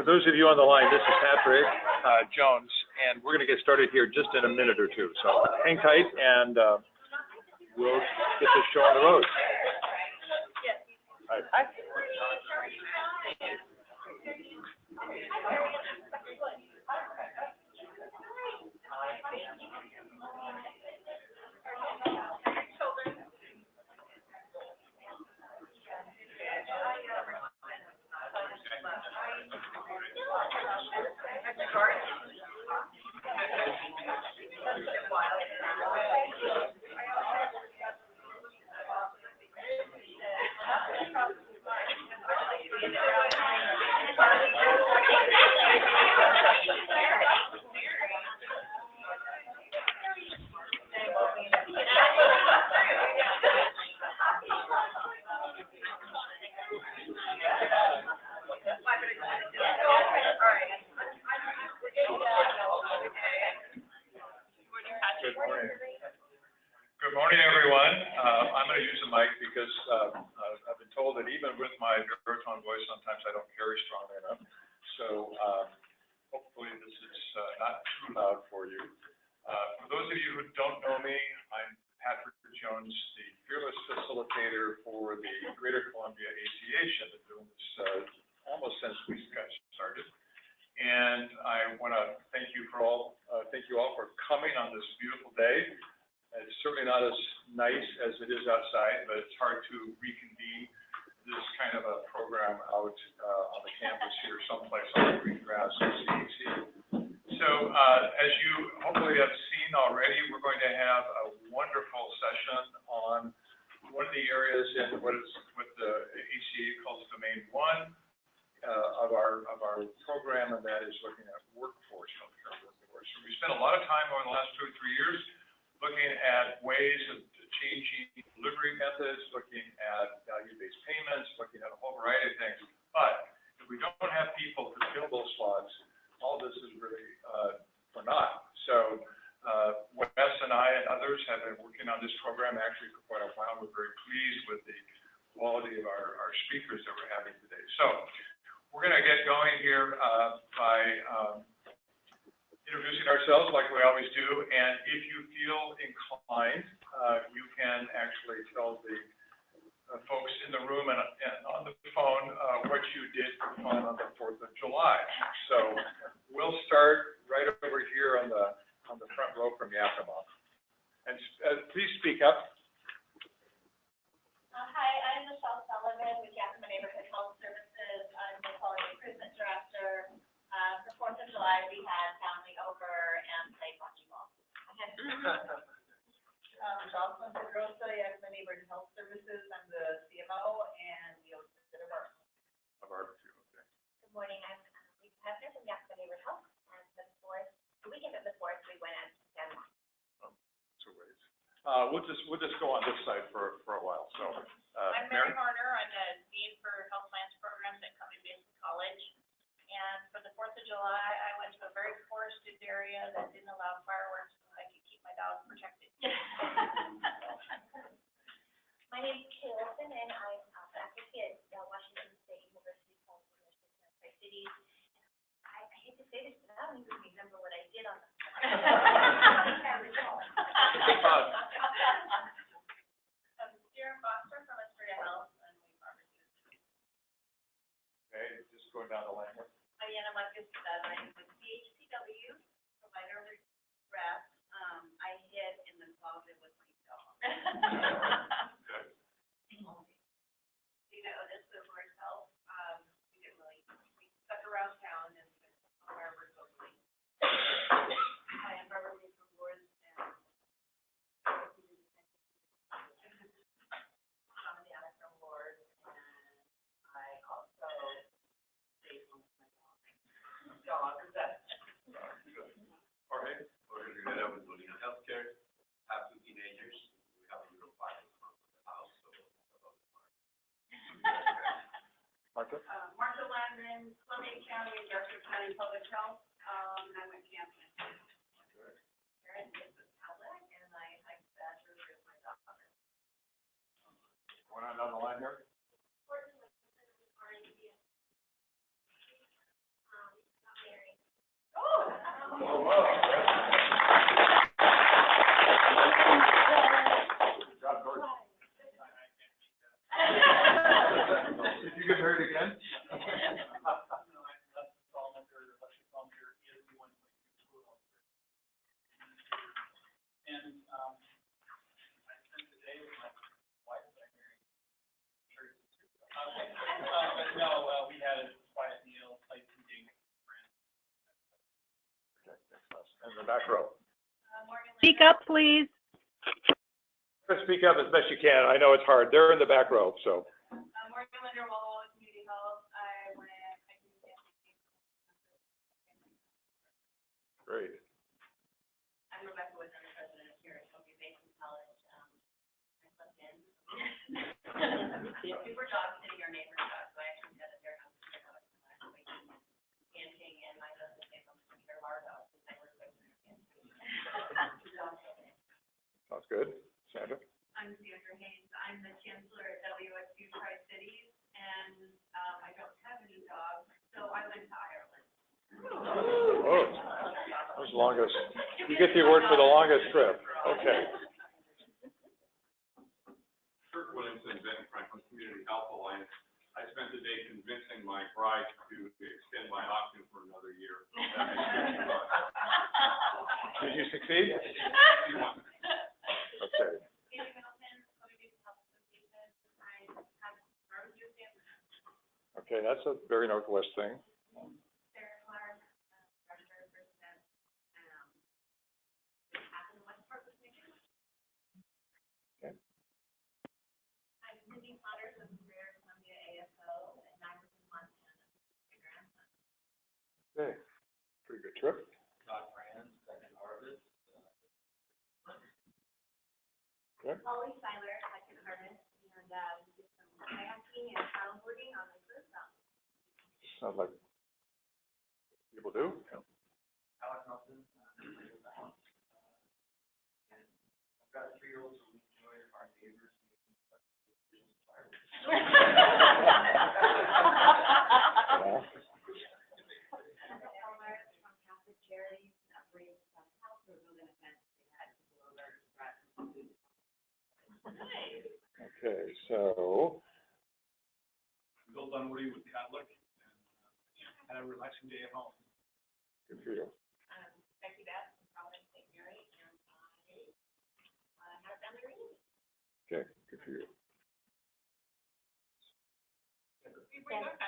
For those of you on the line, this is Patrick Jones, and we're going to get started here just in a minute or two. So hang tight, and we'll get this show on the road. All right. Good morning, everyone. I'm going to use the mic because I've been told that even with my baritone voice, sometimes I don't carry strongly enough. So hopefully this is not too loud for you. For those of you who don't know me, I'm Patrick Jones, the fearless facilitator for the Greater Columbia ACH. I've been doing this almost since we got started. And I want to thank you all for coming on this beautiful day. It's certainly not as nice as it is outside, but it's hard to reconvene this kind of a program out on the campus here, someplace on the green grass in CAC. So as you hopefully have seen already, we're going to have a wonderful session on one of the areas in what the ACA calls Domain 1 of our program, and that is looking at workforce, healthcare workforce. So we spent a lot of time over the last 2 or 3 years looking at ways of changing delivery methods, looking at value-based payments, looking at a whole variety of things. But if we don't have people to fill those slots, all this is really for naught. So Wes and I and others have been working on this program actually for quite a while. We're very pleased with the quality of our speakers that we're having today. So we're going to get going here by introducing ourselves like we always do, and if you feel inclined, you can actually tell the folks in the room and on the phone what you did for fun on the 4th of July. So we'll start right over here on the front row from Yakima. And please speak up. Hi, I'm Michelle Sullivan with Yakima Neighborhood Health Services. I'm the Quality Improvement Director. For 4th of July, we had family over and played volleyball. Jocelyn Pedrosa, Yakima Neighborhood Health Services. I'm the CMO and the OSIS of our. Okay. Good morning. I'm Lisa Hefner from Yakima Neighborhood Health. And the weekend of the 4th, we went out to San Juan. Two ways. We'll just go on this side for a while. So I'm Mary Horner. I'm the Dean for Health Science Programs at Columbia Basin College. And for the 4th of July, I went to a very forested area that didn't allow fireworks, so I could keep my dog protected. My name is Kay Olson, and I'm a faculty at Washington State University College of Nursing in Tri-Cities. I hate to say this, but I don't even remember what I did on the I can't recall. I'm Sarah Foster from Astoria Health, and we pharmaceutical. okay, just going down the line here. Diana Marcus, I'm with CHPW, provider rep. I hid in the closet with my dog. Dina Otis with Words Health. We stuck around town and wherever locally. I am Barbara from Words and I'm Diana from Words, and I also stay home with my dog. Jorge Rivera with Molina Healthcare. Have 2 teenagers. We have a little 5 months. If you get married again? We had a quiet meal, played some games with friends. In the back row. Speak up, please. Speak up as best you can. I know it's hard. They're in the back row, so. Morgan Linder, Walla Community Health. I went, I can get. Great. I'm Rebecca Wood, I'm the president here at Tokyo Basin College. I slept in. We were dog sitting our neighbor's dog, so I actually got their house to their dog. Panting, and my husband came home to care of our dog, since I work with him. Sounds good. Sandra? I'm Sandra Haynes. I'm the chancellor at WSU Tri-Cities, and I don't have any dogs, so I went to Ireland. Oh, that was the longest. You get the award for the longest trip. Okay. Kirk Williamson, Benton Franklin Community Health Alliance. I spent the day convincing my bride to extend my option for another year. Did you succeed? Okay. Okay, that's a very northwest thing. Okay. Okay, pretty good trip. Okay. Holly Seiler, second harvest, and we did some kayaking and paddleboarding on the cruise dock. Sounds like people do. Yeah. Alex Nelson, and I've got a 3-year-old, so we enjoy our neighbors. From Catholic Charities, raised house, we're building a fence, they had people over, brought some food. Okay, so, Bill Dunwoody with Catholic, and had a relaxing day at home. good for you. Becky Bass from Providence St. Mary, and I had a family reunion. Okay, good for you.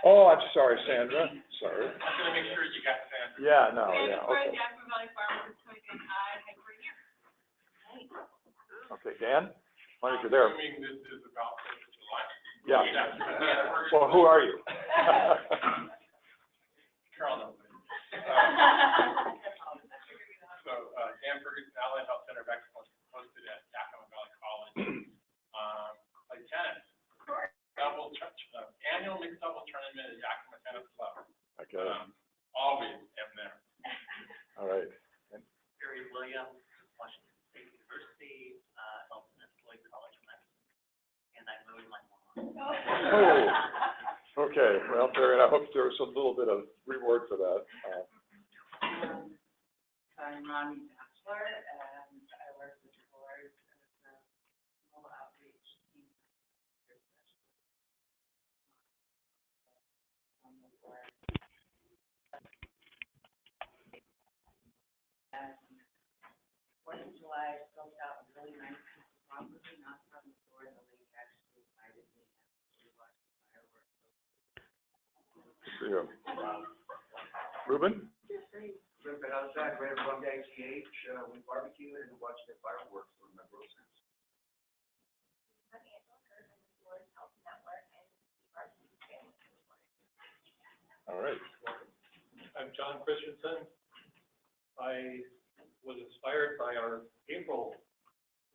Oh, I'm sorry, Sandra. Sorry. I'm gonna make sure you got Sandra. Yeah, no, yeah, okay. Jackson Valley Farmers, coming in high for a year. Okay, Dan, why don't you there? Assuming this is about Fourth of July. Yeah. Well, who are you? Carol. So, Dan Ferguson, Allied Health Center of Excellence, hosted at Yakima Valley College. Played tennis. Annual mixed double tournament at Yakima Tennis Club. Okay, Always am there. all right. Barry Williams, Washington State University, Elton and Floyd College of Medicine, and I moved my mom. Oh, okay, well, Terry, I hope there was a little bit of reward for that. I'm Ronnie Bachelor, and I work with the board as a mobile outreach team. On the board. And 4th of July, I scoped out a really nice piece of property, not from the board, the lake actually invited me to watch the fireworks. See you. Ruben? We've been outside, right from GCACH, we barbecue and watch the fireworks from my girl's house. I'm Angela Kerr, I'm the Board Health Network, and All right. I'm John Christensen. I was inspired by our April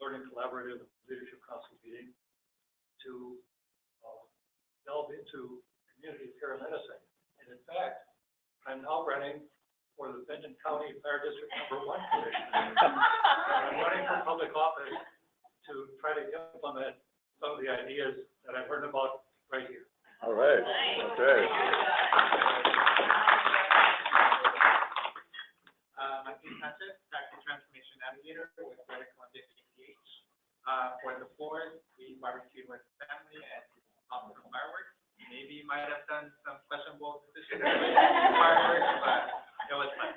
Learning Collaborative Leadership Council meeting to delve into community care medicine. And in fact, I'm now running for the Benton County Fire District #1 commission. I'm running for public office to try to implement some of the ideas that I've heard about right here. All right, okay. My For the 4th, we barbecued with family and popped some fireworks. Maybe might have done some questionable decisions with fireworks, but it was fun.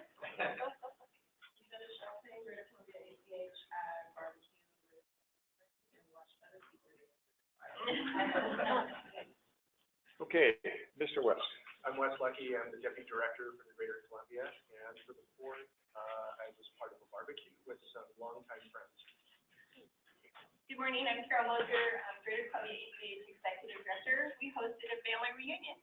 Okay, Mr. West. I'm Wes Lucky, I'm the Deputy Director for the Greater Columbia, and for the 4th, I was part of a barbecue with some longtime friends. Good morning, I'm Carol Lozier, I'm Greater Columbia GCACH Executive Director. We hosted a family reunion.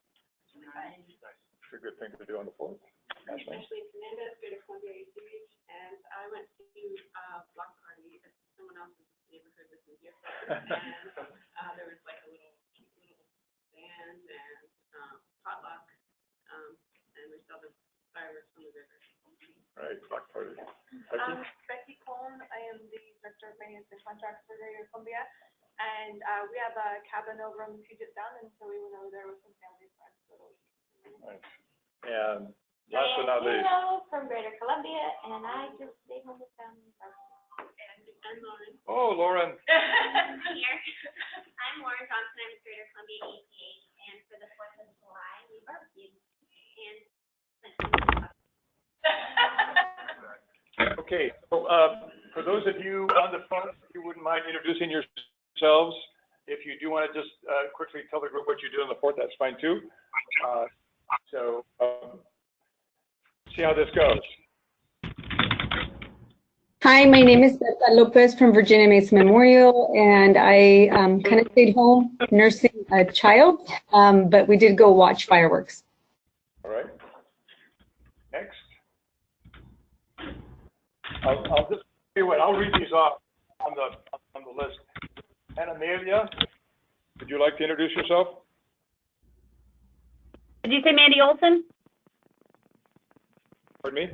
It's a good thing to do on the 4th. Nice. Ashley Fernandez, Greater Columbia ACH, and I went to block party at someone else's neighborhood with me here. And there was like a cute little band and potluck, and we saw the fireworks from the river. Right, block party. Becky Cohn, I am the Director of Finance and Contracts for Greater Columbia, and we have a cabin over on the Puget Sound, and so we went over there with some family and friends. Nice. And last but not least. From Greater Columbia, and I just stayed home with family. And Lauren. Oh, Lauren. Here. I'm Lauren Johnson, I'm with Greater Columbia ACH, and for the 4th of July, we barbecued. And Okay, so for those of you on the phone, if you wouldn't mind introducing yourselves. If you do want to just quickly tell the group what you do on the 4th, that's fine too. See how this goes. Hi, my name is Beth Lopez from Virginia Mesa Memorial, and I kind of stayed home nursing a child, but we did go watch fireworks. All right. Next. I'll just tell you what, I'll read these off on the list. And Amelia, would you like to introduce yourself? Did you say Mandy Olson? Pardon me?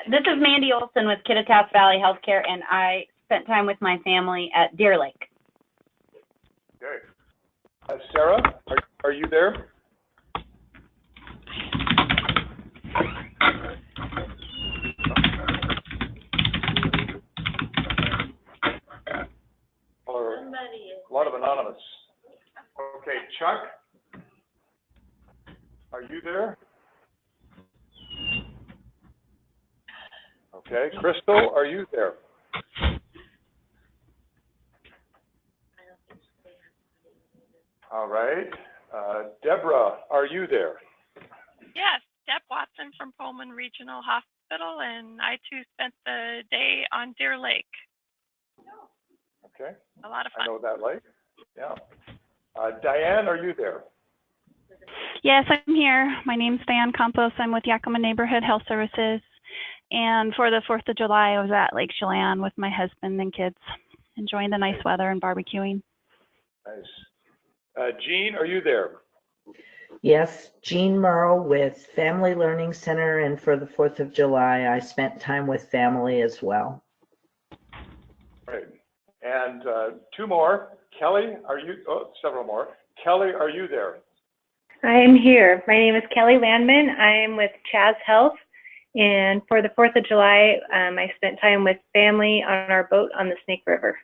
This is Mandy Olson with Kittitas Valley Healthcare, and I spent time with my family at Deer Lake. Okay. Sarah, are you there? Or a lot of anonymous. Okay, Chuck, are you there? Okay, Crystal, are you there? All right. Deborah, are you there? Yes, Deb Watson from Pullman Regional Hospital, and I too spent the day on Deer Lake. Okay. A lot of fun. I know that lake. Yeah. Diane, are you there? Yes, I'm here. My name's Diane Campos. I'm with Yakima Neighborhood Health Services. And for the 4th of July, I was at Lake Chelan with my husband and kids, enjoying the nice weather and barbecuing. Nice. Jean, are you there? Yes, Jean Merle with Family Learning Center, and for the 4th of July, I spent time with family as well. Great. And 2 more. Kelly, are you, several more. Kelly, are you there? I'm here. My name is Kelly Landman. I'm with Chaz Health, and for the 4th of July, I spent time with family on our boat on the Snake River.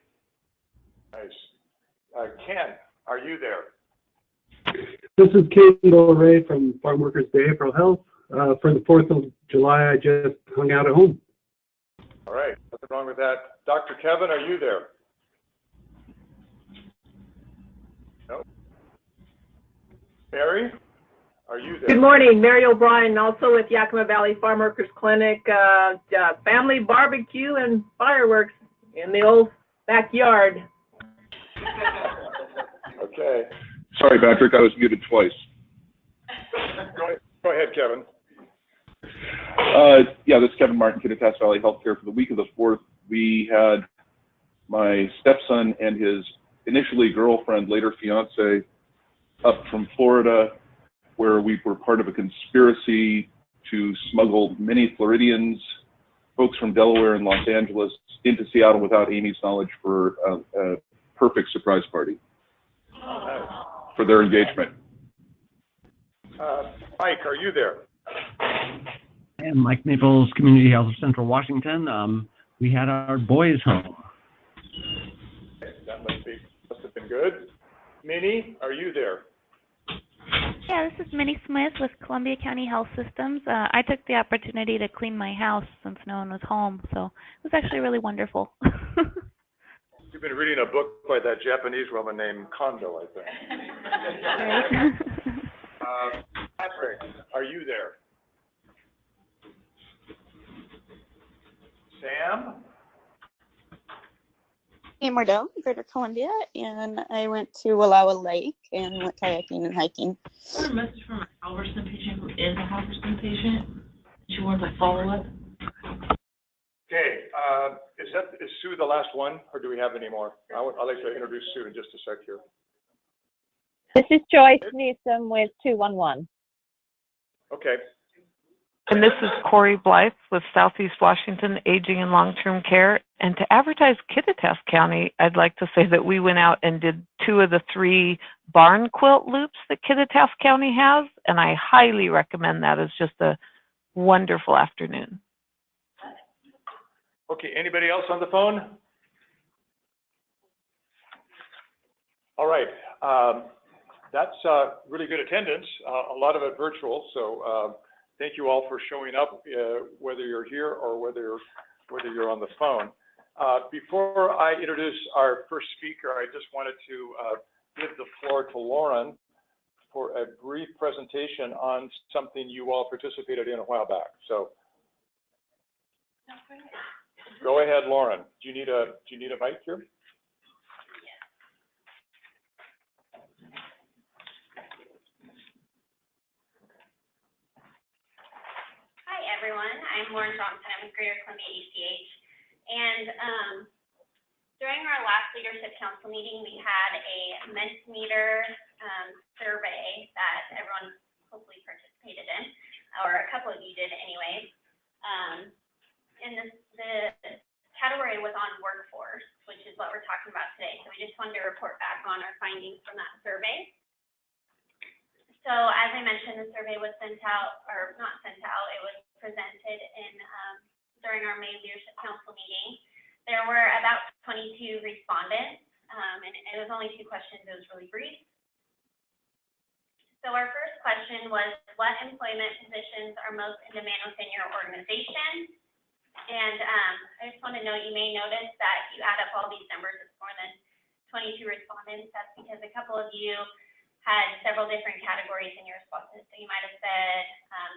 Nice. Ken, are you there? This is Kendall Ray from Farm Workers Behavioral Health. For the 4th of July, I just hung out at home. All right, nothing wrong with that. Dr. Kevin, are you there? No. Mary, are you there? Good morning, Mary O'Brien, also with Yakima Valley Farm Workers Clinic. Family barbecue and fireworks in the old backyard. Okay. Sorry, Patrick, I was muted twice. Go ahead, Kevin. Yeah, this is Kevin Martin, Kittitas Valley Healthcare. For the week of the 4th, we had my stepson and his initially girlfriend, later fiance, up from Florida, where we were part of a conspiracy to smuggle many Floridians, folks from Delaware and Los Angeles, into Seattle without Amy's knowledge for a perfect surprise party for their engagement. Mike, are you there? And Mike Maples, Community Health of Central Washington. We had our boys home. Good. Minnie, are you there? Yeah, this is Minnie Smith with Columbia County Health Systems. I took the opportunity to clean my house since no one was home, so it was actually really wonderful. You've been reading a book by that Japanese woman named Kondo, I think. Patrick, are you there? Sam? Hey, Mordell, Greater Columbia, and I went to Wallowa Lake and went kayaking and hiking. I got a message from an Albertson patient who is a Halverson patient. She wants a follow-up. Okay, is Sue the last one, or do we have any more? I'd like to introduce Sue in just a sec here. This is Joyce Newsom with 211. Okay. And this is Corey Blythe with Southeast Washington Aging and Long-Term Care. And to advertise Kittitas County, I'd like to say that we went out and did 2 of the 3 barn quilt loops that Kittitas County has, and I highly recommend that. It's just a wonderful afternoon. Okay, anybody else on the phone? All right, that's really good attendance, a lot of it virtual, so thank you all for showing up, whether you're here or whether you're on the phone. Before I introduce our first speaker, I just wanted to give the floor to Lauren for a brief presentation on something you all participated in a while back. So, go ahead, Lauren. Do you need a mic here? Hi, everyone. I'm Lauren Johnson. I'm with Greater Columbia GCACH. And during our last Leadership Council meeting, we had a Mentimeter survey that everyone hopefully participated in, or a couple of you did anyways. And the category was on workforce, which is what we're talking about today. So we just wanted to report back on our findings from that survey. So as I mentioned, the survey was sent out, or not sent out, it was presented in during our May Leadership Council meeting. There were about 22 respondents, and it was only 2 questions. It was really brief. So our first question was, what employment positions are most in demand within your organization? And I just want to note, you may notice that if you add up all these numbers, it's more than 22 respondents. That's because a couple of you had several different categories in your responses. So you might have said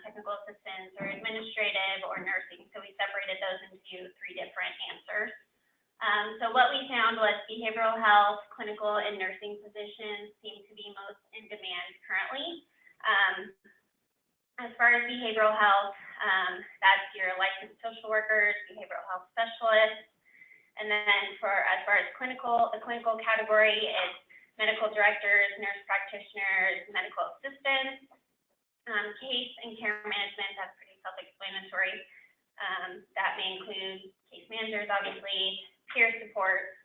technical assistance or administrative or nursing. So we separated those into 3 different answers. So what we found was behavioral health, clinical, and nursing positions seem to be most in demand currently. As far as behavioral health, that's your licensed social workers, behavioral health specialists. And then as far as clinical, the clinical category is medical directors, nurse practitioners, medical assistants, case and care management. That's pretty self-explanatory. That may include case managers, obviously, peer support.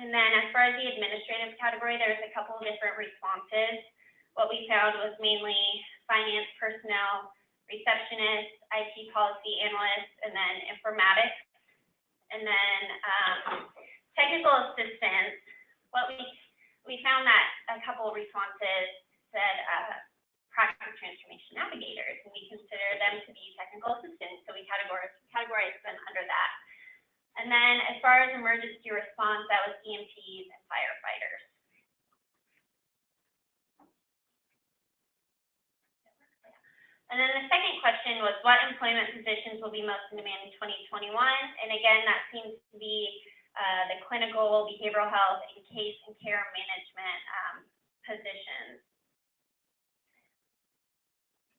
And then as far as the administrative category, there's a couple of different responses. What we found was mainly finance personnel, receptionists, IT policy analysts, and then informatics. And then technical assistance. What we found that a couple of responses said practice transformation navigators, and we consider them to be technical assistants, so we categorized them under that. And then as far as emergency response, that was EMTs and firefighters. And then the second question was, what employment positions will be most in demand in 2021? And again, that seems to be the clinical, behavioral health, and case and care management positions.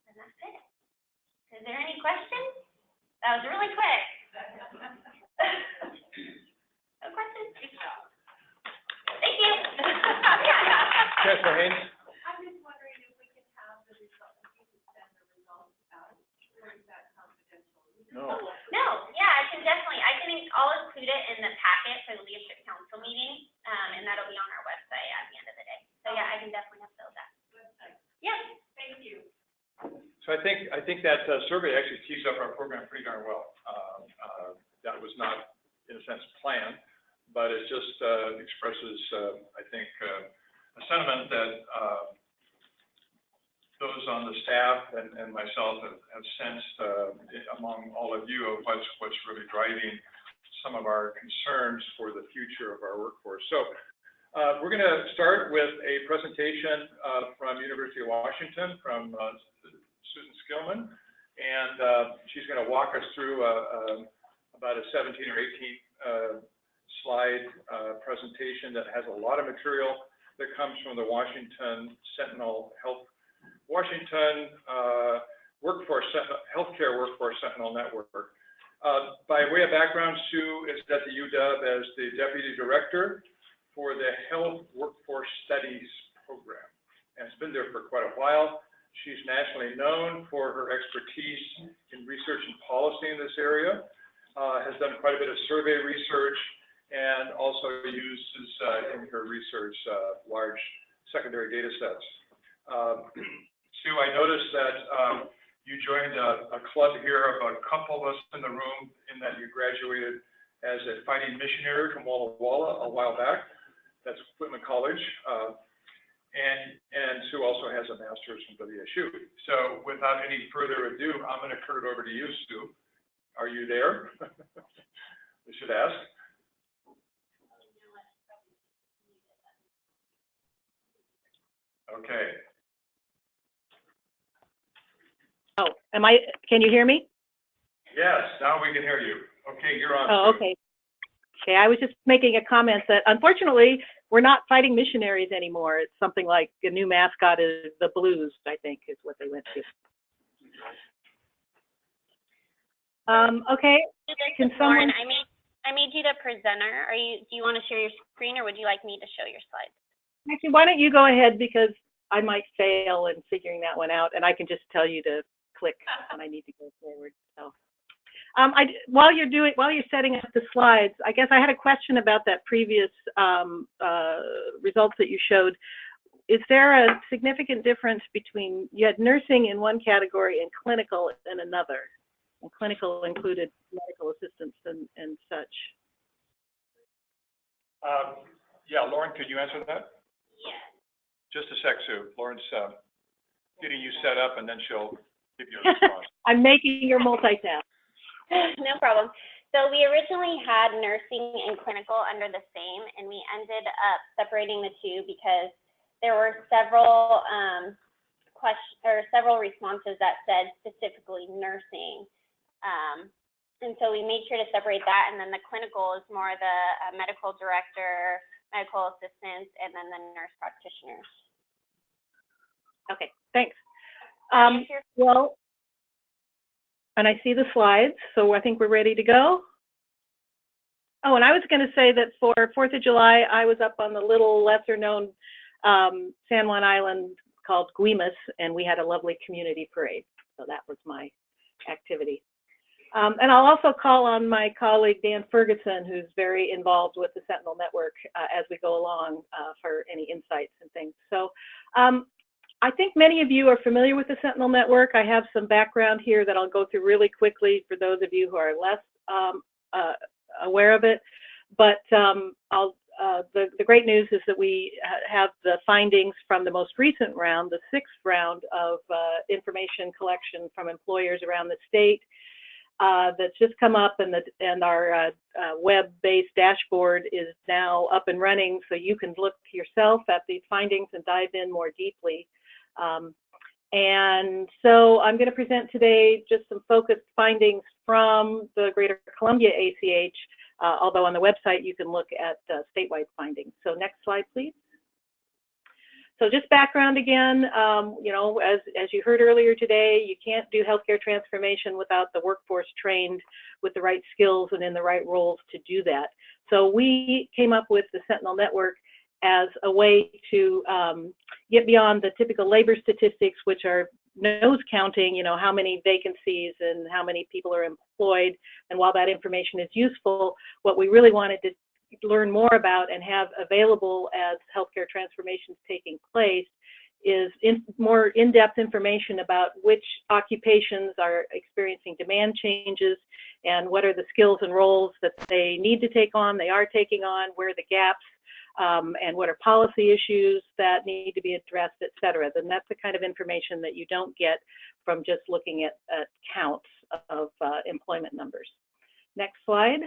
And that's it. Is there any questions? That was really quick. No questions? Thank you. Chancellor Haynes? I'm just wondering if we can have the results, if you can send the results out, or is that confidential? No. No, yeah, I can I'll include it in the packet for the Leadership Council meeting, and that'll be on our website at the end of the day. So yeah, I can definitely have filled that. Yeah. Thank you. So I think that survey actually tees up our program pretty darn well. That was not, in a sense, planned, but it just expresses, I think, a sentiment that those on the staff and myself have sensed among all of you of what's really driving some of our concerns for the future of our workforce. So we're going to start with a presentation from University of Washington from Susan Skillman, and she's going to walk us through about a 17 or 18 slide presentation that has a lot of material that comes from the Washington Sentinel Healthcare Workforce Sentinel Network. By way of background, Sue is at the UW as the Deputy Director for the Health Workforce Studies Program, and has been there for quite a while. She's nationally known for her expertise in research and policy in this area, has done quite a bit of survey research, and also uses in her research large secondary data sets. Sue, I noticed that you joined a club here of a couple of us in the room in that you graduated as a fighting missionary from Walla Walla a while back. That's Whitman College. And Sue also has a master's from WSU. So without any further ado, I'm going to turn it over to you, Sue. Are you there? I should ask. Okay. Oh, can you hear me? Yes, now we can hear you. Okay, you're on. Oh, okay. Okay, I was just making a comment that unfortunately we're not fighting missionaries anymore. It's something like a new mascot is the Blues, I think, is what they went to. Okay. Can someone? Lauren, I made you the presenter. Do you want to share your screen, or would you like me to show your slides? Actually, why don't you go ahead, because I might fail in figuring that one out, and I can just tell you to click when I need to go forward. So, while you're setting up the slides, I guess I had a question about that previous results that you showed. Is there a significant difference between, you had nursing in one category and clinical in another? And clinical included medical assistants and such. Yeah, Lauren, could you answer that? Yes. Just a sec, Sue. Lauren's getting you set up, and then she'll give you a response. I'm making your multitask. No problem. So we originally had nursing and clinical under the same, and we ended up separating the two because there were several several responses that said specifically nursing. And so we made sure to separate that, and then the clinical is more the medical director, medical assistants, and then the nurse practitioners. Okay, thanks. Well, and I see the slides, so I think we're ready to go. Oh, and I was going to say that for 4th of July, I was up on the little lesser-known San Juan Island called Guimas, and we had a lovely community parade. So that was my activity. And I'll also call on my colleague, Dan Ferguson, who's very involved with the Sentinel Network as we go along for any insights and things. So I think many of you are familiar with the Sentinel Network. I have some background here that I'll go through really quickly for those of you who are less aware of it. But the great news is that we have the findings from the most recent round, the 6th round of information collection from employers around the state. That's just come up, and our web-based dashboard is now up and running, so you can look yourself at these findings and dive in more deeply. And so I'm going to present today just some focused findings from the Greater Columbia ACH, although on the website you can look at statewide findings. So next slide, please. So just background again, you know, as you heard earlier today, you can't do healthcare transformation without the workforce trained with the right skills and in the right roles to do that. So we came up with the Sentinel Network as a way to get beyond the typical labor statistics, which are nose counting, you know, how many vacancies and how many people are employed. And while that information is useful, what we really wanted to learn more about and have available as healthcare transformations taking place is more in-depth information about which occupations are experiencing demand changes and what are the skills and roles that they need to take on, they are taking on, where are the gaps, and what are policy issues that need to be addressed, et cetera. Then that's the kind of information that you don't get from just looking at counts of employment numbers. Next slide.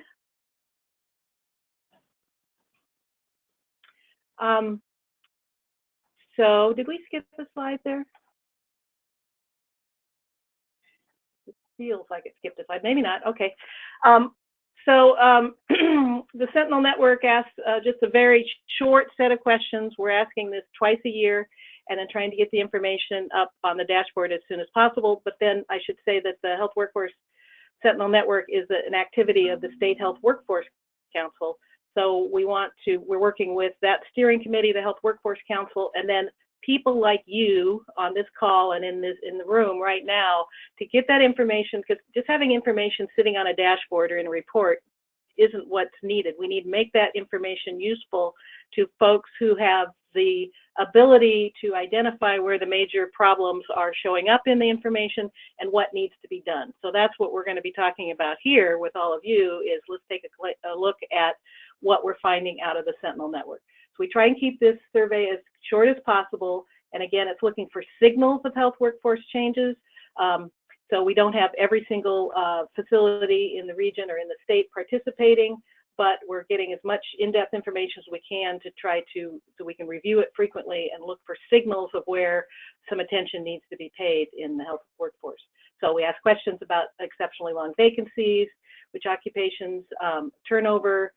So did we skip the slide there? It feels like it skipped a slide, maybe not, okay. The Sentinel Network asks just a very short set of questions. We're asking this twice a year and then trying to get the information up on the dashboard as soon as possible. But then I should say that the Health Workforce Sentinel Network is an activity of the State Health Workforce Council. So we're working with that steering committee, the Health Workforce Council, and then people like you on this call and in the room right now to get that information, because just having information sitting on a dashboard or in a report isn't what's needed. We need to make that information useful to folks who have the ability to identify where the major problems are showing up in the information and what needs to be done. So that's what we're going to be talking about here with all of you, is let's take a look at what we're finding out of the Sentinel Network. So we try and keep this survey as short as possible. And again, it's looking for signals of health workforce changes. So we don't have every single facility in the region or in the state participating, but we're getting as much in-depth information as we can to try to, so we can review it frequently and look for signals of where some attention needs to be paid in the health workforce. So we ask questions about exceptionally long vacancies, which occupations, turnover,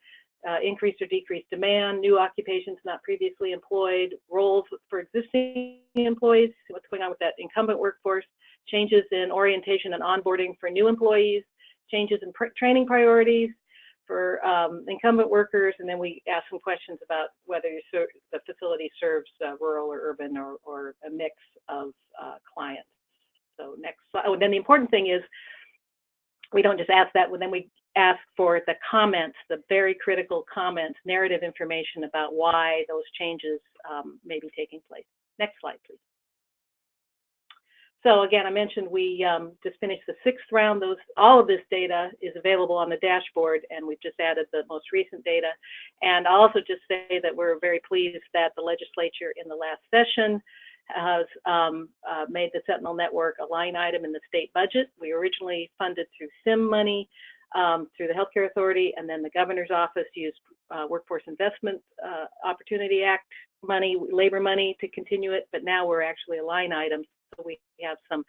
increased or decreased demand, new occupations not previously employed, roles for existing employees, what's going on with that incumbent workforce, changes in orientation and onboarding for new employees, changes in training priorities for incumbent workers, and then we ask some questions about whether the facility serves rural or urban or a mix of clients. So next slide. Oh, and then the important thing is we don't just ask that, but then we ask for the comments, the very critical comments, narrative information about why those changes may be taking place. Next slide, please. So again, I mentioned we just finished the 6th round. All of this data is available on the dashboard, and we've just added the most recent data. And I'll also just say that we're very pleased that the legislature in the last session has made the Sentinel Network a line item in the state budget. We originally funded through SIM money, through the Healthcare Authority, and then the governor's office used Workforce Investment Opportunity Act money, labor money to continue it, but now we're actually a line item, so we have some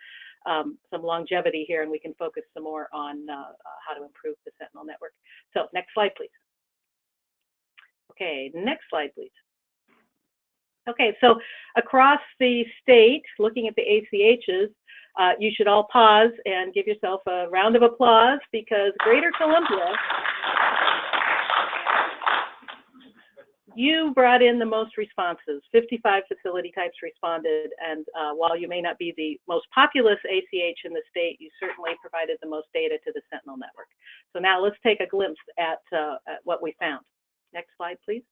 longevity here, and we can focus some more on how to improve the Sentinel Network. So next slide, please. Okay, next slide, please. Okay, so across the state, looking at the ACHs, you should all pause and give yourself a round of applause, because Greater Columbia, you brought in the most responses. 55 facility types responded, and while you may not be the most populous ACH in the state, you certainly provided the most data to the Sentinel Network. So now let's take a glimpse at what we found. Next slide, please.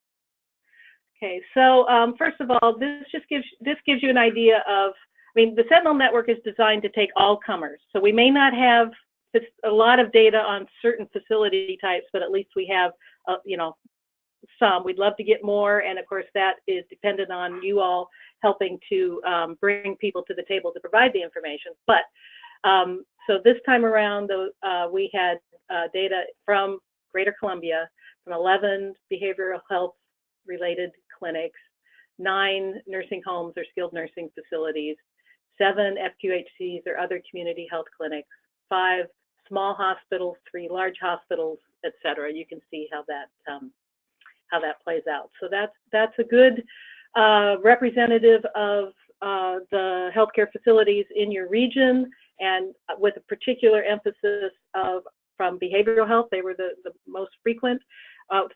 Okay, so first of all, this gives you an idea of, I mean, the Sentinel Network is designed to take all comers. So we may not have a lot of data on certain facility types, but at least we have, you know, some. We'd love to get more, and of course that is dependent on you all helping to bring people to the table to provide the information. But so this time around, we had data from Greater Columbia, from 11 behavioral health related clinics, 9 nursing homes or skilled nursing facilities, 7 FQHCs or other community health clinics, 5 small hospitals, 3 large hospitals, et cetera. You can see how that plays out. So that's a good representative of the healthcare facilities in your region, and with a particular emphasis from behavioral health. They were the most frequent.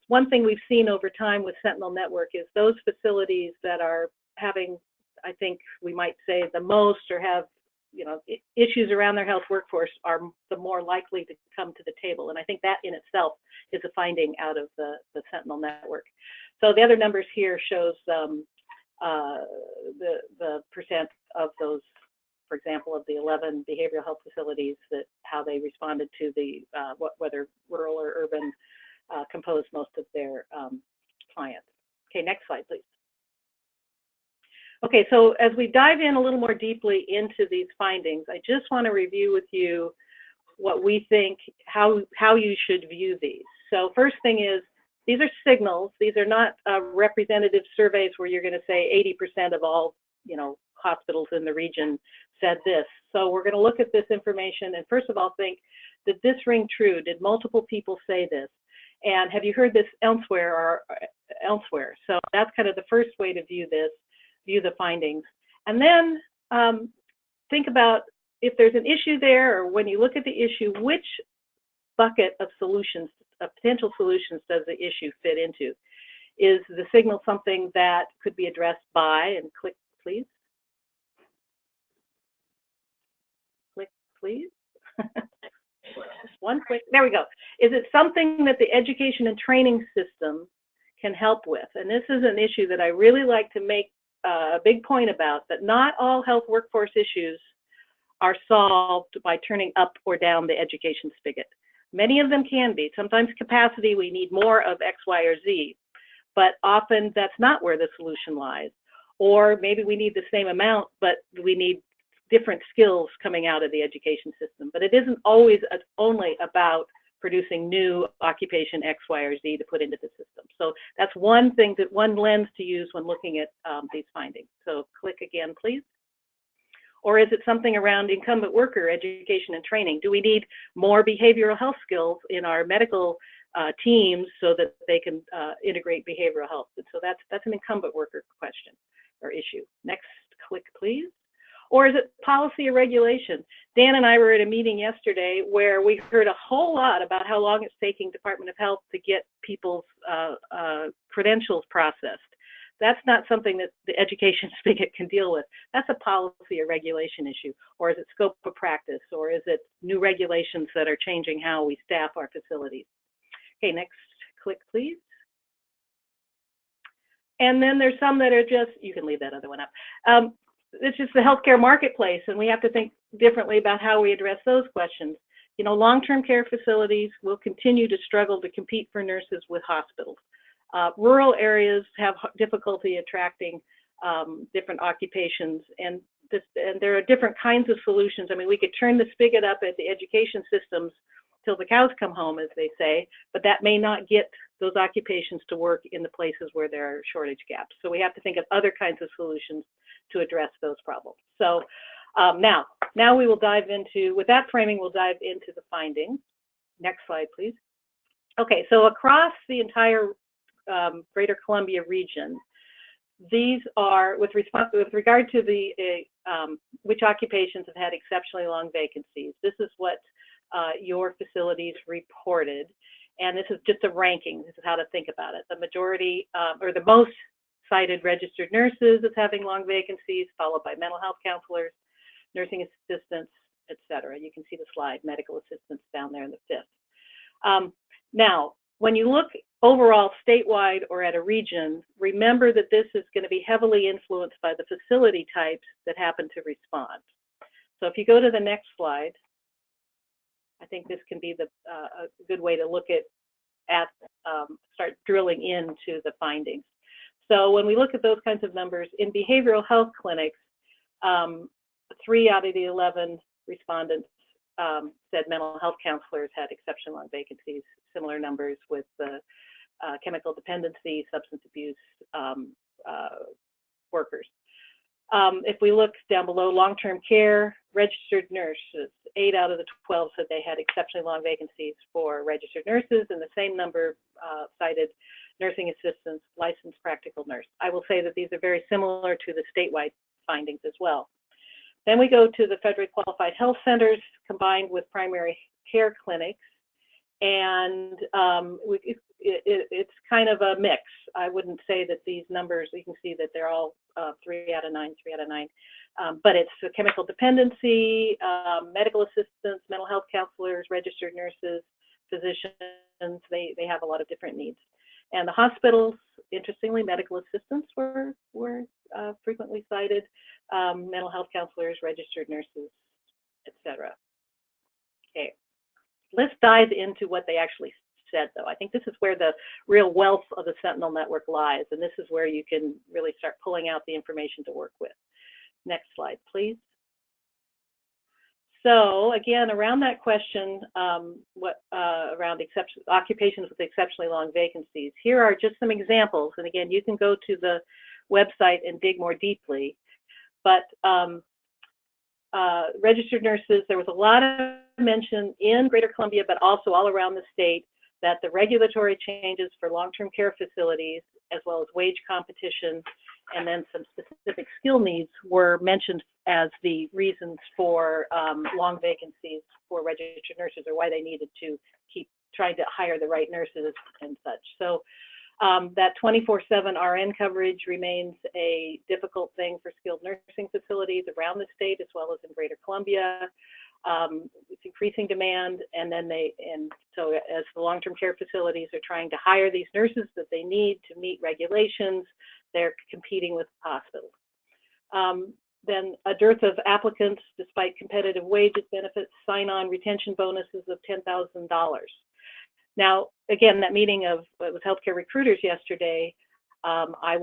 One thing we've seen over time with Sentinel Network is those facilities that are having, I think we might say, the most, or have, you know, issues around their health workforce, are the more likely to come to the table. And I think that in itself is a finding out of the Sentinel Network. So the other numbers here shows the percent of those for example, of the 11 behavioral health facilities, that how they responded to the whether rural or urban composed most of their clients. Okay, next slide, please. Okay, so as we dive in a little more deeply into these findings, I just want to review with you what we think, how you should view these. So first thing is, these are signals. These are not representative surveys where you're going to say 80% of all, hospitals in the region said this. So we're going to look at this information and first of all think, did this ring true? Did multiple people say this? And have you heard this elsewhere or elsewhere? So that's kind of the first way to view this, view the findings. And then think about if there's an issue there, or when you look at the issue, which bucket of solutions, of potential solutions, does the issue fit into? Is the signal something that could be addressed by, and click please. Click please. One click, there we go. Is it something that the education and training system can help with? And this is an issue that I really like to make a big point about, that not all health workforce issues are solved by turning up or down the education spigot. Many of them can be. Sometimes capacity, we need more of X, Y, or Z, but often that's not where the solution lies. Or maybe we need the same amount, but we need different skills coming out of the education system. But it isn't always only about producing new occupation X, Y, or Z to put into the system. So that's one thing, that one lens to use when looking at these findings. So click again, please. Or is it something around incumbent worker education and training? Do we need more behavioral health skills in our medical teams so that they can integrate behavioral health? And so that's an incumbent worker question or issue. Next click, please. Or is it policy or regulation? Dan and I were at a meeting yesterday where we heard a whole lot about how long it's taking Department of Health to get people's credentials processed. That's not something that the education spigot can deal with. That's a policy or regulation issue. Or is it scope of practice? Or is it new regulations that are changing how we staff our facilities? Okay, next click, please. And then there's some that are just, you can leave that other one up. It's just the healthcare marketplace, and we have to think differently about how we address those questions. Long-term care facilities will continue to struggle to compete for nurses with hospitals. Rural areas have difficulty attracting different occupations, and there are different kinds of solutions. I mean, we could turn the spigot up at the education systems till the cows come home, as they say, but that may not get those occupations to work in the places where there are shortage gaps. So we have to think of other kinds of solutions to address those problems. So now we will dive into, with that framing, we'll dive into the findings. Next slide, please. Okay, so across the entire Greater Columbia region, these are, with regard to the which occupations have had exceptionally long vacancies, this is what your facilities reported. And this is just a ranking. This is how to think about it. The majority, or the most cited registered nurses as having long vacancies, followed by mental health counselors, nursing assistants, et cetera. You can see the slide, medical assistants down there in the fifth. Now, when you look overall statewide or at a region, remember that this is going to be heavily influenced by the facility types that happen to respond. So if you go to the next slide, I think this can be a good way to look at start drilling into the findings. So when we look at those kinds of numbers, in behavioral health clinics, 3 out of the 11 respondents said mental health counselors had exceptionally long vacancies, similar numbers with the chemical dependency, substance abuse workers. If we look down below, long-term care, registered nurses, 8 out of the 12 said they had exceptionally long vacancies for registered nurses, and the same number cited nursing assistants, licensed practical nurse. I will say that these are very similar to the statewide findings as well. Then we go to the federally qualified health centers combined with primary care clinics, and it's kind of a mix. I wouldn't say that these numbers, you can see that they're all 3 out of 9, 3 out of 9. But it's the chemical dependency, medical assistants, mental health counselors, registered nurses, physicians, they have a lot of different needs. And the hospitals, interestingly, medical assistants were frequently cited. mental health counselors, registered nurses, etc. Okay, let's dive into what they actually said, though. I think this is where the real wealth of the Sentinel Network lies, and this is where you can really start pulling out the information to work with. Next slide, please. So again, around that question, around occupations with exceptionally long vacancies, here are just some examples. And again, you can go to the website and dig more deeply. But registered nurses, there was a lot of mention in Greater Columbia, but also all around the state, that the regulatory changes for long-term care facilities, as well as wage competition, and then some specific skill needs were mentioned as the reasons for long vacancies for registered nurses, or why they needed to keep trying to hire the right nurses and such. So that 24/7 RN coverage remains a difficult thing for skilled nursing facilities around the state, as well as in Greater Columbia. It's increasing demand, and so as the long-term care facilities are trying to hire these nurses that they need to meet regulations, they're competing with hospitals. Then a dearth of applicants despite competitive wages, benefits, sign-on retention bonuses of $10,000. Now, again, that meeting of it was healthcare recruiters yesterday, I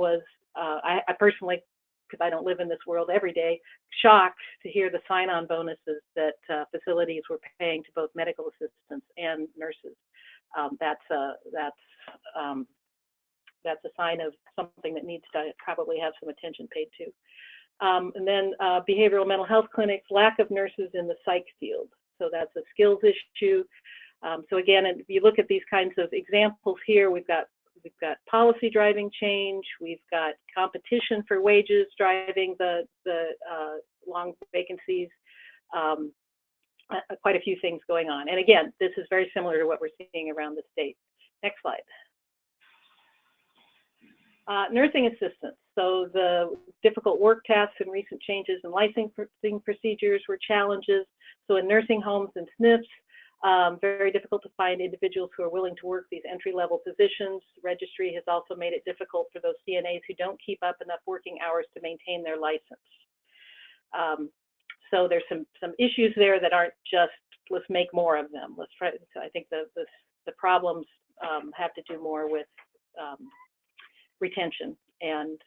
personally, because I don't live in this world every day, shocked to hear the sign-on bonuses that facilities were paying to both medical assistants and nurses. That's a sign of something that needs to probably have some attention paid to. And then behavioral mental health clinics, lack of nurses in the psych field. So that's a skills issue. So again, if you look at these kinds of examples here, we've got policy driving change, we've got competition for wages driving the long vacancies, quite a few things going on. And again, this is very similar to what we're seeing around the state. Next slide. Nursing assistants. So the difficult work tasks and recent changes in licensing procedures were challenges. So in nursing homes and SNFs, very difficult to find individuals who are willing to work these entry-level positions. Registry has also made it difficult for those CNAs who don't keep up enough working hours to maintain their license. So there's some issues there that aren't just, let's make more of them. Let's try. So I think the problems have to do more with retention. And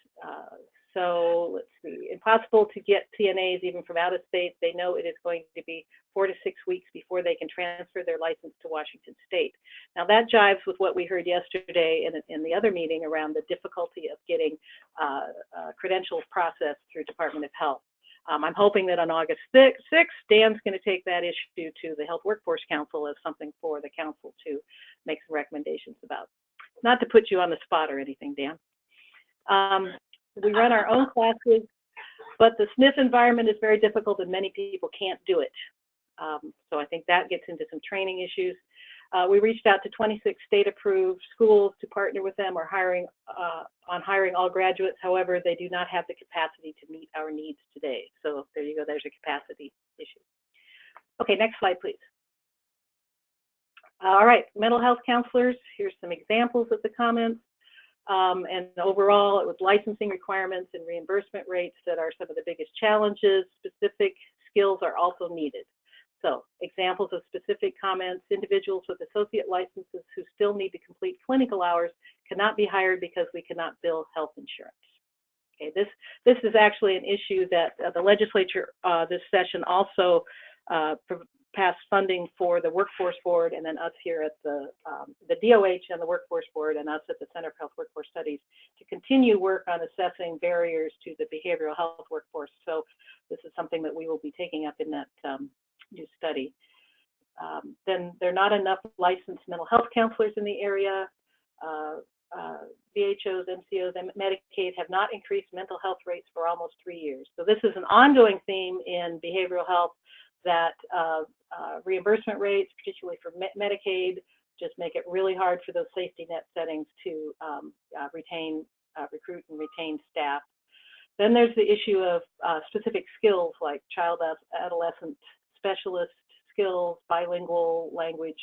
so let's see, impossible to get CNAs even from out of state. They know it is going to be 4 to 6 weeks before they can transfer their license to Washington State. Now that jives with what we heard yesterday in the other meeting around the difficulty of getting credentials processed through Department of Health. I'm hoping that on August 6th, Dan's going to take that issue to the Health Workforce Council as something for the council to make some recommendations about. Not to put you on the spot or anything, Dan. We run our own classes, but the SNF environment is very difficult and many people can't do it. So I think that gets into some training issues. We reached out to 26 state-approved schools to partner with them or hiring all graduates. However, they do not have the capacity to meet our needs today. So there you go, there's a capacity issue. Okay, next slide, please. All right, mental health counselors, here's some examples of the comments. And overall, it was licensing requirements and reimbursement rates that are some of the biggest challenges. Specific skills are also needed. So examples of specific comments: individuals with associate licenses who still need to complete clinical hours cannot be hired because we cannot bill health insurance. Okay, this is actually an issue that the legislature this session also passed funding for the Workforce Board, and then us here at the DOH and the Workforce Board, and us at the Center for Health Workforce Studies to continue work on assessing barriers to the behavioral health workforce. So this is something that we will be taking up in that new study. Then there are not enough licensed mental health counselors in the area. VHOs, MCOs, and Medicaid have not increased mental health rates for almost 3 years. So this is an ongoing theme in behavioral health, that reimbursement rates, particularly for Medicaid, just make it really hard for those safety net settings to recruit and retain staff. Then there's the issue of specific skills like child adolescent specialist skills, bilingual language,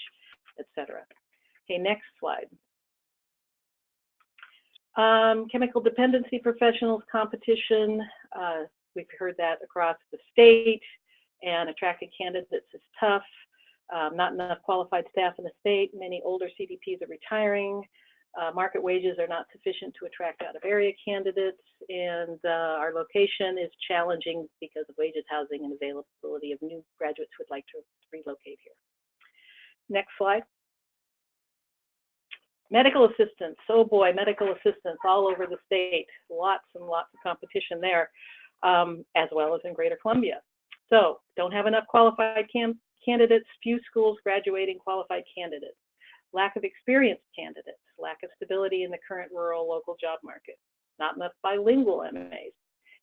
etc. Okay, next slide. Chemical dependency professionals, competition. We've heard that across the state, and attracting candidates is tough. Not enough qualified staff in the state. Many older CDPs are retiring. Market wages are not sufficient to attract out-of-area candidates, and our location is challenging because of wages, housing, and availability of new graduates who would like to relocate here. Next slide. Medical assistants. Oh boy, medical assistants all over the state. Lots and lots of competition there, as well as in Greater Columbia. So, don't have enough qualified candidates, few schools graduating qualified candidates, lack of experienced candidates, lack of stability in the current rural local job market, not enough bilingual MAs,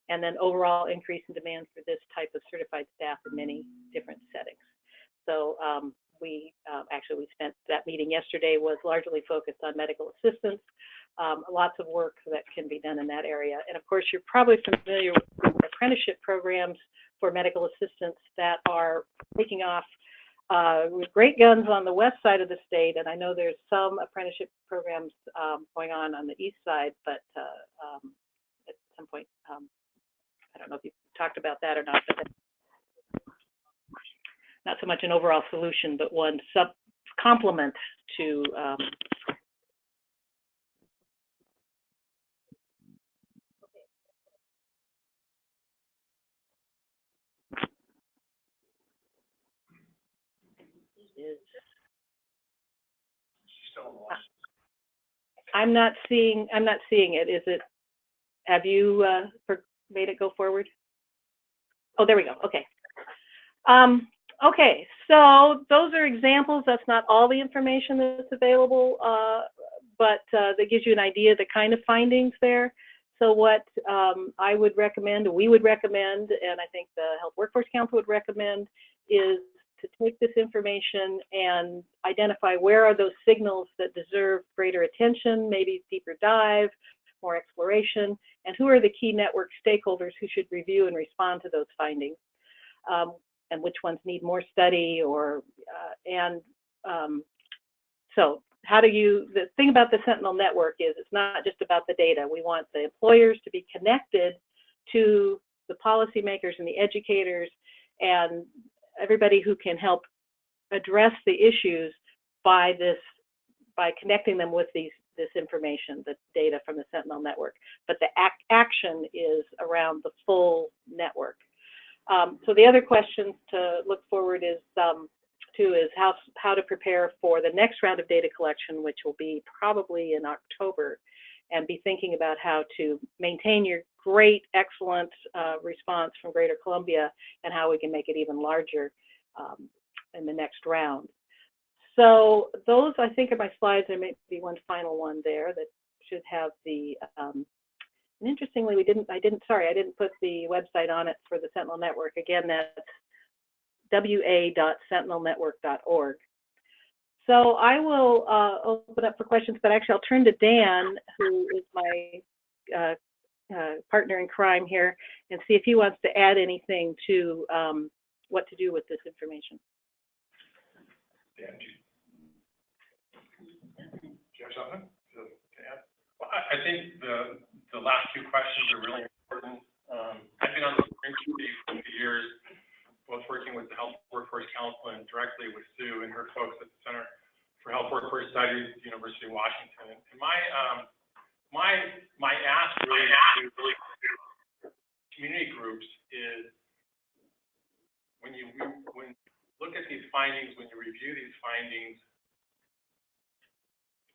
and then overall increase in demand for this type of certified staff in many different settings. So we spent that meeting yesterday was largely focused on medical assistance. Lots of work that can be done in that area. And of course, you're probably familiar with apprenticeship programs for medical assistants that are taking off with great guns on the west side of the state. And I know there's some apprenticeship programs going on the east side, but at some point, I don't know if you've talked about that or not, but not so much an overall solution, but one complement to I'm not seeing it. Is it, have you made it go forward? Oh, there we go. Okay. Okay, so those are examples. That's not all the information that's available, but that gives you an idea of the kind of findings there. So what I would recommend, we would recommend, and I think the Health Workforce Council would recommend, is to take this information and identify where are those signals that deserve greater attention, maybe deeper dive, more exploration, and who are the key network stakeholders who should review and respond to those findings. And which ones need more study, or so how do you, the thing about the Sentinel network is it's not just about the data. We want the employers to be connected to the policymakers and the educators and everybody who can help address the issues by connecting them with this information, the data from the Sentinel network. But the action is around the full network. So the other questions to look forward is how to prepare for the next round of data collection, which will be probably in October, and be thinking about how to maintain your great, excellent response from Greater Columbia and how we can make it even larger in the next round. So those, I think, are my slides. There may be one final one there that should have the and interestingly, I didn't put the website on it for the Sentinel Network. Again, that's wa.sentinelnetwork.org. So I will open up for questions, but actually I'll turn to Dan, who is my partner in crime here, and see if he wants to add anything to what to do with this information. Dan, do you have something to add? Well, I think the last two questions are really important. I've been on the steering committee for 2 years, both working with the Health Workforce Council and directly with Sue and her folks at the Center for Health Workforce Studies at the University of Washington. And my ask really to community groups is when you look at these findings, when you review these findings,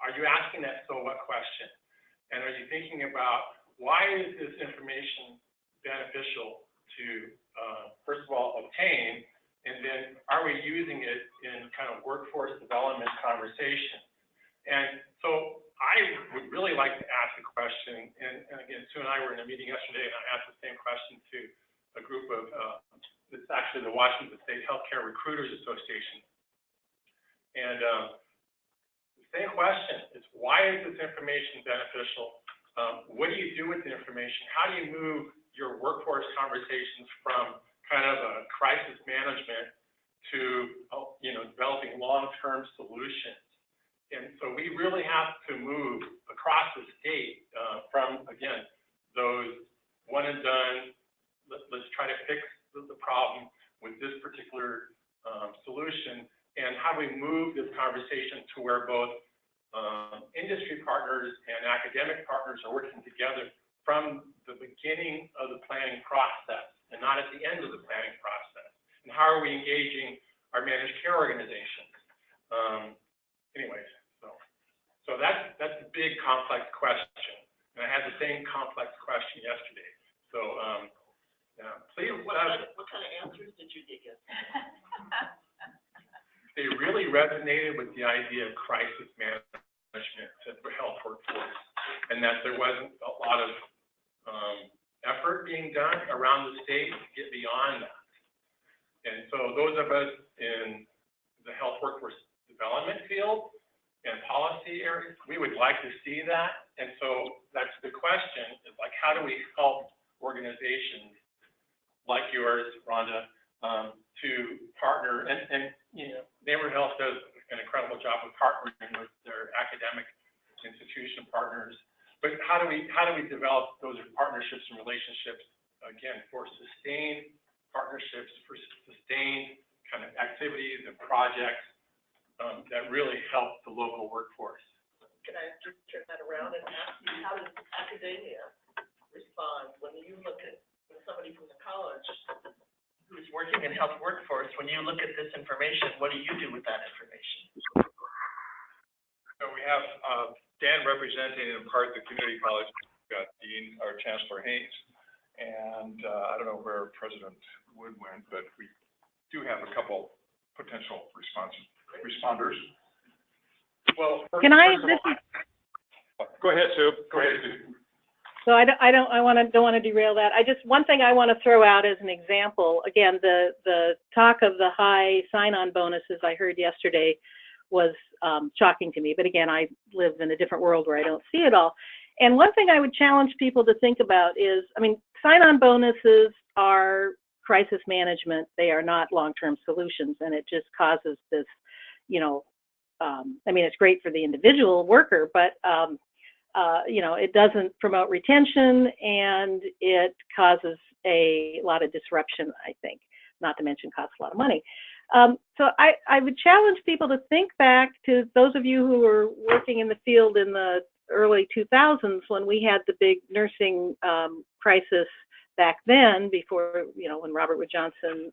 are you asking that so what question? And are you thinking about why is this information beneficial to, first of all, obtain, and then are we using it in kind of workforce development conversation? And so I would really like to ask a question, and again, Sue and I were in a meeting yesterday, and I asked the same question to a group of, it's actually the Washington State Healthcare Recruiters Association. And same question is, why is this information beneficial? What do you do with the information? How do you move your workforce conversations from kind of a crisis management to, developing long-term solutions? And so we really have to move across the state from, again, those one and done, let's let's try to fix the problem with this particular solution, and how do we move this conversation to where both industry partners and academic partners are working together from the beginning of the planning process and not at the end of the planning process? And how are we engaging our managed care organizations? Anyways, so that's a big complex question. And I had the same complex question yesterday. So please, what kind of answers did you get yesterday? They really resonated with the idea of crisis management for health workforce, and that there wasn't a lot of effort being done around the state to get beyond that. And so those of us in the health workforce development field and policy areas, we would like to see that. And so that's the question, is like, how do we help organizations like yours, Rhonda, to partner, and you know, Neighborhood Health does an incredible job of partnering with their academic institution partners. But how do we develop those partnerships and relationships, again, for sustained partnerships, for sustained kind of activities and projects that really help the local workforce? Can I just turn that around and ask you, how does academia respond when you look at somebody from the college who's working in health workforce, when you look at this information, what do you do with that information? So we have Dan representing in part the community college. We've got Dean, our Chancellor Hayes, and I don't know where President Wood went, but we do have a couple potential responders. Well, Can I? Go ahead, Sue. Go ahead, Sue. So don't want to derail that. One thing I want to throw out as an example. Again, the talk of the high sign-on bonuses I heard yesterday was shocking to me. But again, I live in a different world where I don't see it all. And one thing I would challenge people to think about is, I mean, sign-on bonuses are crisis management. They are not long-term solutions, and it just causes this, you know, I mean, it's great for the individual worker, but you know, it doesn't promote retention, and it causes a lot of disruption, I think, not to mention costs a lot of money. So I would challenge people to think back to those of you who were working in the field in the early 2000s when we had the big nursing crisis back then, before, you know, when Robert Wood Johnson,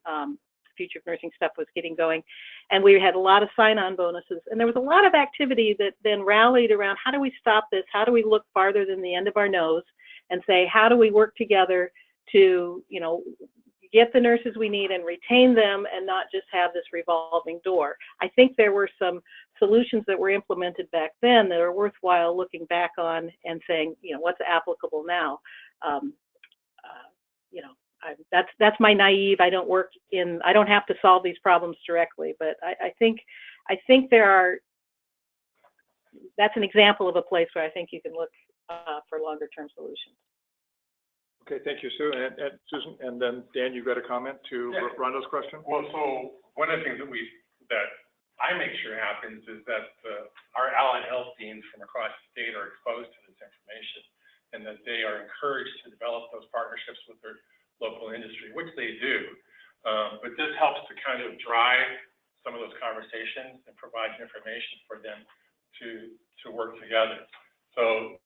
Future of Nursing stuff was getting going, and we had a lot of sign-on bonuses, and there was a lot of activity that then rallied around, how do we stop this? How do we look farther than the end of our nose and say, how do we work together to, you know, get the nurses we need and retain them, and not just have this revolving door? I think there were some solutions that were implemented back then that are worthwhile looking back on and saying, you know, what's applicable now? You know, that's my naive. I don't have to solve these problems directly, but I think that's an example of a place where I think you can look for longer term solutions. Okay, thank you, Sue. And Susan, and then Dan, you got a comment to Rhonda's question? Well, so one of the things that I make sure happens is that our allied health teams from across the state are exposed to this information, and that they are encouraged to develop those partnerships with their local industry, which they do. But this helps to kind of drive some of those conversations and provide information for them to work together. So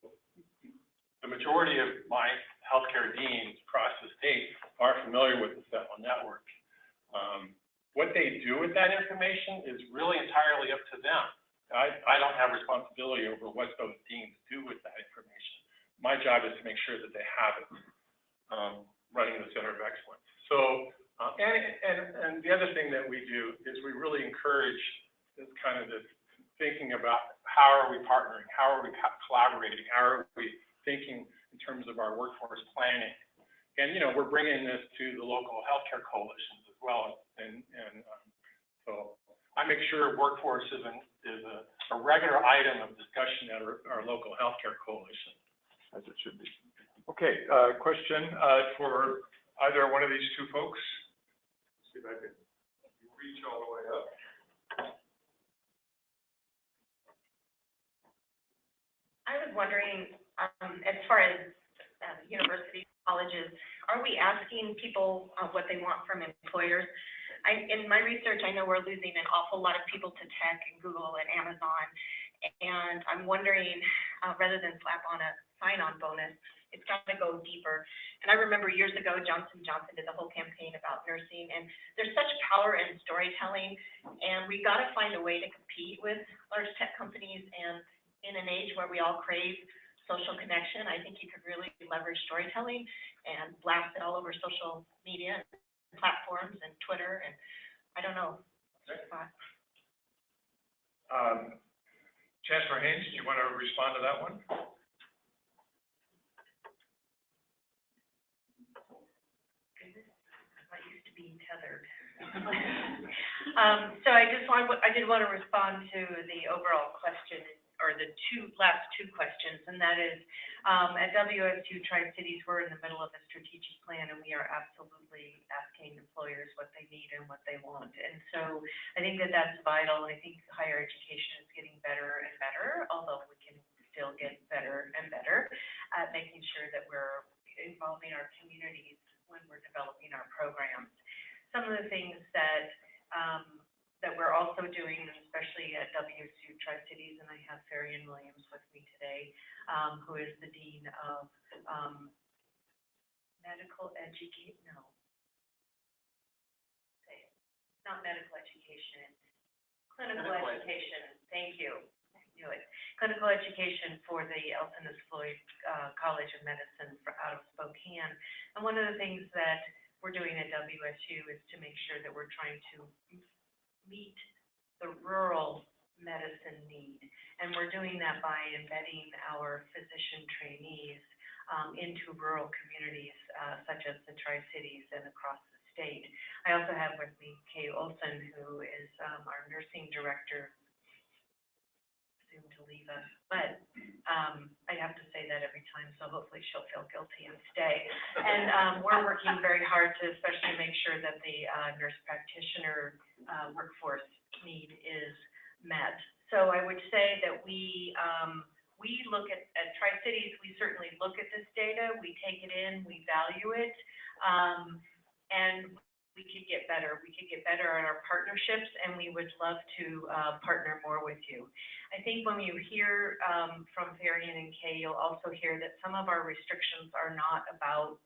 the majority of my healthcare deans across the state are familiar with the Sentinel Network. What they do with that information is really entirely up to them. I don't have responsibility over what those deans do with that information. My job is to make sure that they have it, running the Center of Excellence. So, and the other thing that we do is we really encourage this kind of this thinking about how are we partnering, how are we collaborating, how are we thinking in terms of our workforce planning. And, you know, we're bringing this to the local healthcare coalitions as well. And so I make sure workforce is a regular item of discussion at our local healthcare coalition, as it should be. Okay, question for either one of these two folks. Let's see if I can reach all the way up. I was wondering, as far as universities, colleges, are we asking people what they want from employers? In my research, I know we're losing an awful lot of people to tech and Google and Amazon, and I'm wondering, rather than slap on a sign-on bonus, it's got to go deeper. And I remember years ago, Johnson & Johnson did the whole campaign about nursing, and there's such power in storytelling, and we got to find a way to compete with large tech companies. And in an age where we all crave social connection, I think you could really leverage storytelling and blast it all over social media platforms and Twitter, and I don't know. Chancellor Haynes, do you want to respond to that one? Tethered. So I did want to respond to the overall question, or the last two questions, and that is, at WSU Tri-Cities, we're in the middle of a strategic plan, and we are absolutely asking employers what they need and what they want. And so I think that that's vital. I think higher education is getting better and better, although we can still get better and better at making sure that we're involving our communities when we're developing our programs. Some of the things that that we're also doing, especially at WSU Tri-Cities, and I have Farian Williams with me today, who is the Dean of Medical Education, not medical education, clinical education, thank you. I knew it. Clinical education for the Elphinus Floyd College of Medicine out of Spokane. And one of the things that we're doing at WSU is to make sure that we're trying to meet the rural medicine need. And we're doing that by embedding our physician trainees into rural communities such as the Tri-Cities and across the state. I also have with me Kay Olson, who is our nursing director, soon to leave us, but I have to say that every time, so hopefully she'll feel guilty and stay. And we're working very hard to especially make sure that the nurse practitioner workforce need is met. So I would say that we look at Tri-Cities, we certainly look at this data, we take it in, we value it, and we could get better. We could get better at our partnerships, and we would love to partner more with you. I think when you hear from Farian and Kay, you'll also hear that some of our restrictions are not about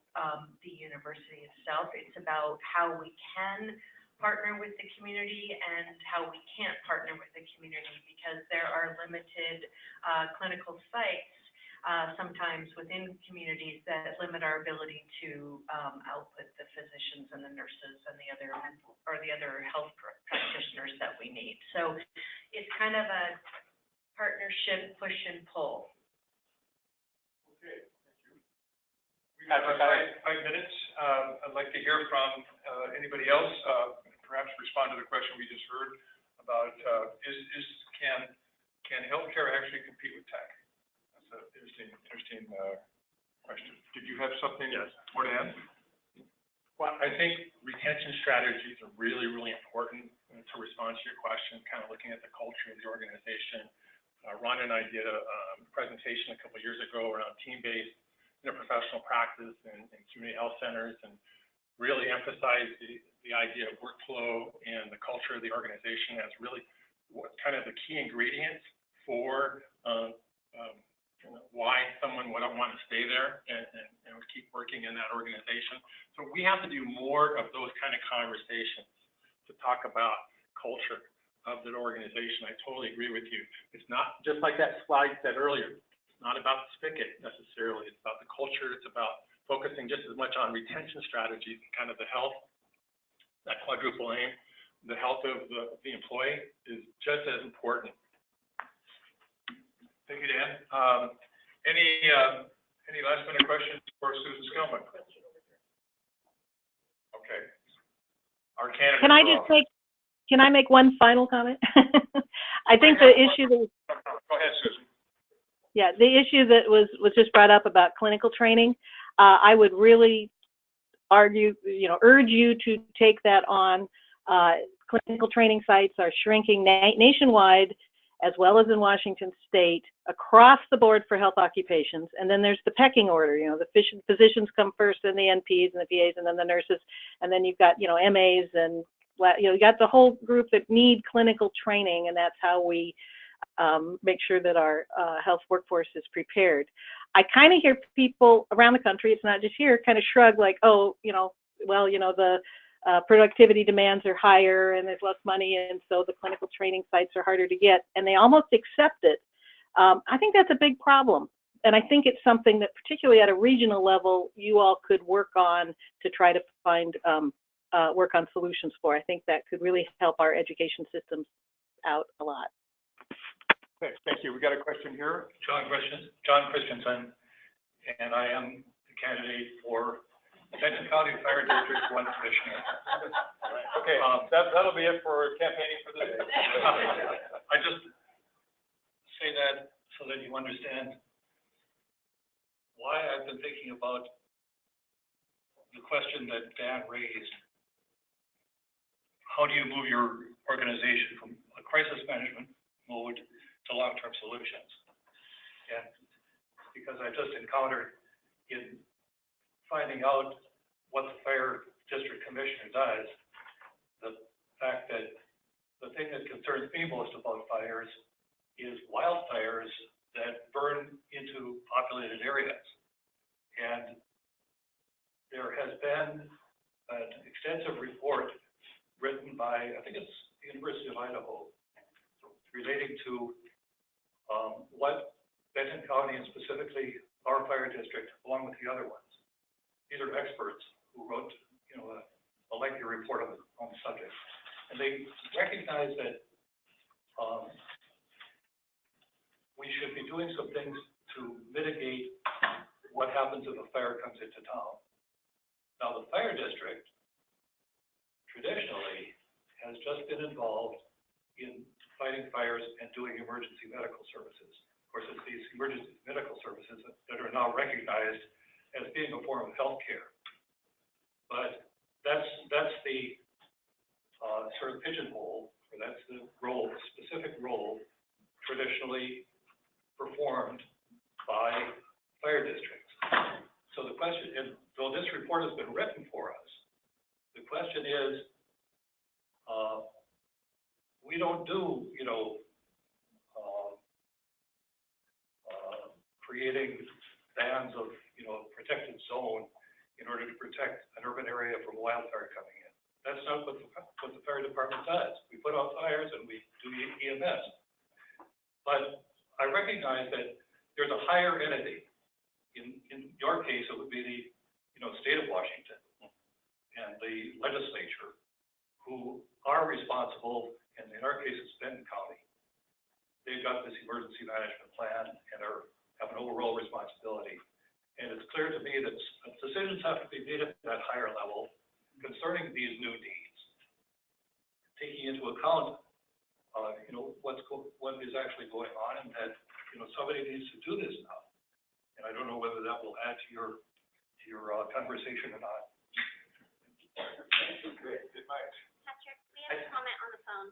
the university itself. It's about how we can partner with the community and how we can't partner with the community, because there are limited clinical sites sometimes within communities that limit our ability to output the physicians and the nurses and the other health practitioners that we need. So it's kind of a partnership, push and pull. Okay, thank you. We have 5 minutes. I'd like to hear from anybody else. Perhaps respond to the question we just heard about can healthcare actually compete with tech? That's an interesting question. Did you have something more to add? Well, I think retention strategies are really, really important to respond to your question, kind of looking at the culture of the organization. Ron and I did a presentation a couple of years ago around team-based interprofessional practice and community health centers, and really emphasized the idea of workflow and the culture of the organization as really what kind of the key ingredients for why someone would want to stay there and keep working in that organization. So we have to do more of those kind of conversations to talk about culture of the organization. I totally agree with you. It's not just like that slide said earlier. It's not about the spigot necessarily. It's about the culture. It's about focusing just as much on retention strategies, kind of the health, that quadruple aim. The health of the employee is just as important. Thank you, Dan. Any last minute questions for Susan Skillman? Okay. Our candidate. Can I make one final comment? I think the issue that Go ahead, Susan. Yeah, the issue that was just brought up about clinical training, I would really urge you to take that on. Clinical training sites are shrinking nationwide, as well as in Washington State, across the board for health occupations. And then there's the pecking order, the physicians come first, then the NPs and the PAs, and then the nurses. And then you've got, MAs and, you got the whole group that need clinical training, and that's how we make sure that our health workforce is prepared. I kind of hear people around the country, it's not just here, kind of shrug like, oh, the productivity demands are higher and there's less money, and so the clinical training sites are harder to get, and they almost accept it. I think that's a big problem, and I think it's something that particularly at a regional level, you all could work on to try to find, work on solutions for. I think that could really help our education systems out a lot. Okay, thank you. We got a question here. John Christensen, and I am the candidate for Benton County Fire District 1 Commissioner. Okay, that'll be it for campaigning for the day. I just say that so that you understand why I've been thinking about the question that Dan raised. How do you move your organization from a crisis management mode to long-term solutions? And because I just encountered in finding out what the fire district commissioner does, the fact that the thing that concerns me most about fires is wildfires that burn into populated areas. And there has been an extensive report written by, I think it's the University of Idaho, relating to what Benton County and specifically our fire district, along with the other ones. These are experts who wrote, a lengthy report on the subject, and they recognize that we should be doing some things to mitigate what happens if a fire comes into town. Now, the fire district traditionally has just been involved in fighting fires and doing emergency medical services. Of course, it's these emergency medical services that are now recognized as being a form of health care. But that's the sort of pigeonhole, or that's the role, specific role traditionally performed by fire districts. So the question, and though this report has been written for us, the question is, we don't do, creating bands of, protected zone in order to protect an urban area from wildfire coming in. That's not what the fire department does. We put out fires and we do EMS. But I recognize that there's a higher entity. In your case, it would be the, state of Washington and the legislature, who are responsible, and in our case, it's Benton County. They've got this emergency management plan and have an overall responsibility. And it's clear to me that decisions have to be made at that higher level concerning these new needs, taking into account, what is actually going on, and that, somebody needs to do this now. And I don't know whether that will add to your conversation or not. Great, good night. Patrick, we have a comment on the phone.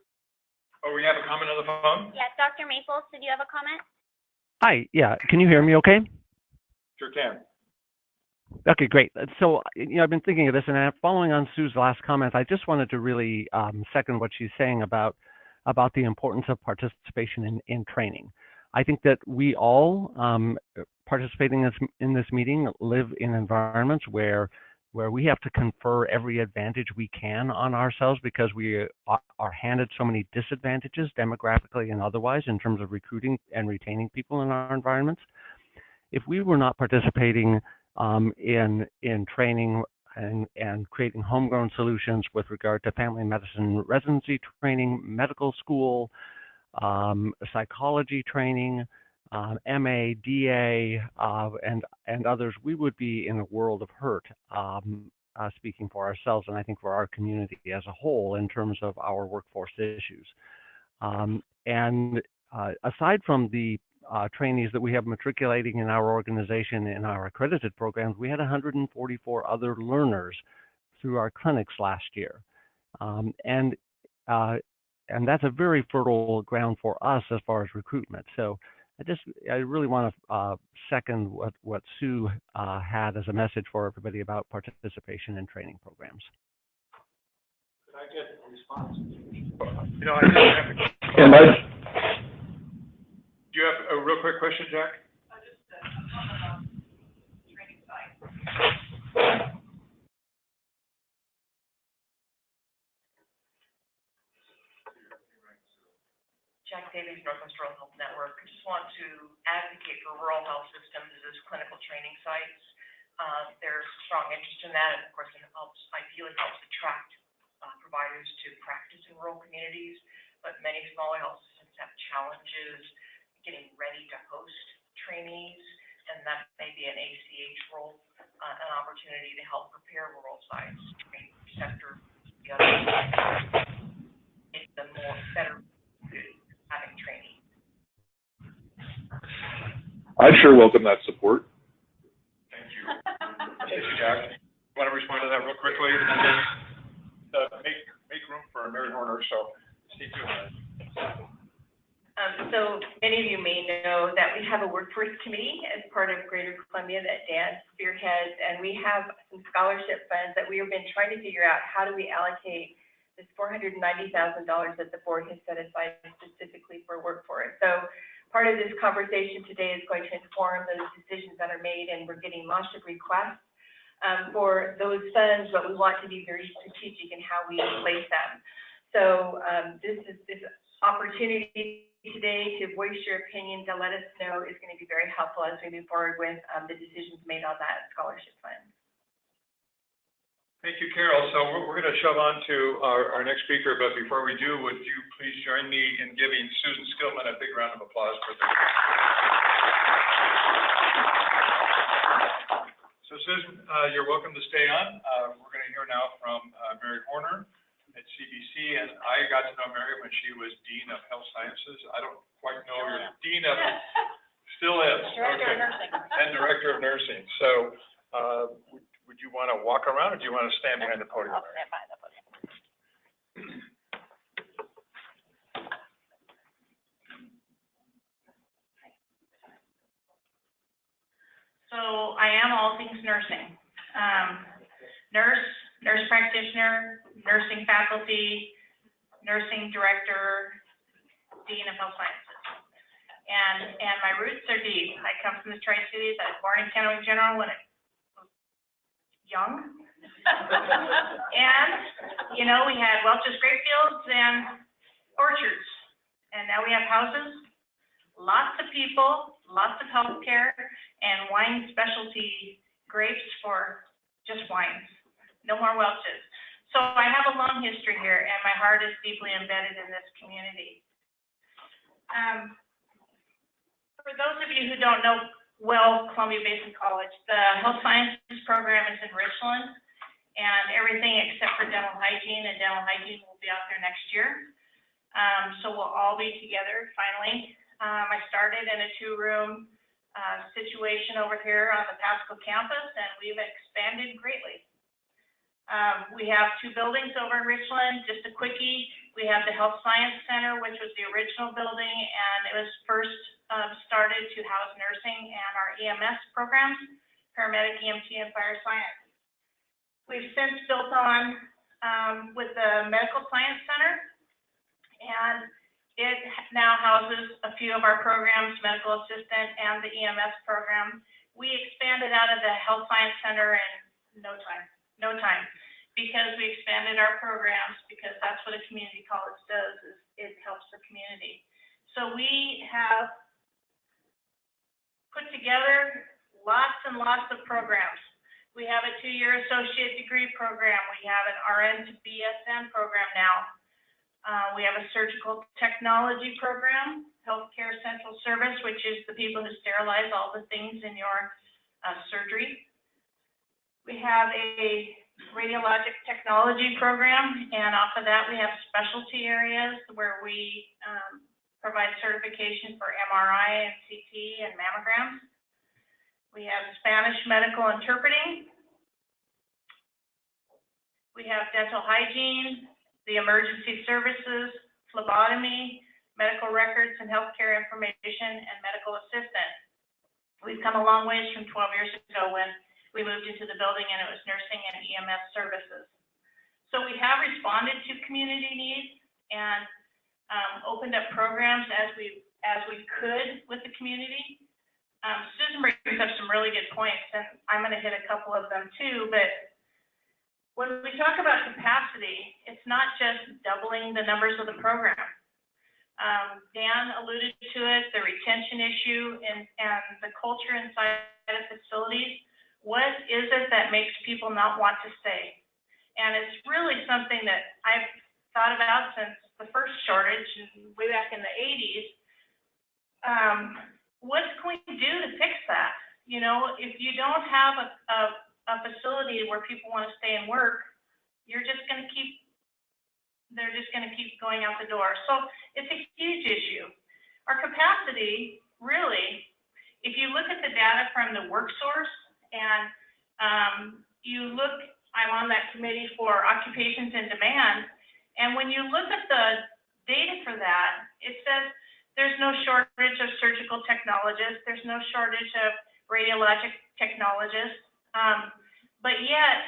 Oh, we have a comment on the phone? Yeah, Dr. Maples, did you have a comment? Hi, yeah, can you hear me okay? Sure can. Okay, great. So, I've been thinking of this, and following on Sue's last comments, I just wanted to really second what she's saying about the importance of participation in training. I think that we all participating in this meeting live in environments where we have to confer every advantage we can on ourselves because we are handed so many disadvantages demographically and otherwise in terms of recruiting and retaining people in our environments. If we were not participating in training and creating homegrown solutions with regard to family medicine residency training, medical school, psychology training, MA, DA, and others, we would be in a world of hurt, speaking for ourselves and I think for our community as a whole in terms of our workforce issues. Aside from the trainees that we have matriculating in our organization in our accredited programs, we had 144 other learners through our clinics last year. that's a very fertile ground for us as far as recruitment. So I really want to second what Sue had as a message for everybody about participation in training programs. Could I get a response? You know, I just have do you have a real quick question, Jack? Jack Davies, Northwest Rural Health Network. I just want to advocate for rural health systems as clinical training sites. There's strong interest in that, and of course, it ideally helps attract providers to practice in rural communities. But many smaller health systems have challenges getting ready to host trainees, and that may be an ACH role, an opportunity to help prepare rural sites, train sector, the other sites, make them more better having training. I'd sure welcome that support. Thank you. Thank you, Jack. You want to respond to that real quickly? Make room for Mary Horner, so Steve, go ahead. So many of you may know that we have a workforce committee as part of Greater Columbia that Dan spearheads, and we have some scholarship funds that we have been trying to figure out how do we allocate this $490,000 that the board has set aside specifically for workforce. So part of this conversation today is going to inform those decisions that are made, and we're getting lots of requests for those funds, but we want to be very strategic in how we place them. So this opportunity today to voice your opinion, to let us know, is going to be very helpful as we move forward with the decisions made on that scholarship fund. Thank you, Carol. So we're going to shove on to our next speaker, but before we do, would you please join me in giving Susan Skillman a big round of applause for this. So Susan, you're welcome to stay on. We're going to hear now from Mary Horner at CBC, and I got to know Mary when she was Dean of Health Sciences. I don't quite know your Dean of, still is. Director of Nursing. And Director of Nursing. So would you want to walk around, or do you want to stand behind the podium? I'll stand behind the podium. So I am all things nursing. Nurse practitioner, nursing faculty, nursing director, Dean of Health Sciences. And my roots are deep. I come from the Tri-Cities. I was born in Kennewick General when it young. And, you know, we had Welch's grape fields and orchards. And now we have houses, lots of people, lots of healthcare, and wine specialty grapes for just wines. No more Welch's. So I have a long history here, and my heart is deeply embedded in this community. For those of you who don't know well Columbia Basin College, the Health Sciences program is in Richland, and everything except for dental hygiene, and dental hygiene will be out there next year. So we'll all be together finally. I started in a 2-room situation over here on the Pasco campus, and we've expanded greatly. We have 2 buildings over in Richland. Just a quickie, we have the Health Science Center, which was the original building, and it was first started to house nursing and our EMS programs, paramedic, EMT, and fire science. We've since built on with the Medical Science Center, and it now houses a few of our programs, medical assistant and the EMS program. We expanded out of the Health Science Center in no time, because we expanded our programs, because that's what a community college does, is it helps the community. So we have put together lots and lots of programs. We have a 2-year associate degree program. We have an RN to BSN program now. We have a surgical technology program, healthcare central service, which is the people who sterilize all the things in your surgery. We have a radiologic technology program, and off of that we have specialty areas where we provide certification for MRI and CT and mammograms. We have Spanish medical interpreting. We have dental hygiene, the emergency services, phlebotomy, medical records and healthcare information, and medical assistant. We've come a long ways from 12 years ago when we moved into the building and it was nursing and EMS services. So we have responded to community needs and opened up programs as we could with the community. Susan brings up some really good points, and I'm going to hit a couple of them too. But when we talk about capacity, it's not just doubling the numbers of the program. Dan alluded to it, the retention issue and the culture inside of facilities. What is it that makes people not want to stay? And it's really something that I've thought about since the first shortage way back in the 80s. What's going to do to fix that? You know, if you don't have a facility where people want to stay and work, they're just going to keep going out the door. So it's a huge issue. Our capacity, really, if you look at the data from the work source and you look, I'm on that committee for occupations in demand, and when you look at the data for that, it says there's no shortage of surgical technologists, there's no shortage of radiologic technologists, but yet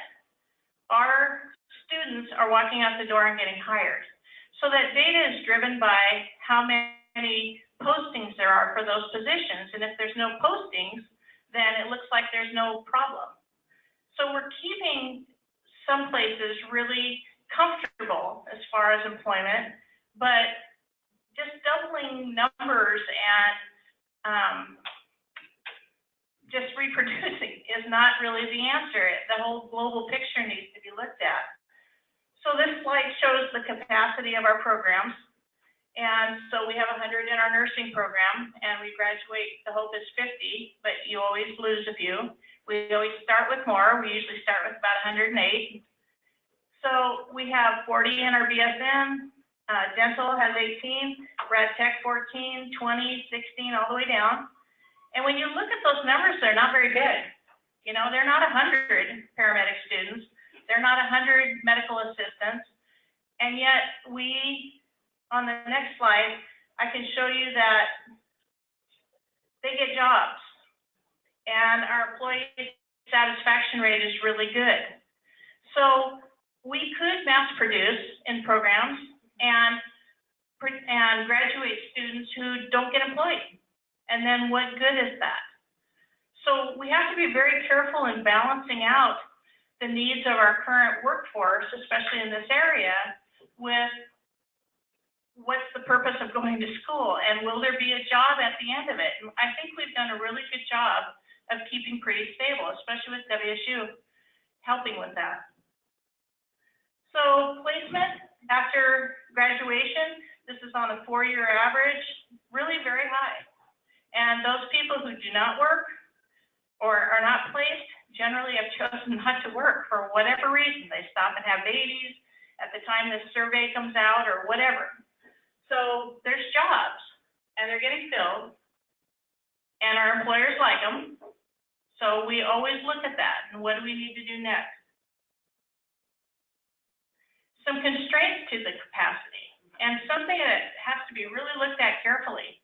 our students are walking out the door and getting hired. So that data is driven by how many postings there are for those positions, and if there's no postings, then it looks like there's no problem. So we're keeping some places really comfortable as far as employment, but just doubling numbers and just reproducing is not really the answer. The whole global picture needs to be looked at. So this slide shows the capacity of our programs. And so we have 100 in our nursing program, and we graduate, the hope is 50, but you always lose a few. We always start with more. We usually start with about 108. So we have 40 in our BSN, dental has 18, rad tech 14, 20, 16, all the way down. And when you look at those numbers, they're not very big. You know, they're not 100 paramedic students. They're not 100 medical assistants. And yet we, on the next slide, I can show you that they get jobs. And our employee satisfaction rate is really good. So we could mass produce in programs and graduate students who don't get employed. And then what good is that? So we have to be very careful in balancing out the needs of our current workforce, especially in this area, with what's the purpose of going to school and will there be a job at the end of it? And I think we've done a really good job of keeping pretty stable, especially with WSU helping with that. So placement after graduation, this is on a 4-year average, really very high. And those people who do not work or are not placed generally have chosen not to work for whatever reason. They stop and have babies at the time this survey comes out or whatever. So there's jobs and they're getting filled and our employers like them. So we always look at that and what do we need to do next? Some constraints to the capacity and something that has to be really looked at carefully.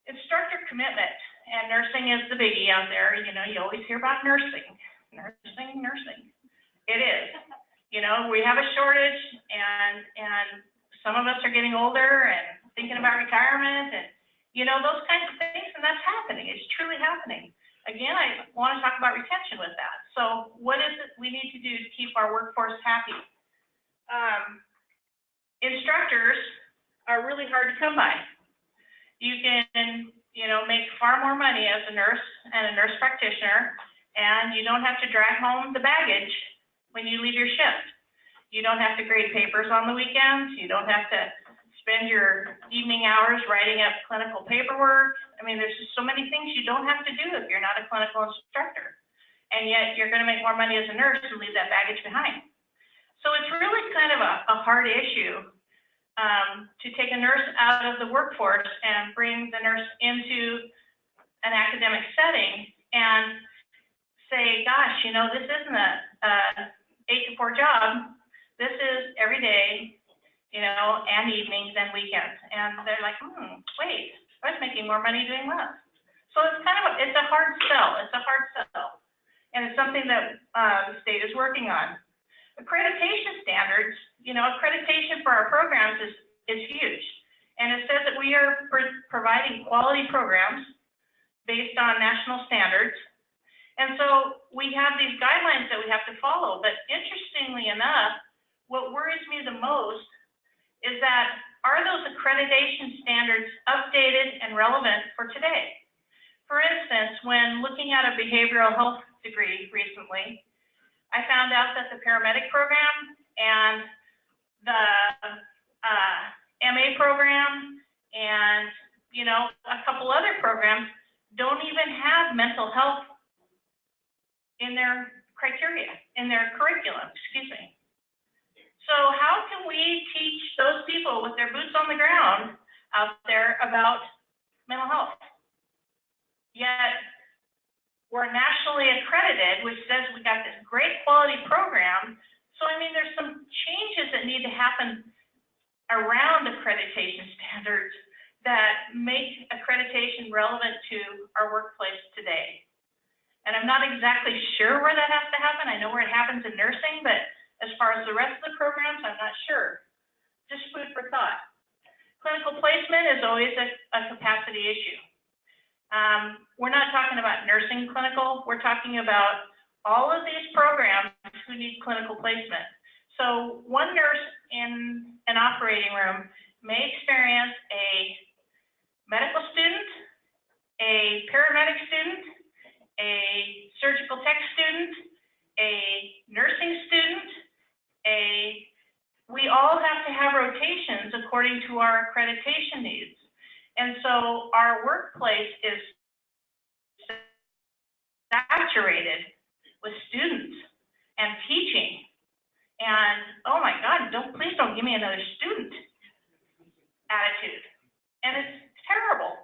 Instructor commitment, and nursing is the biggie out there. You know, you always hear about nursing. It is. You know, we have a shortage and some of us are getting older and thinking about retirement and, you know, those kinds of things, and that's happening. It's truly happening. Again, I want to talk about retention with that. So what is it we need to do to keep our workforce happy? Instructors are really hard to come by. You can, you know, make far more money as a nurse and a nurse practitioner, and you don't have to drag home the baggage when you leave your shift. You don't have to grade papers on the weekends. You don't have to spend your evening hours writing up clinical paperwork. I mean, there's just so many things you don't have to do if you're not a clinical instructor. And yet you're going to make more money as a nurse and leave that baggage behind. So it's really kind of a hard issue to take a nurse out of the workforce and bring the nurse into an academic setting and say, gosh, you know, this isn't a 8 to 4 job. This is every day, you know, and evenings and weekends. And they're like, wait, I was making more money doing less. So it's kind of, it's a hard sell. It's a hard sell. And it's something that the state is working on. Accreditation standards, you know, accreditation for our programs is huge. And it says that we are providing quality programs based on national standards. And so we have these guidelines that we have to follow. But interestingly enough, what worries me the most is that are those accreditation standards updated and relevant for today? For instance, when looking at a behavioral health degree recently, I found out that the paramedic program and the MA program and, you know, a couple other programs don't even have mental health in their criteria, in their curriculum, excuse me. So how can we teach those people with their boots on the ground out there about mental health? Yet we're nationally accredited, which says we got this great quality program. So I mean, there's some changes that need to happen around accreditation standards that make accreditation relevant to our workplace today. And I'm not exactly sure where that has to happen. I know where it happens in nursing, but as far as the rest of the programs, I'm not sure. Just food for thought. Clinical placement is always a capacity issue. We're not talking about nursing clinical. We're talking about all of these programs who need clinical placement. So one nurse in an operating room may experience a medical student, a paramedic student, a surgical tech student, a nursing student, we all have to have rotations according to our accreditation needs. And so our workplace is saturated with students and teaching. And oh my God, please don't give me another student attitude. And it's terrible,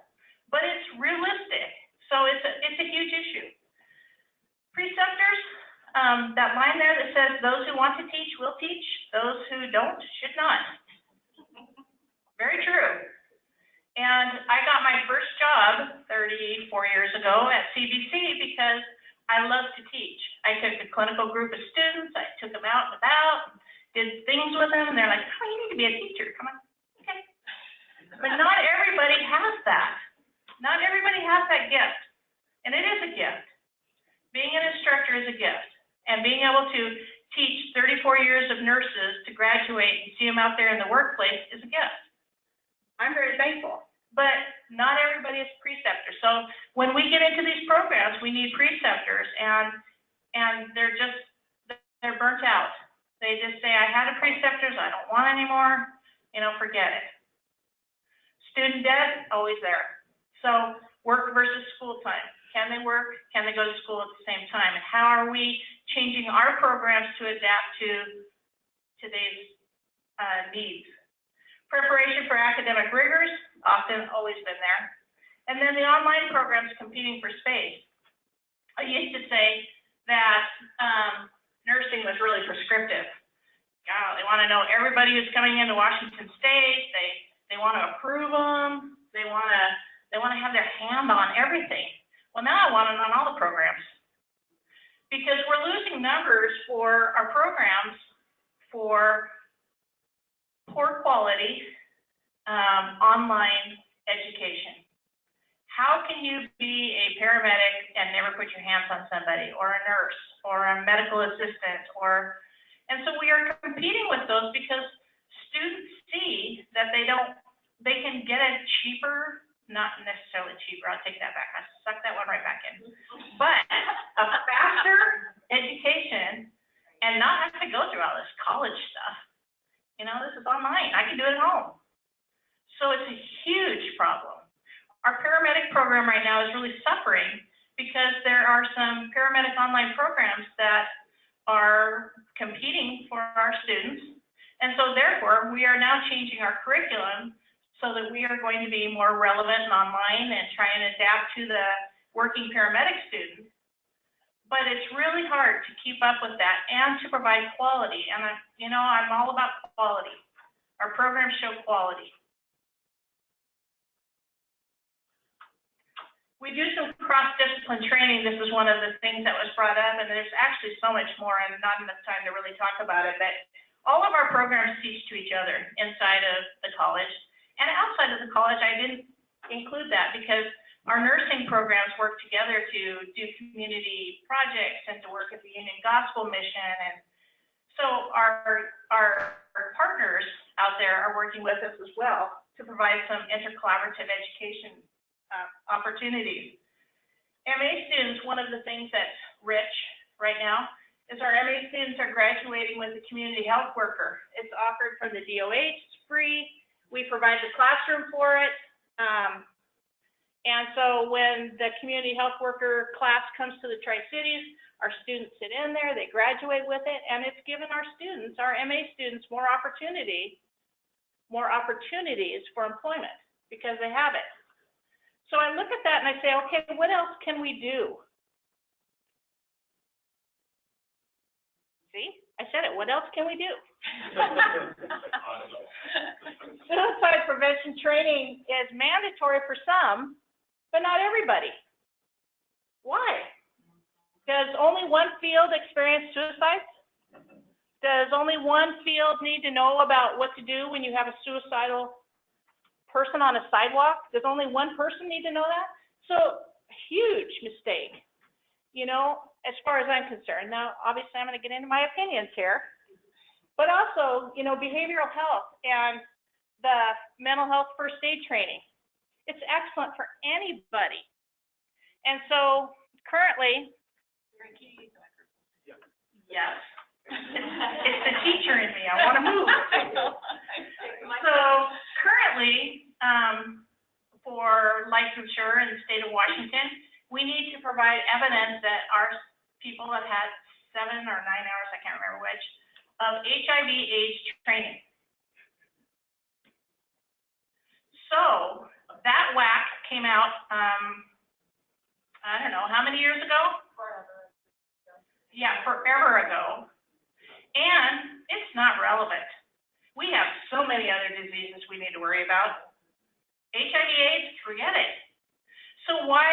but it's realistic. So it's a huge issue. Preceptors, that line there that says those who want to teach will teach, those who don't should not. Very true. And I got my first job 34 years ago at CBC because I love to teach. I took a clinical group of students, I took them out and about, did things with them, and they're like, oh, you need to be a teacher, come on, okay. But not everybody has that. Not everybody has that gift, and it is a gift. Being an instructor is a gift, and being able to teach 34 years of nurses to graduate and see them out there in the workplace is a gift. I'm very thankful, but not everybody is a preceptor. So when we get into these programs, we need preceptors, and they're burnt out. They just say, I had a preceptors, I don't want anymore, you know, forget it. Student debt, always there. So work versus school time. Can they work? Can they go to school at the same time? And how are we changing our programs to adapt to today's needs? Preparation for academic rigors, often always been there. And then the online programs competing for space. I used to say that nursing was really prescriptive. They want to know everybody who's coming into Washington State. They want to approve them. They want to have their hand on everything. Well, now I want it on all the programs because we're losing numbers for our programs for poor quality online education. How can you be a paramedic and never put your hands on somebody, or a nurse, or a medical assistant, and so we are competing with those because students see that they can get a cheaper, not necessarily cheaper, I'll take that back, I suck that one right back in, but a faster education and not have to go through all this college stuff. You know, this is online. I can do it at home. So it's a huge problem. Our paramedic program right now is really suffering because there are some paramedic online programs that are competing for our students. And so therefore, we are now changing our curriculum so that we are going to be more relevant and online and try and adapt to the working paramedic student. But it's really hard to keep up with that and to provide quality. And I'm all about quality. Our programs show quality. We do some cross-discipline training. This is one of the things that was brought up, and there's actually so much more, and not enough time to really talk about it, but all of our programs teach to each other inside of the college. And outside of the college, I didn't include that because our nursing programs work together to do community projects and to work at the Union Gospel Mission. And so our partners out there are working with us as well to provide some intercollaborative education opportunities. MA students, one of the things that's rich right now is our MA students are graduating with a community health worker. It's offered from the DOH, it's free. We provide the classroom for it. And so when the community health worker class comes to the Tri-Cities, our students sit in there, they graduate with it, and it's given our students, our MA students, more opportunities for employment because they have it. So I look at that and I say, okay, what else can we do? See, I said it, what else can we do? Suicide prevention training is mandatory for some, but not everybody. Why? Does only one field experience suicides? Does only one field need to know about what to do when you have a suicidal person on a sidewalk? Does only one person need to know that? So, huge mistake, you know, as far as I'm concerned. Now, obviously, I'm going to get into my opinions here, but also, you know, behavioral health and the mental health first aid training. It's excellent for anybody. And so, currently, yes, it's the teacher in me. I want to move. So, currently, for licensure in the state of Washington, we need to provide evidence that our people have had 7 or 9 hours, I can't remember which, of HIV/AIDS training. So that WAC came out, I don't know, how many years ago? Forever. Yeah, forever ago. And it's not relevant. We have so many other diseases we need to worry about. HIV/AIDS, forget it. So why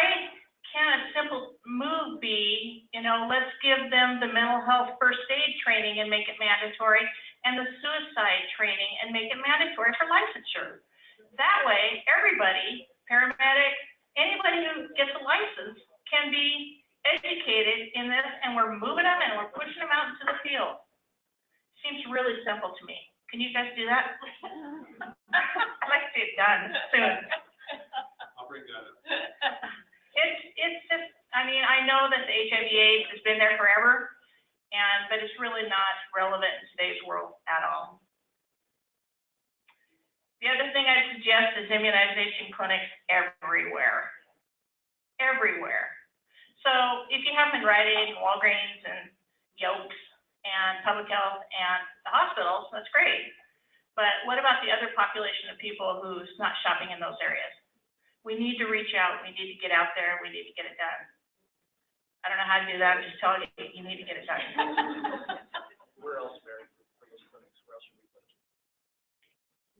can't a simple move be, you know, let's give them the mental health first aid training and make it mandatory, and the suicide training and make it mandatory for licensure? That way, everybody, paramedic, anybody who gets a license can be educated in this, and we're moving them and we're pushing them out into the field. Seems really simple to me. Can you guys do that? I'd like to see it done soon. I'll bring that up. It's just, I mean, I know that the HIV/AIDS has been there forever, but it's really not relevant in today's world at all. The other thing I'd suggest is immunization clinics everywhere. Everywhere. So if you have them in Rite Aid and Walgreens and Yokes and public health and the hospitals, that's great. But what about the other population of people who's not shopping in those areas? We need to reach out. We need to get out there. We need to get it done. I don't know how to do that. I'm just telling you, you need to get it done. Where else, Mary, for those clinics? Where else should we put it?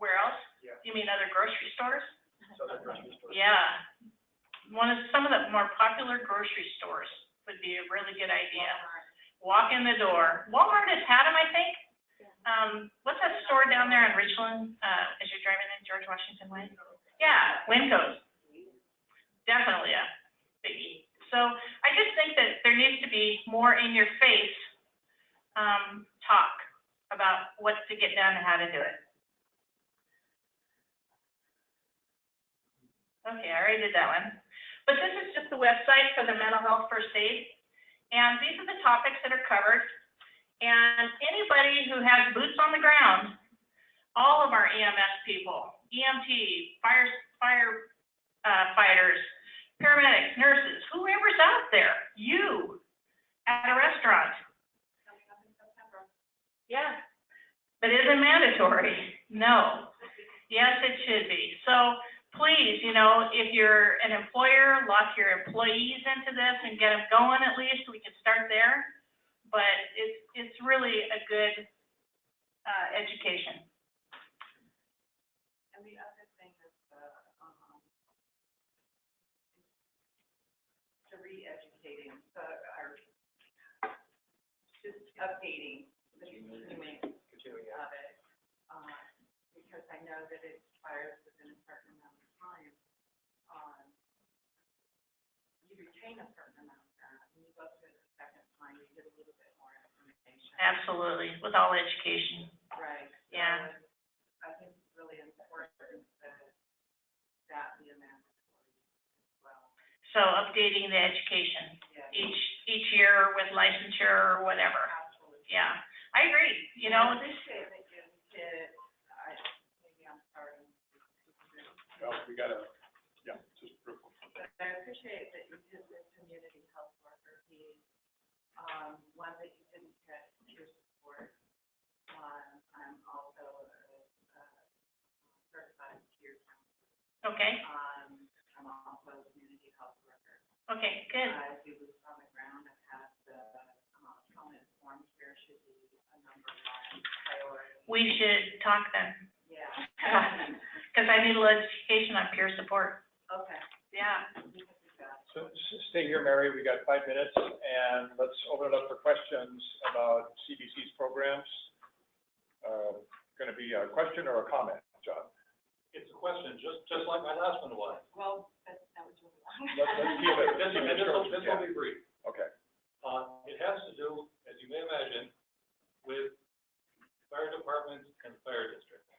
Where else? Yeah. You mean other grocery stores? Other grocery stores. Yeah. Some of the more popular grocery stores would be a really good idea. Walk in the door. Walmart has had them, I think. What's that store down there in Richland, as you're driving in George Washington Way? Yeah, Winco's. Definitely a biggie. So I just think that there needs to be more in your face talk about what to get done and how to do it. Okay, I already did that one. But this is just the website for the mental health first aid. And these are the topics that are covered. And anybody who has boots on the ground, all of our EMS people, EMT, firefighters, paramedics, nurses, whoever's out there, you at a restaurant. Yeah. But is it mandatory? No. Yes, it should be. So please, you know, if you're an employer, lock your employees into this and get them going at least. We can start there. But it's really a good education. educating, or just updating the continuing of it, because I know that it expires within a certain amount of time. You retain a certain amount of that, and you go through it the second time, you get a little bit more information. Absolutely, with all education. Right. Yeah. So I think it's really important that be a mandatory as well. So updating the education Yeah. each year with licensure or whatever. Absolutely. Yeah, I agree, you know. I appreciate that you did, maybe I'm starting. Well, we gotta, yeah, just proof. But I appreciate that you did the community health worker piece, one that you didn't get your support. I'm also a certified peer counselor. Okay. I'm also a community health worker. Okay, good. I do boots on the ground. I've had the trauma-informed care should be a number one priority. We should talk then. Yeah. Because I need a little education on peer support. Okay. Yeah. So stay here, Mary, we got 5 minutes, and let's open it up for questions about CBC's programs. Going to be a question or a comment, John? It's a question, just like my last one was. Well, that was really long. Let's keep it. This will be brief. Okay. It has to do, as you may imagine, with fire departments and fire districts.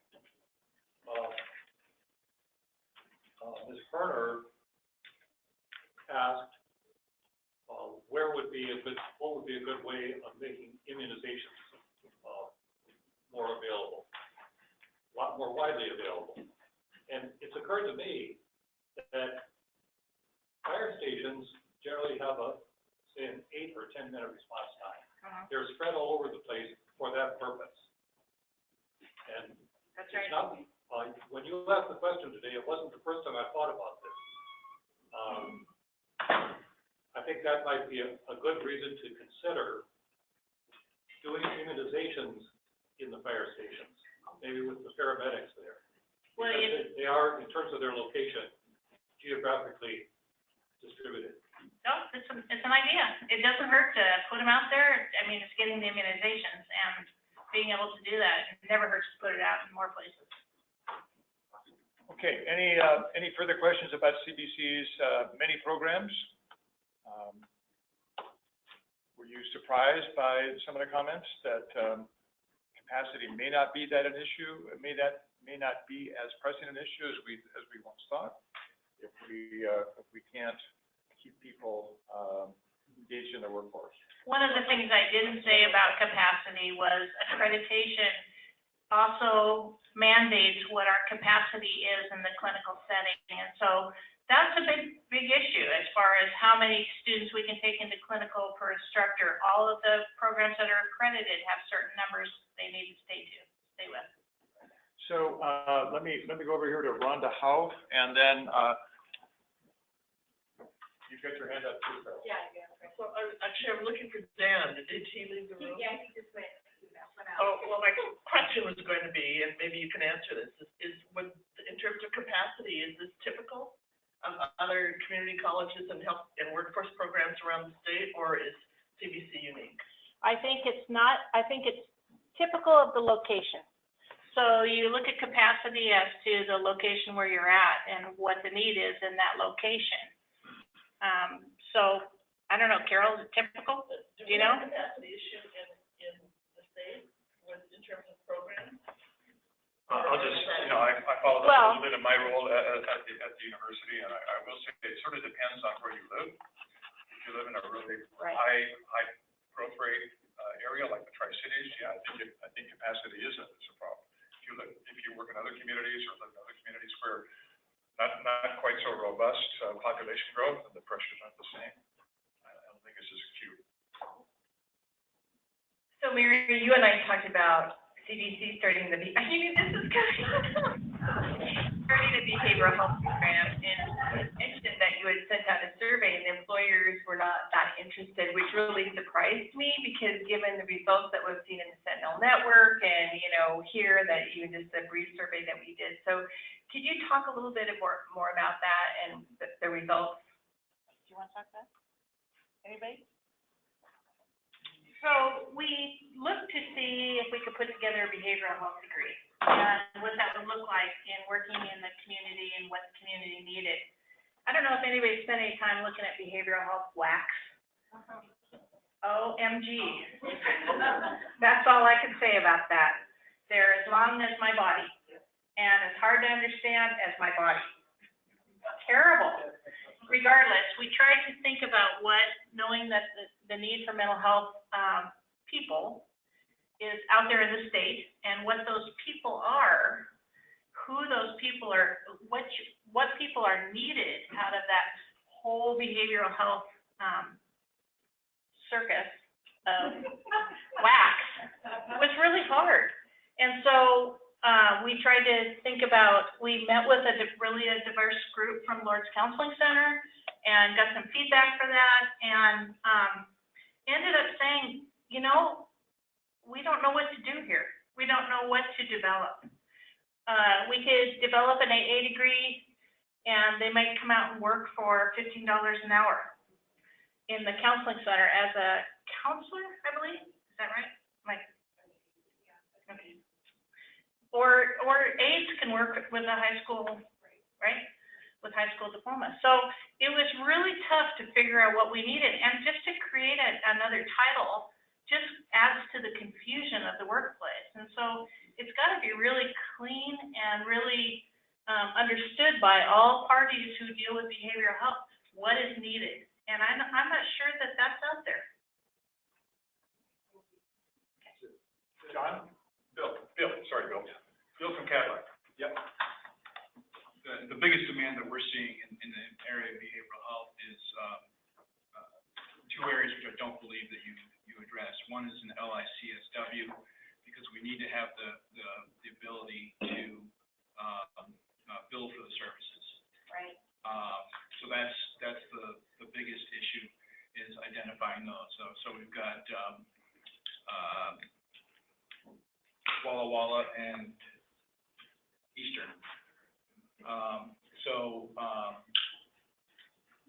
Ms. Kerner asked, what would be a good way of making immunizations more available, a lot more widely available. And it's occurred to me that fire stations generally have say, an 8 or 10 minute response time. They're spread all over the place for that purpose. And that's right. It's not, when you asked the question today, it wasn't the first time I thought about this. I think that might be a good reason to consider doing immunizations in the fire stations, maybe with the paramedics there. Well, because they are, in terms of their location, geographically distributed. No, it's an idea. It doesn't hurt to put them out there. I mean, it's getting the immunizations and being able to do that. It never hurts to put it out in more places. Okay, any further questions about CBC's many programs? Were you surprised by some of the comments that capacity may not be that an issue, may not be as pressing an issue as we once thought? If we can't keep people engaged in the workforce. One of the things I didn't say about capacity was accreditation also mandates what our capacity is in the clinical setting. And so that's a big issue as far as how many students we can take into clinical per instructor. All of the programs that are accredited have certain numbers they need to stay with. So let me go over here to Rhonda Howe, and then you've got your hand up too, Carol. Yeah. So I'm looking for Dan. Did he leave the room? Yeah, he just went out. Oh, well, my question was going to be, and maybe you can answer this, in terms of capacity, is this typical of other community colleges and health and workforce programs around the state, or is CBC unique? I think it's not. I think it's typical of the location. So you look at capacity as to the location where you're at and what the need is in that location. So I don't know, Carol, is it typical? Do you know? Capacity issue in the state in terms of programs? I'll just, I followed up a little bit in my role at the university, and I will say it sort of depends on where you live. If you live in a really high growth rate area like the Tri-Cities, yeah, I think capacity is a problem. If you work in other communities or live in other communities where not quite so robust population growth and the pressures aren't the same, I don't think it's as acute. So Mary, you and I talked about CDC starting the behavioral health program, and you mentioned that you had sent out a survey and the employers were not that interested, which really surprised me because given the results that we've seen in the Sentinel Network and here that even just the brief survey that we did. So could you talk a little bit more about that and the results? Do you want to talk about that? Anybody? So we looked to see if we could put together a behavioral health degree and what that would look like in working in the community and what the community needed. I don't know if anybody spent any time looking at behavioral health WACs. OMG. That's all I can say about that. They're as long as my body and as hard to understand as my body. Terrible. Regardless, we tried to think about what, knowing that the need for mental health people is out there in the state, and what those people are, who those people are, what people are needed out of that whole behavioral health circus of WACs was really hard. And so we tried to think about, we met with a diverse group from Lord's Counseling Center and got some feedback for that, and ended up saying, you know, we don't know what to do here. We don't know what to develop. We could develop an AA degree, and they might come out and work for $15 an hour in the counseling center as a counselor, I believe. Is that right? Okay. Or aides can work with a high school, right? With high school diploma. So it was really tough to figure out what we needed, and just to create another title just adds to the confusion of the workplace. And so it's got to be really clean and really understood by all parties who deal with behavioral health, what is needed. And I'm not sure that that's out there. John? Bill from Cadillac. Yep. The biggest demand that we're seeing in the area of behavioral health is two areas which I don't believe that you addressed. One is an LICSW, because we need to have the ability to bill for the services. Right. So that's the biggest issue, is identifying those. So we've got Walla Walla and Eastern.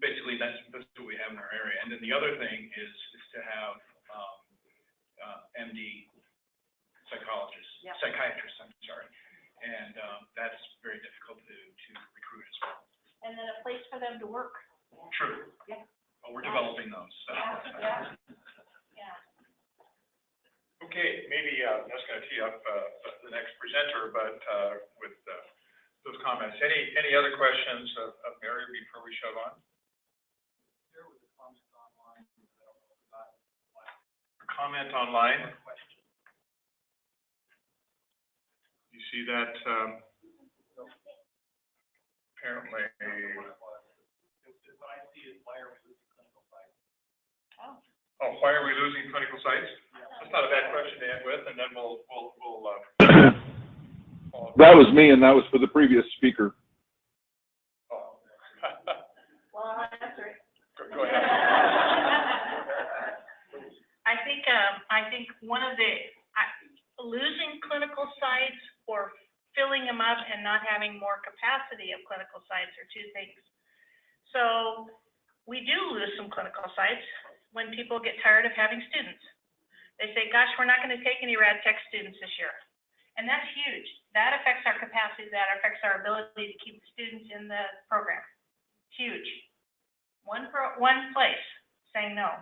Basically that's what we have in our area. And then the other thing is to have MD psychologists, psychiatrists, I'm sorry. And that's very difficult to recruit as well. And then a place for them to work. True. Yeah. Well, we're developing those. So. Yeah. Okay, maybe that's going to tee up the next presenter, but with those comments. Any other questions of Mary before we shove on? There was a comment online. A comment online? You see that? Apparently. What I see is, why are we losing clinical sites? Oh, why are we losing clinical sites? That's not a bad question to end with, and then we'll That was me, and that was for the previous speaker. Oh. Well, I'll answer it. Go ahead. I think one of the losing clinical sites or filling them up and not having more capacity of clinical sites are two things. So we do lose some clinical sites when people get tired of having students. They say, gosh, we're not going to take any rad tech students this year. And that's huge. That affects our capacity. That affects our ability to keep the students in the program. Huge. One place saying no.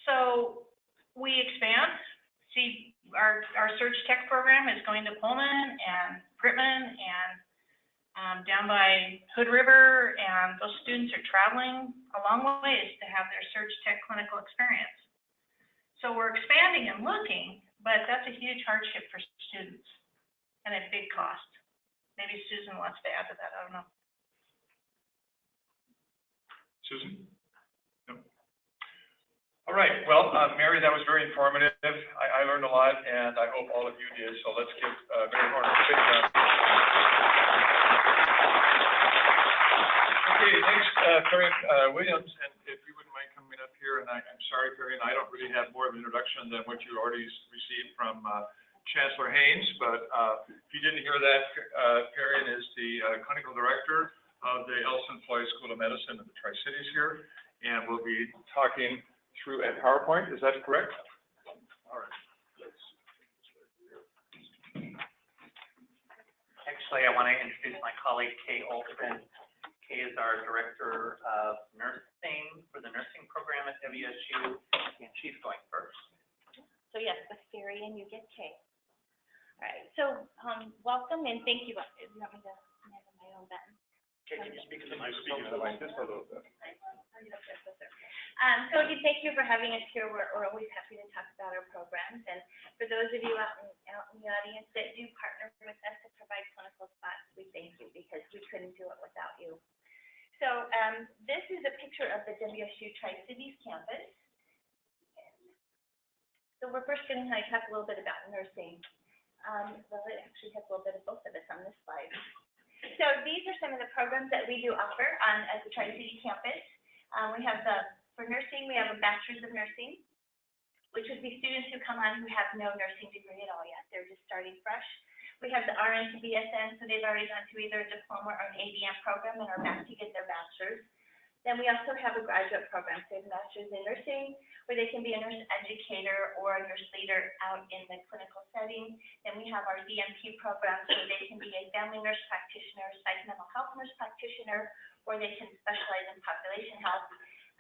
So we expand. See, our surge tech program is going to Pullman and Brittman and down by Hood River, and those students are traveling a long ways to have their surge tech clinical experience. So we're expanding and looking, but that's a huge hardship for students and a big cost. Maybe Susan wants to add to that, I don't know. Susan? No. All right, well, Mary, that was very informative. I learned a lot, and I hope all of you did, so let's give Mary Horner a big round. Okay, next, Perry Williams, and if you wouldn't mind coming up here, and I'm sorry, Perry, and I don't really have more of an introduction than what you already received from Chancellor Haynes, but if you didn't hear that, Perry is the clinical director of the Elson Floyd School of Medicine in the Tri-Cities here, and we'll be talking through a PowerPoint. Is that correct? All right. Actually, I want to introduce my colleague, Kay Olson. Kay is our Director of Nursing for the nursing program at WSU, and she's going first. So yes, with Siri, and you get Kay. All right, so welcome and thank you. You want me to handle my own button? Kay, can you speak to the Speaking to the mic just a little bit. So again, thank you for having us here. We're always happy to talk about our programs. And for those of you out in the audience that do partner with us to provide clinical spots, we thank you because we couldn't do it without you. So this is a picture of the WSU Tri-Cities campus. So we're first going to talk a little bit about nursing. Well, it actually has a little bit of both of us on this slide. So these are some of the programs that we do offer at the Tri-City campus. We have for nursing, we have a bachelor's of nursing, which would be students who come on who have no nursing degree at all yet. They're just starting fresh. We have the RN to BSN, so they've already gone through either a diploma or an ADM program and are back to get their bachelor's. Then we also have a graduate program, so we have a master's in nursing, where they can be a nurse educator or a nurse leader out in the clinical setting. Then we have our DNP program, so they can be a family nurse practitioner, psych mental health nurse practitioner, or they can specialize in population health.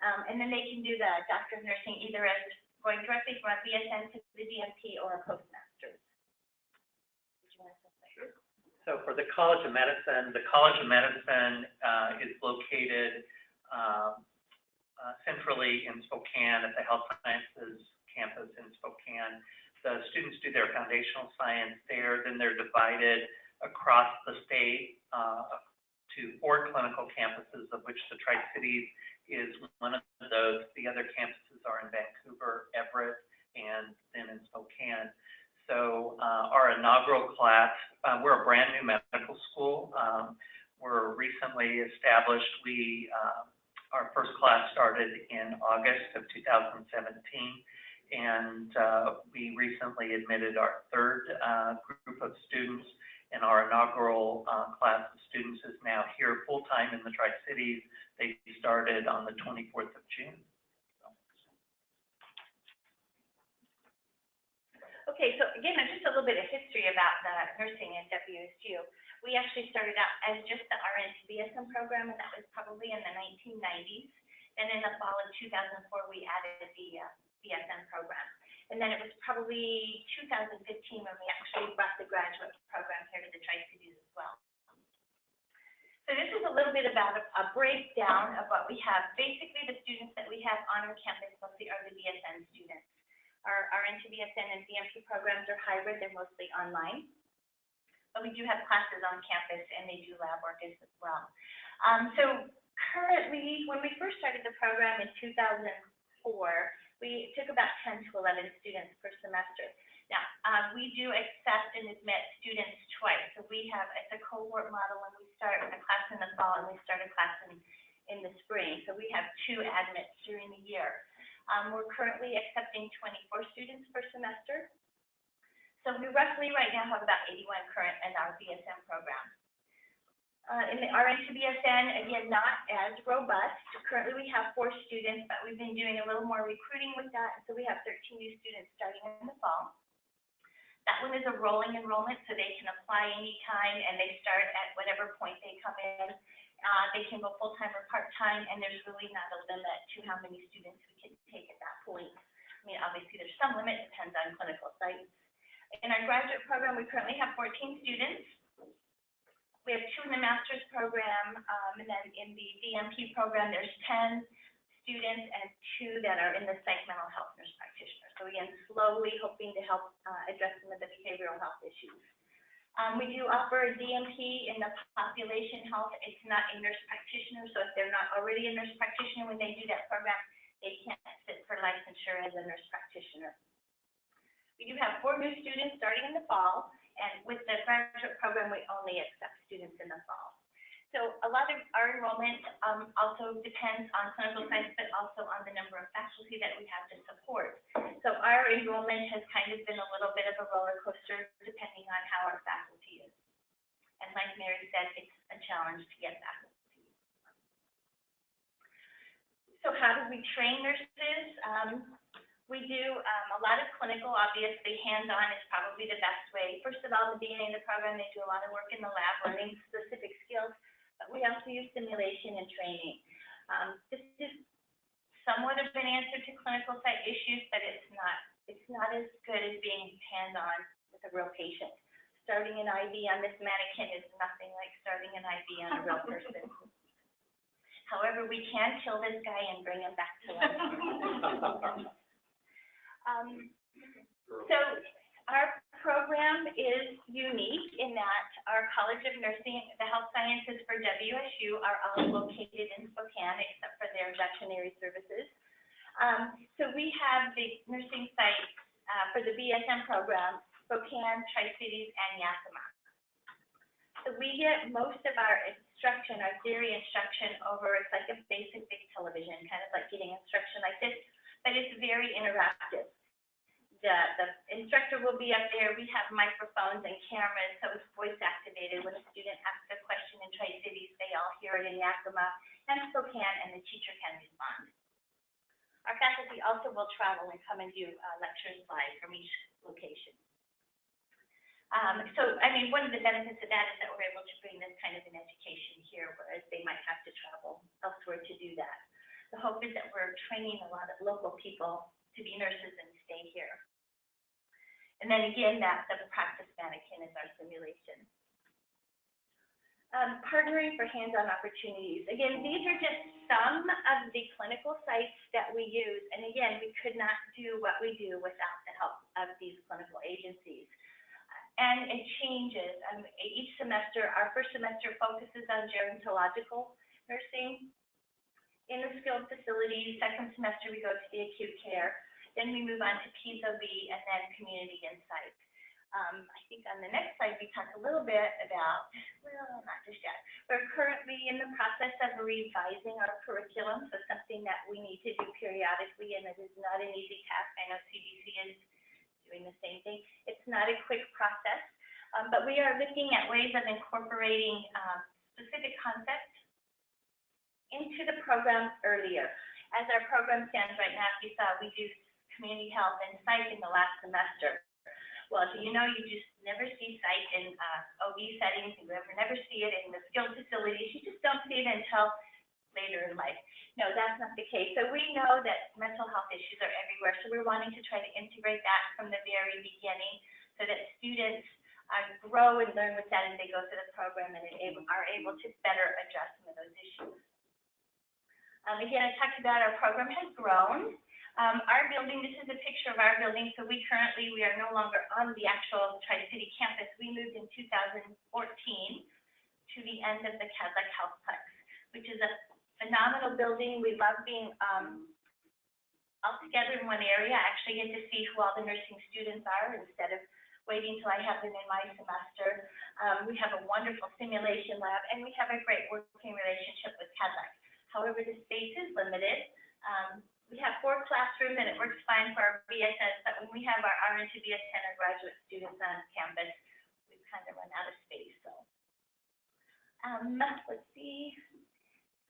And then they can do the doctor of nursing either as going directly from a BSN to the DNP or a postmaster's. So for the College of Medicine is located centrally in Spokane at the Health Sciences campus in Spokane. The students do their foundational science there, then they're divided across the state to 4 clinical campuses, of which the Tri-Cities is one of those. The other campuses are in Vancouver, Everett, and then in Spokane. So our inaugural class, we're a brand new medical school. We're recently established. Our first class started in August of 2017, and we recently admitted our third group of students, and our inaugural class of students is now here full-time in the Tri-Cities. They started on the 24th of June. Okay, so again, just a little bit of history about the nursing at WSU. We actually started out as just the RN to BSN program, and that was probably in the 1990s. And in the fall of 2004, we added the BSN program. And then it was probably 2015 when we actually brought the graduate program here to the Tri-Cities as well. So this is a little bit about a breakdown of what we have. Basically, the students that we have on our campus mostly are the BSN students. Our RN to BSN and DNP programs are hybrid, they're mostly online. But we do have classes on campus and they do lab work as well. So currently, when we first started the program in 2004, we took about 10 to 11 students per semester. Now, we do accept and admit students twice. So it's a cohort model when we start a class in the fall and we start a class in the spring. So we have 2 admits during the year. We're currently accepting 24 students per semester. So we roughly right now have about 81 current in our BSN program. In the RN to BSN, again, not as robust. Currently we have 4 students, but we've been doing a little more recruiting with that. So we have 13 new students starting in the fall. That one is a rolling enrollment, so they can apply anytime and they start at whatever point they come in. They can go full-time or part-time, and there's really not a limit to how many students we can take at that point. I mean, obviously there's some limit, depends on clinical sites. In our graduate program, we currently have 14 students. We have 2 in the master's program, and then in the DNP program, there's 10 students and 2 that are in the psych mental health nurse practitioner. So again, slowly hoping to help address some of the behavioral health issues. We do offer a DNP in the population health. It's not a nurse practitioner, so if they're not already a nurse practitioner when they do that program, they can't sit for licensure as a nurse practitioner. We do have 4 new students starting in the fall, and with the graduate program, we only accept students in the fall. So a lot of our enrollment also depends on clinical science, but also on the number of faculty that we have to support. So our enrollment has kind of been a little bit of a roller coaster depending on how our faculty is. And like Mary said, it's a challenge to get faculty. So how do we train nurses? We do a lot of clinical, obviously hands-on is probably the best way. First of all, at the beginning of the program, they do a lot of work in the lab, learning specific skills, but we also use simulation and training. This is somewhat of an answer to clinical site issues, but it's not as good as being hands-on with a real patient. Starting an IV on this mannequin is nothing like starting an IV on a real person. However, we can kill this guy and bring him back to life. So our program is unique in that our College of Nursing, the health sciences for WSU are all located in Spokane except for their veterinary services. So we have the nursing sites for the BSN program, Spokane, Tri-Cities, and Yakima. So we get most of our instruction, our theory instruction over, it's like a basic big television, kind of like getting instruction like this, but it's very interactive. The instructor will be up there. We have microphones and cameras, so it's voice activated. When a student asks a question in Tri-Cities, they all hear it in Yakima and Spokane, and the teacher can respond. Our faculty also will travel and come and do lectures live from each location. So, I mean, one of the benefits of that is that we're able to bring this kind of an education here, whereas they might have to travel elsewhere to do that. The hope is that we're training a lot of local people to be nurses and stay here. And then again, the practice mannequin is our simulation. Partnering for hands-on opportunities. Again, these are just some of the clinical sites that we use. And again, we could not do what we do without the help of these clinical agencies. And it changes. Each semester, our first semester focuses on gerontological nursing in the skilled facilities. Second semester, we go to the acute care. Then we move on to PSOB and then community insight. I think on the next slide, we talk a little bit about, well, not just yet. We're currently in the process of revising our curriculum, so something that we need to do periodically, and it is not an easy task. I know CDC is doing the same thing. It's not a quick process, but we are looking at ways of incorporating specific concepts into the program earlier. As our program stands right now, if you saw, we do community health and psych in the last semester. Well, do you know you just never see psych in OB settings, you never see it in the skilled facilities, you just don't see it until later in life. No, that's not the case. So we know that mental health issues are everywhere, so we're wanting to try to integrate that from the very beginning so that students grow and learn with that as they go through the program and are able to better address some of those issues. Again, I talked about our program has grown. Our building, this is a picture of our building. So we are no longer on the actual Tri-City campus. We moved in 2014 to the end of the GCACH Healthplex, which is a phenomenal building. We love being all together in one area. I actually get to see who all the nursing students are instead of waiting till I have them in my semester. We have a wonderful simulation lab, and we have a great working relationship with GCACH. However, the space is limited. We have 4 classrooms, and it works fine for our BSS, but when we have our RN to BSN or graduate students on campus, we kind of run out of space. So, let's see.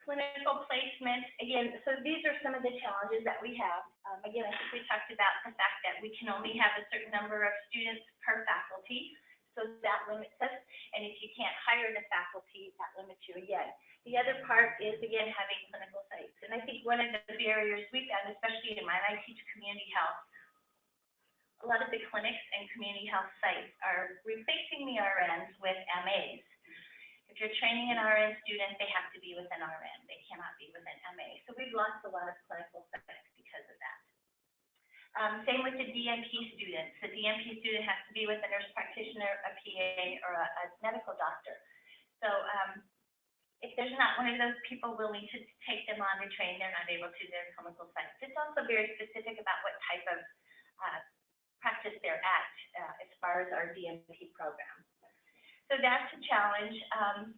Clinical placement. Again, so these are some of the challenges that we have. Again, I think we talked about the fact that we can only have a certain number of students per faculty, so that limits us. And if you can't hire the faculty, that limits you again. The other part is, again, having clinical sites. And I think one of the barriers we found, especially in mine, I teach community health. A lot of the clinics and community health sites are replacing the RNs with MAs. If you're training an RN student, they have to be with an RN. They cannot be with an MA. So we've lost a lot of clinical sites because of that. Same with the DNP students. The DNP student has to be with a nurse practitioner, a PA, or a medical doctor. So if there's not one of those people willing to take them on to train, they're not able to their clinical sites. It's also very specific about what type of practice they're at as far as our DNP program. So that's a challenge.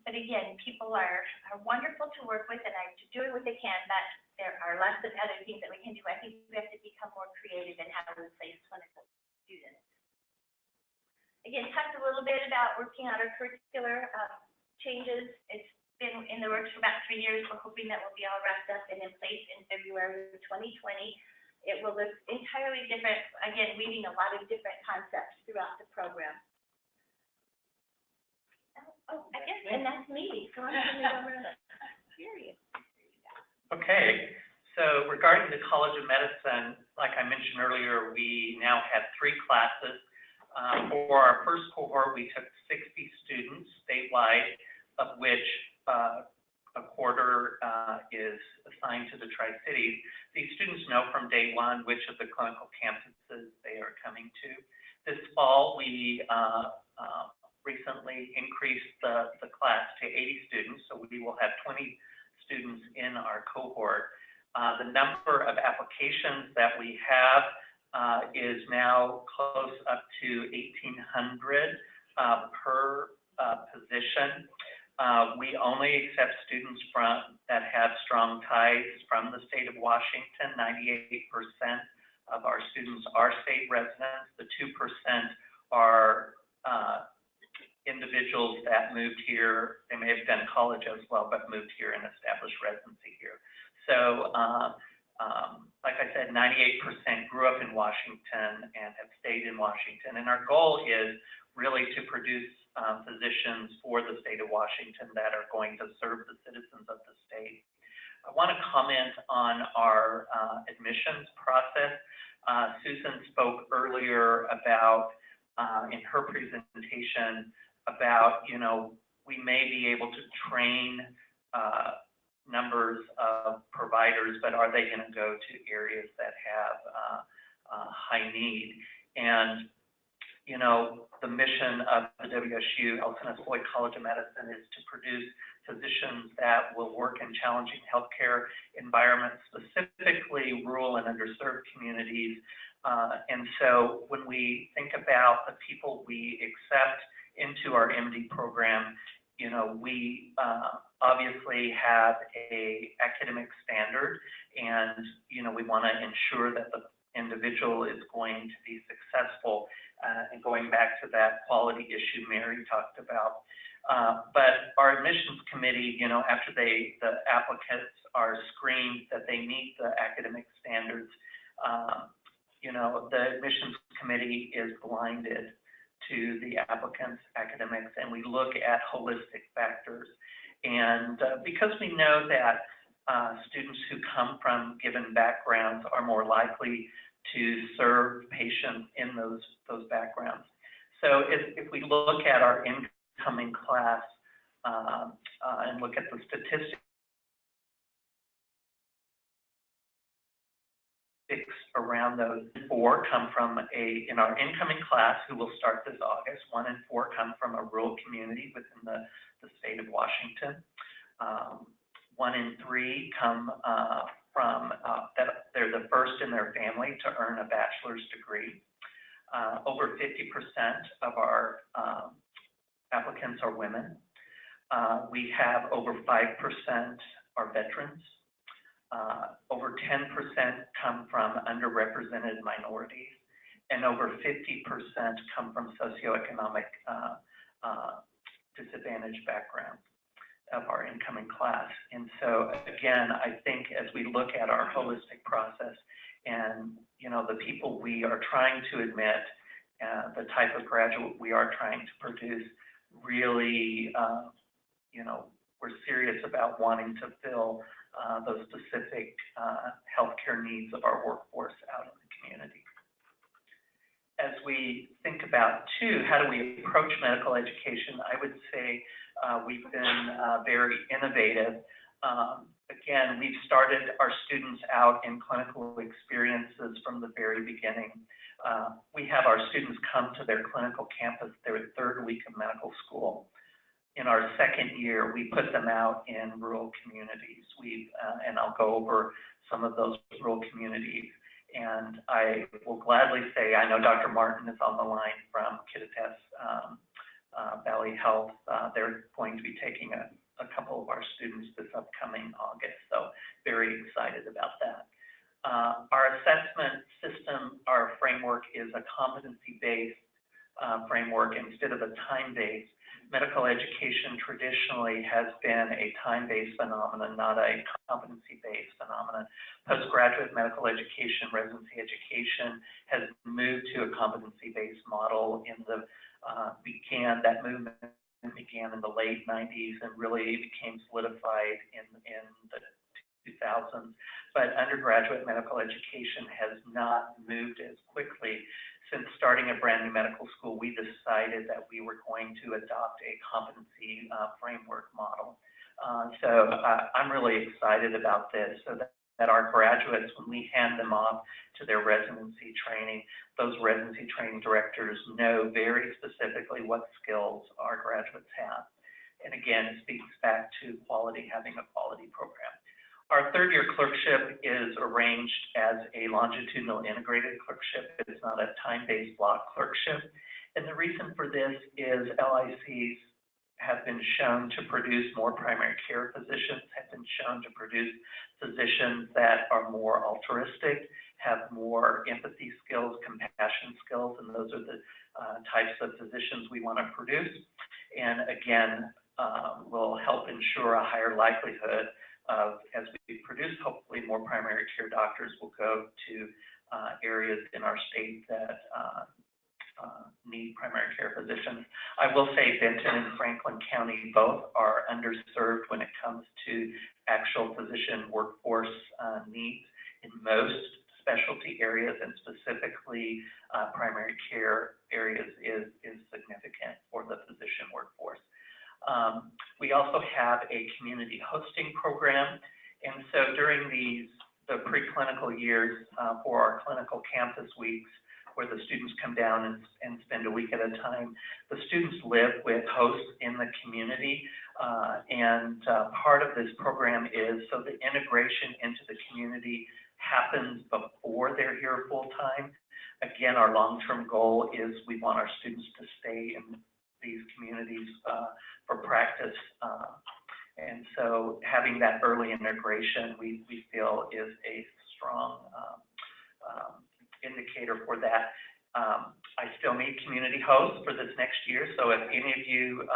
But again, people are wonderful to work with, and are doing what they can, but there are lots of other things that we can do. I think we have to become more creative in how to place clinical students. Again, talked a little bit about working on our curricular changes. It's been in the works for about 3 years. We're hoping that will be all wrapped up and in place in February of 2020. It will look entirely different, again, weaving a lot of different concepts throughout the program. Oh, I guess, and that's me, so I'm turning it over to Sirius. Okay, so regarding the College of Medicine, like I mentioned earlier, we now have 3 classes. For our first cohort, we took 60 students statewide, of which a quarter is assigned to the Tri-Cities. These students know from day one which of the clinical campuses they are coming to. This fall, we recently increased the class to 80 students, so we will have 20 students in our cohort. The number of applications that we have is now close up to 1,800 per position. We only accept students that have strong ties from the state of Washington. 98% of our students are state residents. The 2% are individuals that moved here. They may have done college as well, but moved here and established residency here. So, like I said, 98% grew up in Washington and have stayed in Washington. And our goal is really to produce physicians for the state of Washington that are going to serve the citizens of the state. I want to comment on our admissions process. Susan spoke earlier about, in her presentation, about, we may be able to train numbers of providers, but are they going to go to areas that have high need? And, the mission of the WSU Elson Floyd College of Medicine is to produce physicians that will work in challenging healthcare environments, specifically rural and underserved communities. And so when we think about the people we accept into our MD program, we obviously have a academic standard, and we want to ensure that the individual is going to be successful, and going back to that quality issue Mary talked about. But our admissions committee, after the applicants are screened that they meet the academic standards, the admissions committee is blinded to the applicants' academics, and we look at holistic factors. And because we know that students who come from given backgrounds are more likely to serve patients in those backgrounds. So if we look at our incoming class and look at the statistics around those, 4 come from in our incoming class, who will start this August, 1 and 4 come from a rural community within the state of Washington. 1 and 3 come from, they're the first in their family to earn a bachelor's degree. Over 50% of our applicants are women. We have over 5% are veterans. Over 10% come from underrepresented minorities, and over 50% come from socioeconomic disadvantaged backgrounds of our incoming class. And so again, I think as we look at our holistic process and the people we are trying to admit, the type of graduate we are trying to produce, really, we're serious about wanting to fill those specific healthcare needs of our workforce out in the community. As we think about, too, how do we approach medical education, I would say we've been very innovative. Again, we've started our students out in clinical experiences from the very beginning. We have our students come to their clinical campus their 3rd week of medical school. In our 2nd year, we put them out in rural communities. And I'll go over some of those rural communities. And I will gladly say, I know Dr. Martin is on the line from Kittitas Valley Health. They're going to be taking a couple of our students this upcoming August, so very excited about that. Our assessment system, our framework is a competency-based framework instead of a time-based. Medical education traditionally has been a time-based phenomenon, not a competency-based phenomenon. Postgraduate medical education, residency education has moved to a competency-based model that movement began in the late 90s and really became solidified in the 2000s. But undergraduate medical education has not moved as quickly. Since starting a brand new medical school, we decided that we were going to adopt a competency framework model. So I'm really excited about this, so that our graduates, when we hand them off to their residency training, those residency training directors know very specifically what skills our graduates have. And again, it speaks back to quality, having a quality program. Our third-year clerkship is arranged as a longitudinal integrated clerkship. It's not a time-based block clerkship. And the reason for this is LICs have been shown to produce more primary care physicians, have been shown to produce physicians that are more altruistic, have more empathy skills, compassion skills, and those are the types of physicians we want to produce. And again, will help ensure a higher likelihood of, as we produce, hopefully more primary care doctors will go to areas in our state that need primary care physicians. I will say Benton and Franklin County both are underserved when it comes to actual physician workforce needs in most specialty areas, and specifically primary care areas is significant for the physician workforce. We also have a community hosting program, and so during the preclinical years for our clinical campus weeks, where the students come down and spend a week at a time, the students live with hosts in the community, and part of this program is so the integration into the community happens before they're here full time. Again, our long-term goal is we want our students to stay in these communities for practice, and so having that early integration we feel is a strong indicator for that. I still need community hosts for this next year, so if any of you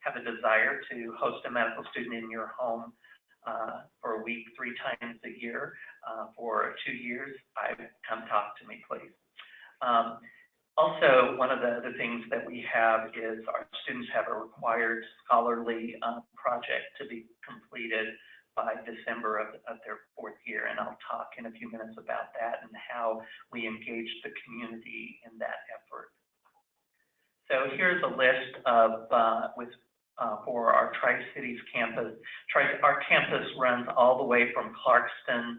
have a desire to host a medical student in your home for a week 3 times a year for 2 years, come talk to me, please. Also, one of the other things that we have is our students have a required scholarly project to be completed by December of their 4th year, and I'll talk in a few minutes about that and how we engage the community in that effort. So here's a list of for our Tri-Cities campus. Our campus runs all the way from Clarkston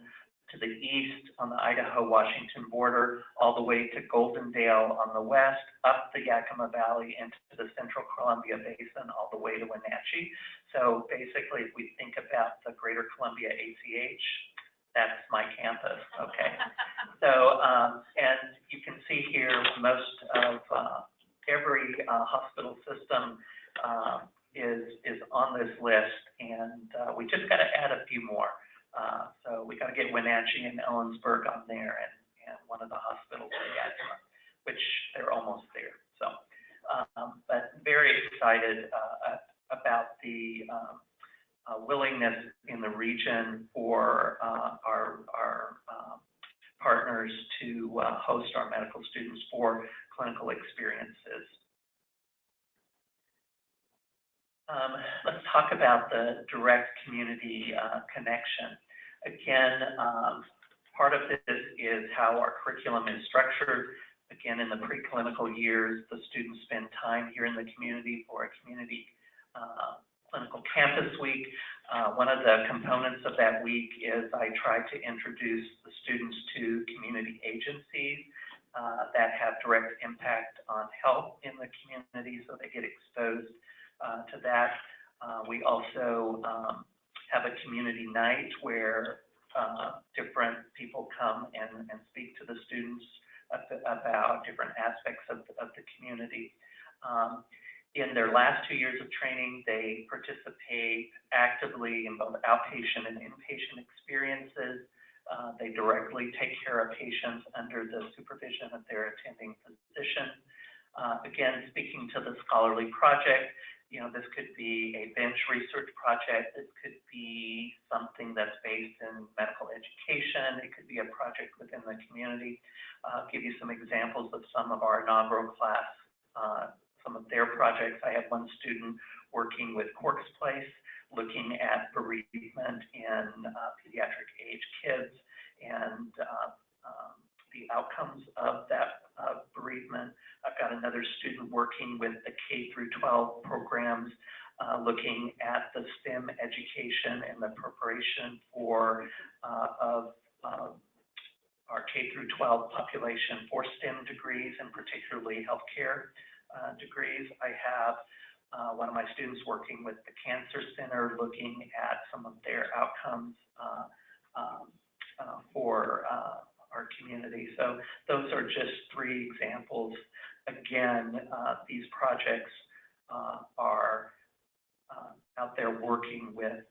to the east on the Idaho-Washington border, all the way to Goldendale on the west, up the Yakima Valley into the Central Columbia Basin, all the way to Wenatchee. So basically, if we think about the Greater Columbia ACH, that's my campus, okay? So, and you can see here most of every hospital system is on this list, and we just got to add a few more. So we got to get Wenatchee and Ellensburg on there, and one of the hospitals in Yakima, which they're almost there. So, but very excited about the willingness in the region for our partners to host our medical students for clinical experiences. Let's talk about the direct community connection. Again, part of this is how our curriculum is structured. Again, in the preclinical years, the students spend time here in the community for a community clinical campus week. One of the components of that week is I try to introduce the students to community agencies that have direct impact on health in the community, so they get exposed to that. We also have a community night where different people come and speak to the students about different aspects of the community. In their last 2 years of training, they participate actively in both outpatient and inpatient experiences. They directly take care of patients under the supervision of their attending physician. Again, speaking to the scholarly project, you know, this could be a bench research project. This could be something that's based in medical education. It could be a project within the community. I'll give you some examples of some of our inaugural class, some of their projects. I had one student working with Corks Place, looking at bereavement in pediatric age kids and the outcomes of that bereavement. I've got another student working with the K through 12 programs, looking at the STEM education and the preparation for of our K through 12 population for STEM degrees and particularly healthcare degrees. I have one of my students working with the Cancer Center, looking at some of their outcomes for our community. So those are just 3 examples. Again, these projects are out there working with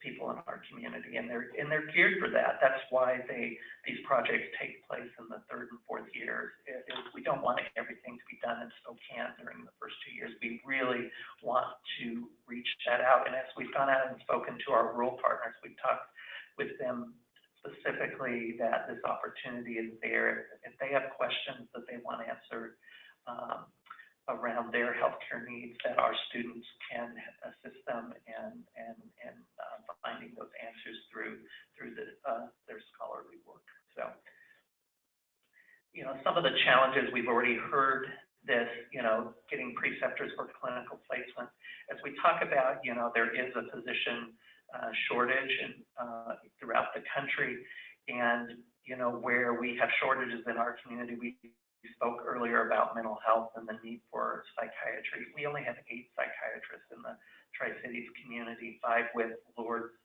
people in our community, and they're geared for that. That's why these projects take place in the 3rd and 4th years. We don't want everything to be done in Spokane during the first 2 years. We really want to reach that out. And as we've gone out and spoken to our rural partners, we've talked with them specifically that this opportunity is there. If they have questions that they want answered around their healthcare needs, that our students can assist them in finding those answers through their scholarly work. So, you know, some of the challenges we've already heard this, you know, getting preceptors for clinical placement. As we talk about, you know, there is a physician shortage throughout the country, and you know, where we have shortages in our community, we spoke earlier about mental health and the need for psychiatry. We only have 8 psychiatrists in the Tri-Cities community, 5 with Lourdes,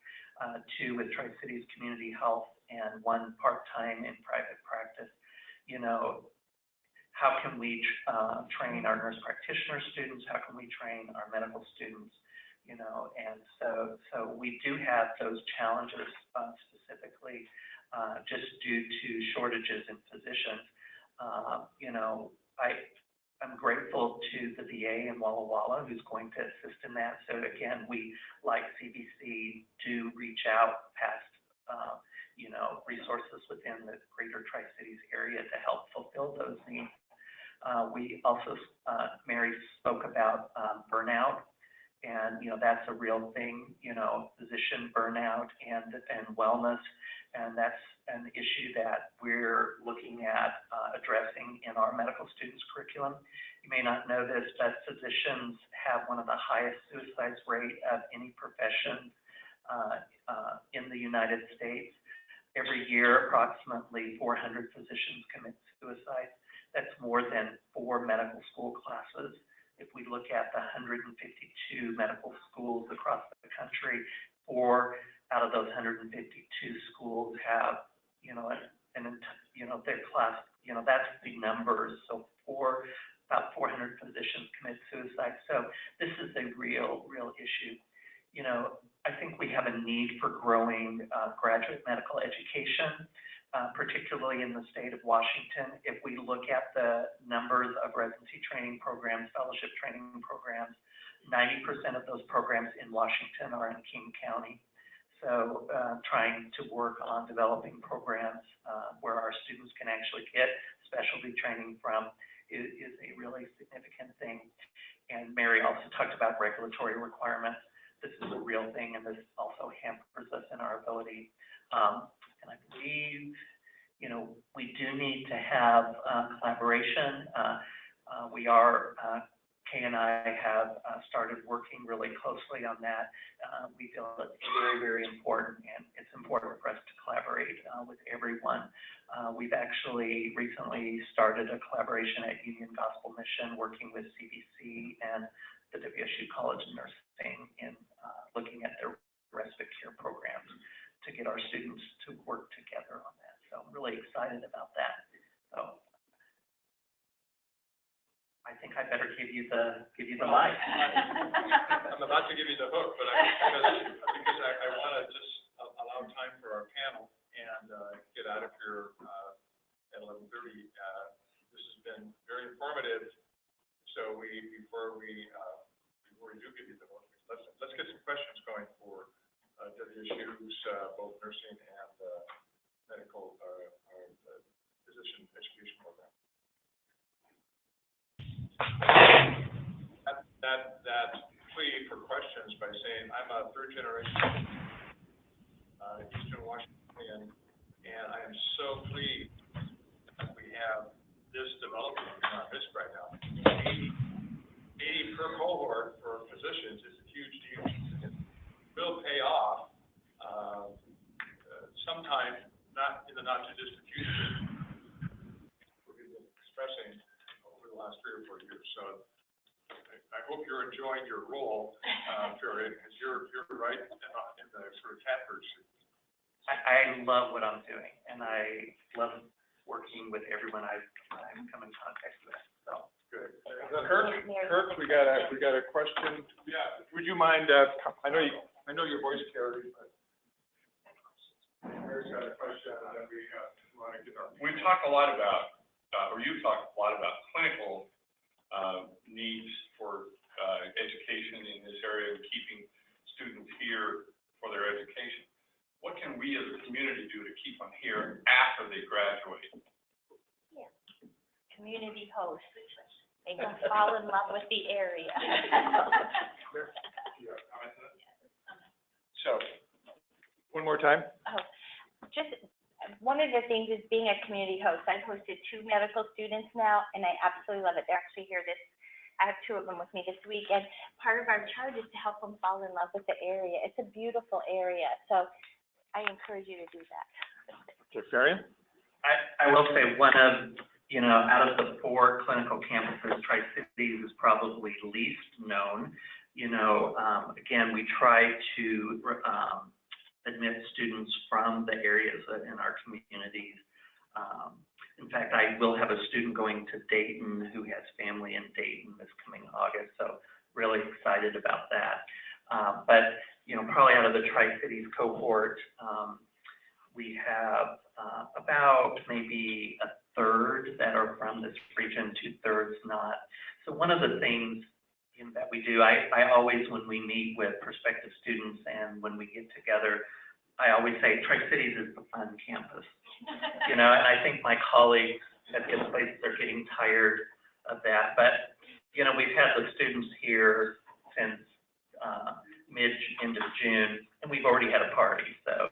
2 with Tri-Cities Community Health, and 1 part-time in private practice. You know, how can we train our nurse practitioner students? How can we train our medical students? You know, and so we do have those challenges specifically just due to shortages in physicians. You know, I'm grateful to the VA in Walla Walla who's going to assist in that. So again, we, like CBC, do reach out past, you know, resources within the greater Tri-Cities area to help fulfill those needs. We also, Mary spoke about burnout. And, you know, that's a real thing, you know, physician burnout and wellness. And that's an issue that we're looking at addressing in our medical students curriculum. You may not know this, but physicians have one of the highest suicide rate of any profession in the United States. Every year, approximately 400 physicians commit suicide. That's more than 4 medical school classes. If we look at the 152 medical schools across the country, 4 out of those 152 schools have, you know, their class, you know, that's the numbers. So about 400 physicians commit suicide. So this is a real issue. You know, I think we have a need for growing graduate medical education, particularly in the state of Washington. If we look at the numbers of residency training programs, fellowship training programs, 90% of those programs in Washington are in King County. So trying to work on developing programs where our students can actually get specialty training from is a really significant thing. And Mary also talked about regulatory requirements. This is a real thing, and this also hampers us in our ability. And I believe, you know, we do need to have collaboration. Kay and I have started working really closely on that. We feel it's very important, and it's important for us to collaborate with everyone. We've actually recently started a collaboration at Union Gospel Mission, working with CBC and the WSU College of Nursing in looking at their respite care programs to get our students to work together on that. So I'm really excited about that. So I think I better give you the mic. I'm about to give you the hook, but because I want to just allow time for our panel and get out of here at 11:30. This has been very informative. that plea for questions by saying, I'm a third generation Eastern Washington, and I am so pleased that we have this development in our midst right now. 80 per cohort for physicians is a huge deal. It will pay off sometime, not in the not too distant future. We've been expressing over the last 3 or 4 years. So I hope you're enjoying your role, Jerry, because you're right in the sort of catbird seat. I love what I'm doing, and I love working with everyone I've come in contact with. So good. Kirk, we got a question. Yeah. Would you mind? I know your voice carries, but Mary's got a question, and then we want to get our. We've talked a lot about, or you've talked a lot about clinical needs for education in this area and keeping students here for their education. What can we as a community do to keep them here after they graduate? Yeah. Community hosts. They can fall in love with the area. So, one more time. Oh, just one of the things is being a community host. I've hosted 2 medical students now, and I absolutely love it. They're actually here I have 2 of them with me this week, and part of our charge is to help them fall in love with the area. It's a beautiful area, so I encourage you to do that. Okay, Farian? I will say one of, out of the 4 clinical campuses, Tri-Cities is probably least known. Again, we try to admit students from the areas in our communities. In fact, I will have a student going to Dayton who has family in Dayton this coming August, so really excited about that. But probably out of the Tri-Cities cohort, we have about maybe a third that are from this region, 2/3 not. So one of the things that we do, I always, when we meet with prospective students and when we get together, I always say Tri-Cities is the fun campus. And I think my colleagues at the other places are getting tired of that. But, we've had the students here since mid-end of June, and we've already had a party, so,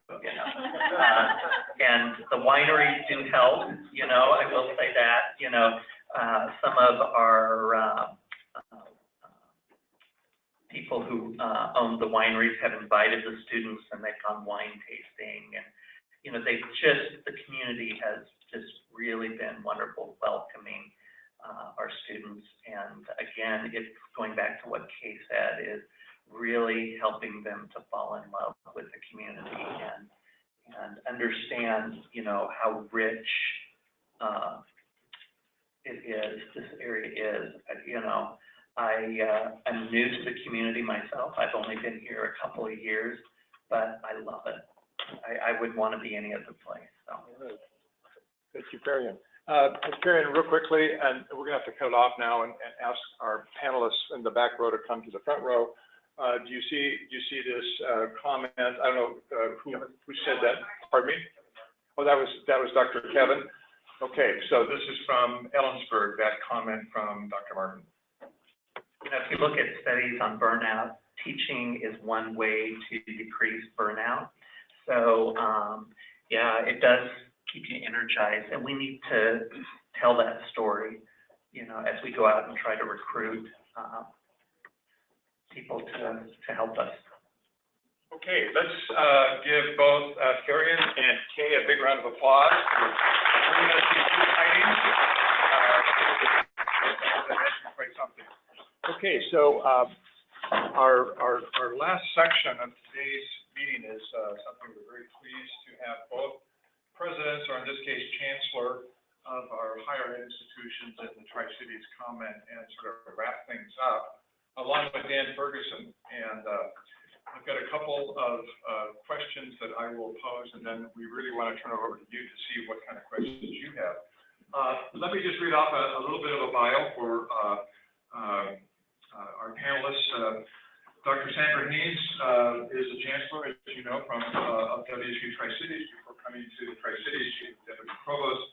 and the wineries do help, I will say that, some of our people who own the wineries have invited the students, and they've gone wine tasting, and, the community has just really been wonderful, welcoming our students. And again, it's going back to what Kay said, is really helping them to fall in love with the community and understand, how rich this area is. I'm new to the community myself. I've only been here a couple of years, but I love it. I wouldn't want to be any other place. So. Thank you, Farian. Farian, real quickly, and we're going to have to cut it off now and ask our panelists in the back row to come to the front row. Do you see this comment? I don't know who said that. Pardon me? Oh, that was Dr. Kevin. Okay, so this is from Ellensburg, that comment from Dr. Martin. If you look at studies on burnout, teaching is one way to decrease burnout. So, it does keep you energized, and we need to tell that story, as we go out and try to recruit people to help us. Okay, let's give both Farian and Kay a big round of applause for bringing us these good tidings. Okay, so our last section of today's meeting is something we're very pleased to have both presidents, or in this case, chancellor of our higher ed institutions in the Tri-Cities comment and sort of wrap things up, along with Dan Ferguson. And I've got a couple of questions that I will pose, and then we really want to turn it over to you to see what kind of questions you have. Let me just read off a little bit of a bio for our panelists. Dr. Sandra Haynes is the chancellor, as you know, from of WSU Tri-Cities. Before coming to the Tri-Cities, she was deputy provost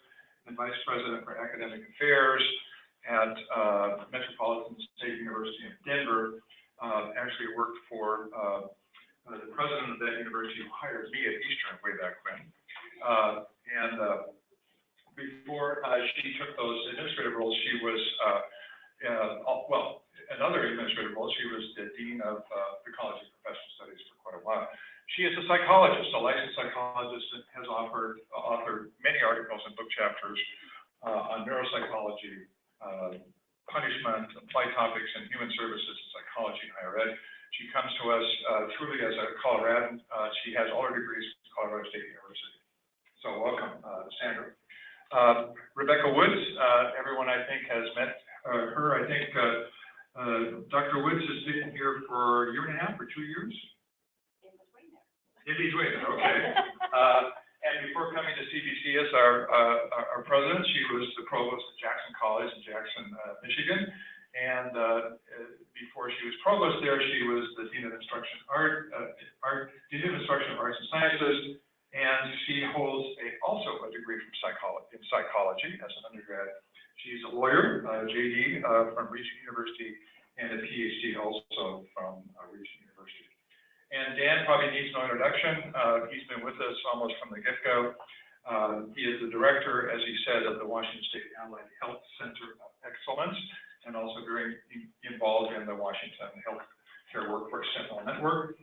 and vice president for academic affairs at Metro Before she took those administrative roles, she was, another administrative role, she was the Dean of the College of Professional Studies for quite a while. She is a psychologist, a licensed psychologist, and has authored many articles and book chapters on neuropsychology, punishment, applied topics in human services, and psychology in higher ed. She comes to us truly as a Coloradan. She has all her degrees from Colorado State University. So welcome, Sandra. Rebecca Woods, everyone I think has met her. I think Dr. Woods has been here for a year and a half or 2 years? In between, okay. And before coming to CBC as our president, she was the provost at Jackson College in Jackson, Michigan. And before she was provost there, she was the Dean of Instruction Dean of Instruction Arts and Sciences. And she holds also a degree in psychology as an undergrad. She's a lawyer, JD from Regent University, and a PhD also from Regent University. And Dan probably needs no introduction. He's been with us almost from the get-go. He is the director, as he said, of the Washington State Allied Health Center of Excellence, and also very involved in the Washington Healthcare Workforce Sentinel Network.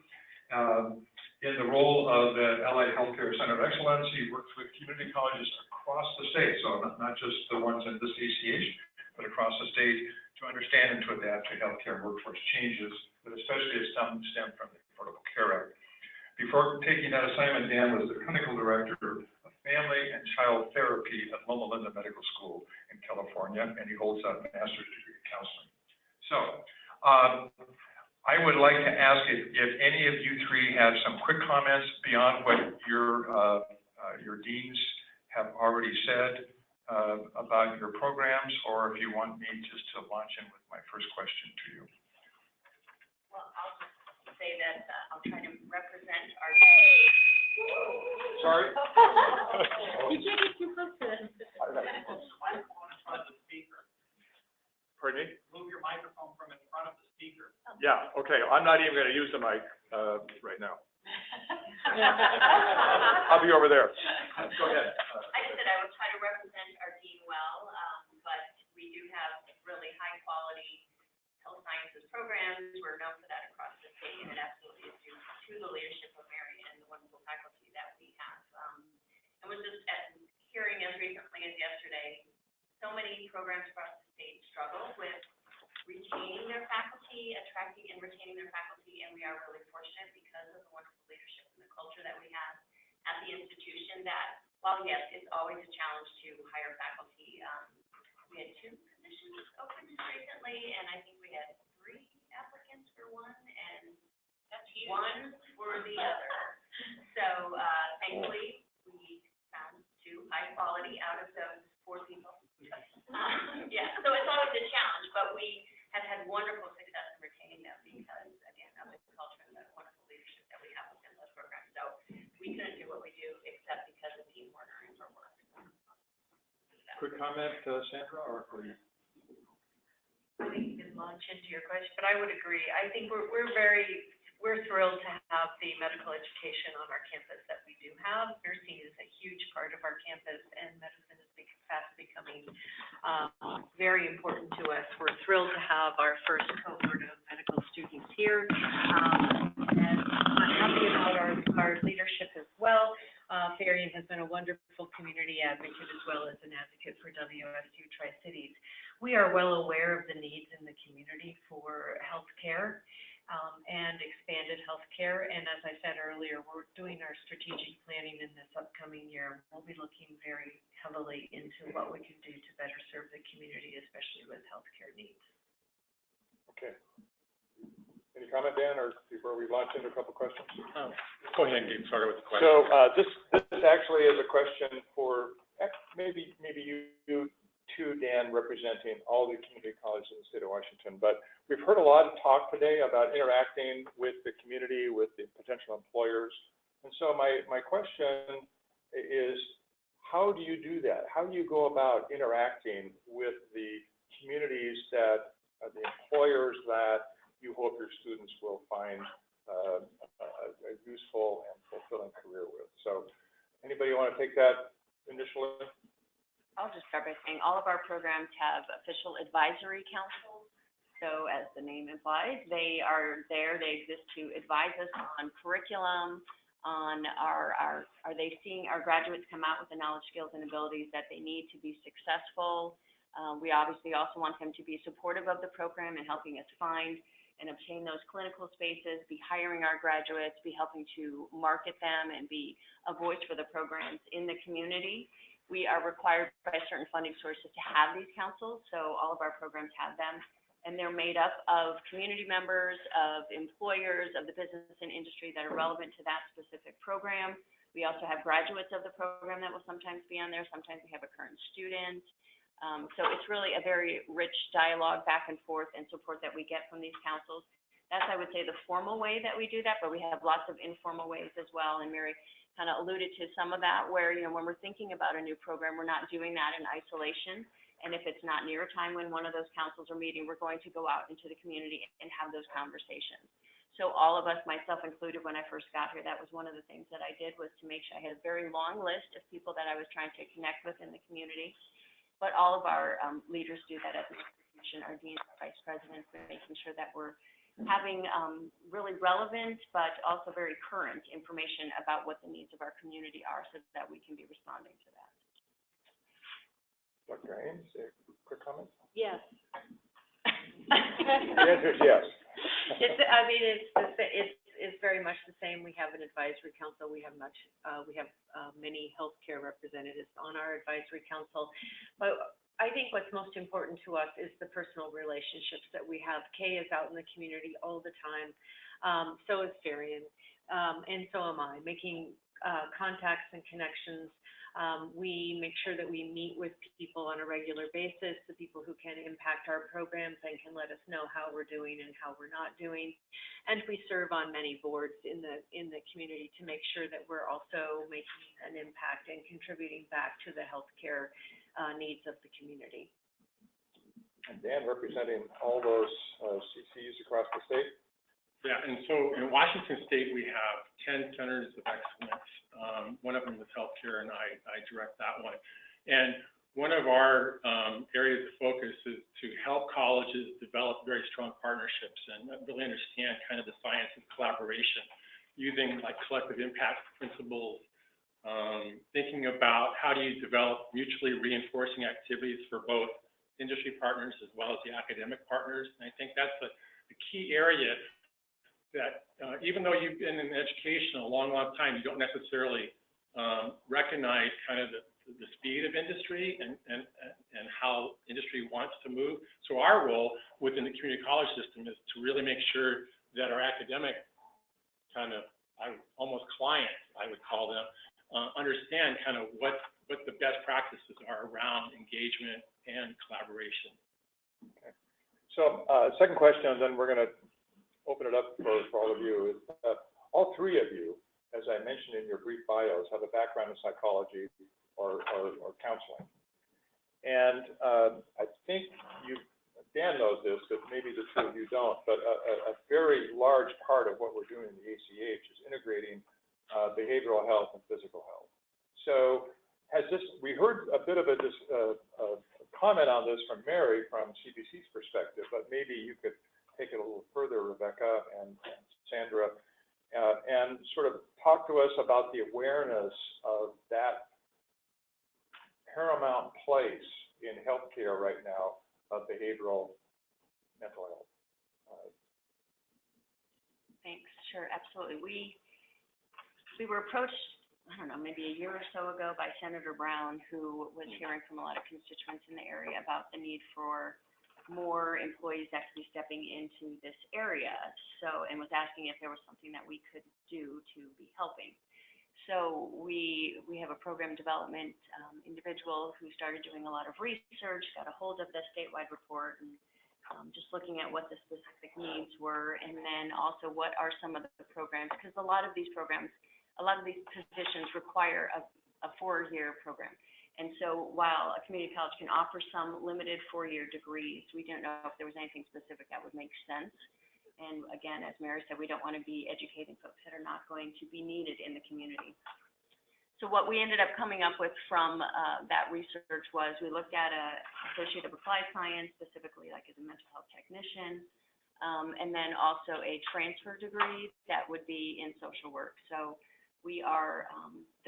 In the role of the Allied Healthcare Center of Excellence, he works with community colleges across the state, so not just the ones in the GCACH, but across the state to understand and to adapt to healthcare workforce changes, but especially as some stem from the Affordable Care Act. Before taking that assignment, Dan was the clinical director of family and child therapy at Loma Linda Medical School in California, and he holds a master's degree in counseling. So, I would like to ask if any of you three have some quick comments beyond what your deans have already said about your programs, or if you want me just to launch in with my first question to you. Well, I'll just say that I'll try to represent our. Sorry? You can't get too close to them. Pardon me? Move your microphone from in front of the speaker. Yeah, okay. I'm not even going to use the mic right now. I'll be over there. Go ahead. I just said I would try to represent our dean well, but we do have really high quality health sciences programs. We're known for that across the state, and it absolutely is due to the leadership of Mary and the wonderful faculty that we have. And was just hearing as recently as yesterday, so many programs across the state struggle with retaining their faculty, attracting and retaining their faculty, and we are really fortunate because of the wonderful leadership and the culture that we have at the institution that, while yes, it's always a challenge to hire faculty, we had 2 positions open just recently, and I think we had 3 applicants for one and 1 for the other. So thankfully, we found 2 high quality out of those 4 people. Yeah, so it's always a challenge, but we have had wonderful success in retaining them because, again, of the culture and the wonderful leadership that we have within those programs. So we couldn't do what we do except because of Dean Warner and her work. Quick comment, Sandra, or you? I think you can launch into your question, but I would agree. I think we're thrilled to have the medical education on our campus that we do have. Nursing is a huge part of our campus, and medicine is fast becoming very important to us. We're thrilled to have our first cohort of medical students here, and I'm happy about our leadership as well. Farian has been a wonderful community advocate as well as an advocate for WSU Tri-Cities. We are well aware of the needs in the community for healthcare. And expanded healthcare. And as I said earlier, we're doing our strategic planning in this upcoming year. We'll be looking very heavily into what we can do to better serve the community, especially with healthcare needs. Okay. Any comment, Dan, or before we launch into a couple questions? Go ahead and get started with the question. So this actually is a question for maybe you too, Dan, representing all the community colleges in the state of Washington. But we've heard a lot of talk today about interacting with the community, with the potential employers. And so my question is, how do you do that? How do you go about interacting with the communities that are the employers that you hope your students will find a useful and fulfilling career with? So Anybody want to take that initially? I'll just start by saying all of our programs have official advisory councils. So as the name implies, they are there, they exist to advise us on curriculum, on are they seeing our graduates come out with the knowledge, skills, and abilities that they need to be successful. We obviously also want them to be supportive of the program and helping us find and obtain those clinical spaces, be hiring our graduates, be helping to market them, and be a voice for the programs in the community. We are required by certain funding sources to have these councils, so all of our programs have them. And they're made up of community members, of employers, of the business and industry that are relevant to that specific program. We also have graduates of the program that will sometimes be on there. Sometimes we have a current student. So it's really a very rich dialogue back and forth and support that we get from these councils. That's, I would say, the formal way that we do that, but we have lots of informal ways as well. And Mary kind of alluded to some of that where, when we're thinking about a new program, we're not doing that in isolation. And if it's not near a time when one of those councils are meeting, we're going to go out into the community and have those conversations. So all of us, myself included, when I first got here, that was one of the things that I did, was to make sure I had a very long list of people that I was trying to connect with in the community. But all of our leaders do that as an institution, our deans, our vice presidents, making sure that we're having really relevant but also very current information about what the needs of our community are so that we can be responding to that. Dr. Ames, quick comment? Yes. The answer is yes. It's very much the same. We have an advisory council. We have many healthcare representatives on our advisory council. But I think what's most important to us is the personal relationships that we have. Kay is out in the community all the time. So is Darian. And so am I, making contacts and connections. We make sure that we meet with people on a regular basis, the people who can impact our programs and can let us know how we're doing and how we're not doing. And we serve on many boards in the community to make sure that we're also making an impact and contributing back to the healthcare needs of the community. And Dan, representing all those CCs across the state? Yeah, and so in Washington State, we have 10 centers of excellence. One of them is healthcare, and I direct that one. And one of our areas of focus is to help colleges develop very strong partnerships and really understand kind of the science of collaboration using like collective impact principles, thinking about how do you develop mutually reinforcing activities for both industry partners as well as the academic partners. And I think that's a key area that even though you've been in education a long, long time, you don't necessarily recognize kind of the speed of industry and how industry wants to move. So our role within the community college system is to really make sure that our academic kind of almost clients, I would call them, understand kind of what the best practices are around engagement and collaboration. Okay. So second question, and then we're going to open it up for all of you. All three of you, as I mentioned in your brief bios, have a background in psychology or counseling. And I think Dan knows this, but maybe the two of you don't, but a very large part of what we're doing in the ACH is integrating behavioral health and physical health. So we heard a bit of a comment on this from Mary from CBC's perspective, but maybe you could take it a little further, Rebecca and Sandra, and sort of talk to us about the awareness of that paramount place in healthcare right now of behavioral mental health. Thanks. Sure, absolutely. We were approached, I don't know, maybe a year or so ago by Senator Brown, who was hearing from a lot of constituents in the area about the need for more employees actually stepping into this area. So, and was asking if there was something that we could do to be helping. So we have a program development individual who started doing a lot of research, got a hold of the statewide report, and just looking at what the specific needs were, and then also what are some of the programs, because a lot of these programs, a lot of these positions require a 4-year program. And so while a community college can offer some limited 4-year degrees, we didn't know if there was anything specific that would make sense. And again, as Mary said, we don't want to be educating folks that are not going to be needed in the community. So what we ended up coming up with from that research was we looked at a Associate of Applied Science, specifically like as a mental health technician, and then also a transfer degree that would be in social work. So we are,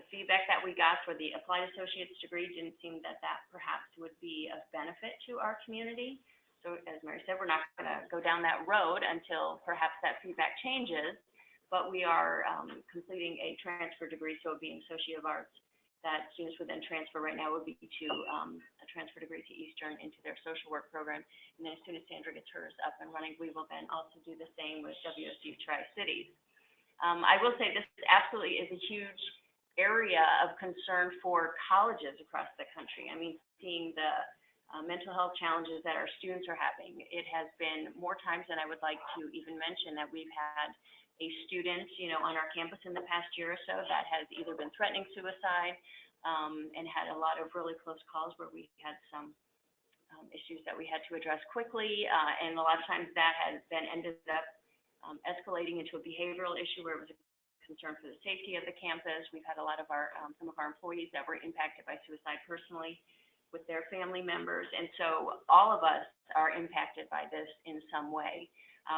the feedback that we got for the Applied Associate's degree didn't seem that perhaps would be of benefit to our community. So as Mary said, we're not going to go down that road until perhaps that feedback changes. But we are completing a transfer degree, so being Associate of Arts, that students would then transfer right now would be to a transfer degree to Eastern into their social work program. And then as soon as Sandra gets hers up and running, we will then also do the same with WSU Tri-Cities. I will say this absolutely is a huge area of concern for colleges across the country. I mean, seeing the mental health challenges that our students are having, it has been more times than I would like to even mention that we've had a student, on our campus in the past year or so that has either been threatening suicide and had a lot of really close calls where we had some issues that we had to address quickly. And a lot of times that has then ended up escalating into a behavioral issue where it was a concern for the safety of the campus. We've had a lot of our, some of our employees that were impacted by suicide personally with their family members. And so all of us are impacted by this in some way.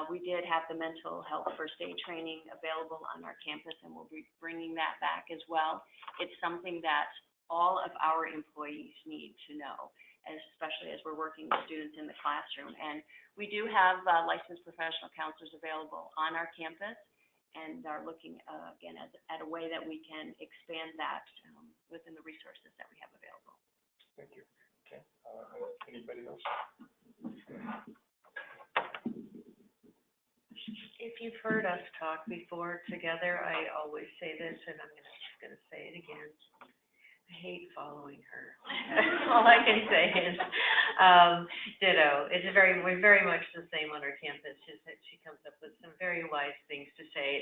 We did have the mental health first aid training available on our campus, and we'll be bringing that back as well. It's something that all of our employees need to know, especially as we're working with students in the classroom. And we do have licensed professional counselors available on our campus, and are looking, again, at a way that we can expand that within the resources that we have available. Thank you. Okay. Anybody else? If you've heard us talk before together, I always say this, and I'm just going to say it again. I hate following her. All I can say is, ditto. We're very much the same on our campus. She comes up with some very wise things to say.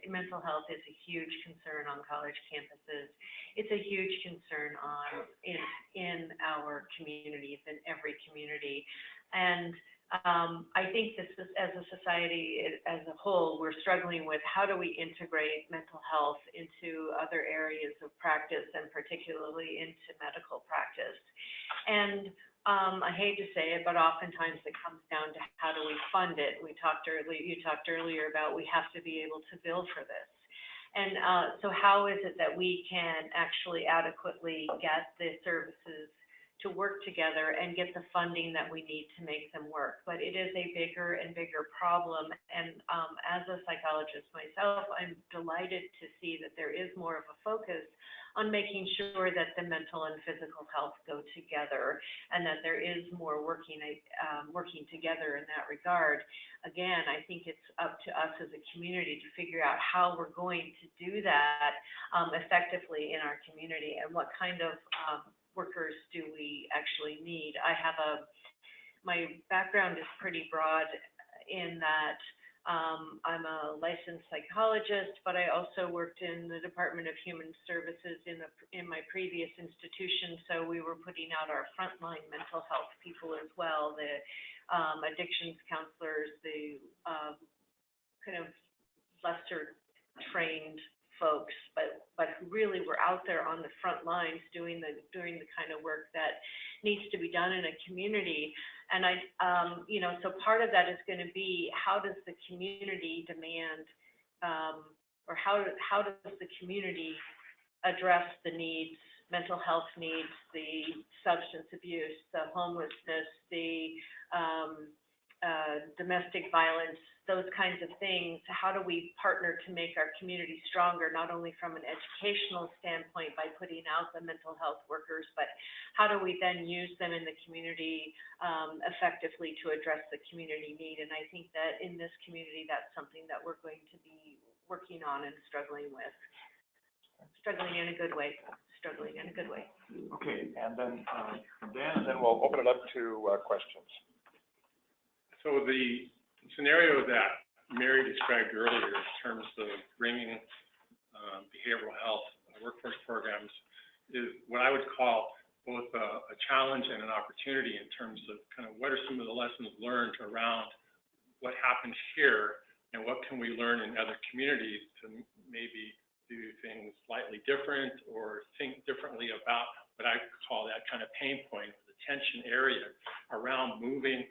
Mental health is a huge concern on college campuses. It's a huge concern in our communities, in every community. And I think this is, as a society as a whole, we're struggling with how do we integrate mental health into other areas of practice, and particularly into medical practice. And I hate to say it, but oftentimes it comes down to how do we fund it. You talked earlier about we have to be able to bill for this. And so how is it that we can actually adequately get the services to work together and get the funding that we need to make them work? But it is a bigger and bigger problem. And as a psychologist myself, I'm delighted to see that there is more of a focus on making sure that the mental and physical health go together, and that there is more working together in that regard. Again, I think it's up to us as a community to figure out how we're going to do that effectively in our community, and what kind of workers do we actually need. My background is pretty broad in that I'm a licensed psychologist, but I also worked in the Department of Human Services in my previous institution. So we were putting out our frontline mental health people as well, the addictions counselors, the kind of lesser trained folks, but who really were out there on the front lines doing the kind of work that needs to be done in a community. And so part of that is going to be, how does the community demand, or how does the community address the needs, mental health needs, the substance abuse, the homelessness, the domestic violence, those kinds of things. How do we partner to make our community stronger, not only from an educational standpoint by putting out the mental health workers, but how do we then use them in the community effectively to address the community need? And I think that in this community, that's something that we're going to be working on and struggling with. Struggling in a good way. Okay, and then Dan, and then we'll open it up to questions. So the scenario that Mary described earlier in terms of bringing behavioral health workforce programs is what I would call both a challenge and an opportunity in terms of kind of what are some of the lessons learned around what happens here, and what can we learn in other communities to maybe do things slightly different or think differently about what I call that kind of pain point, the tension area around moving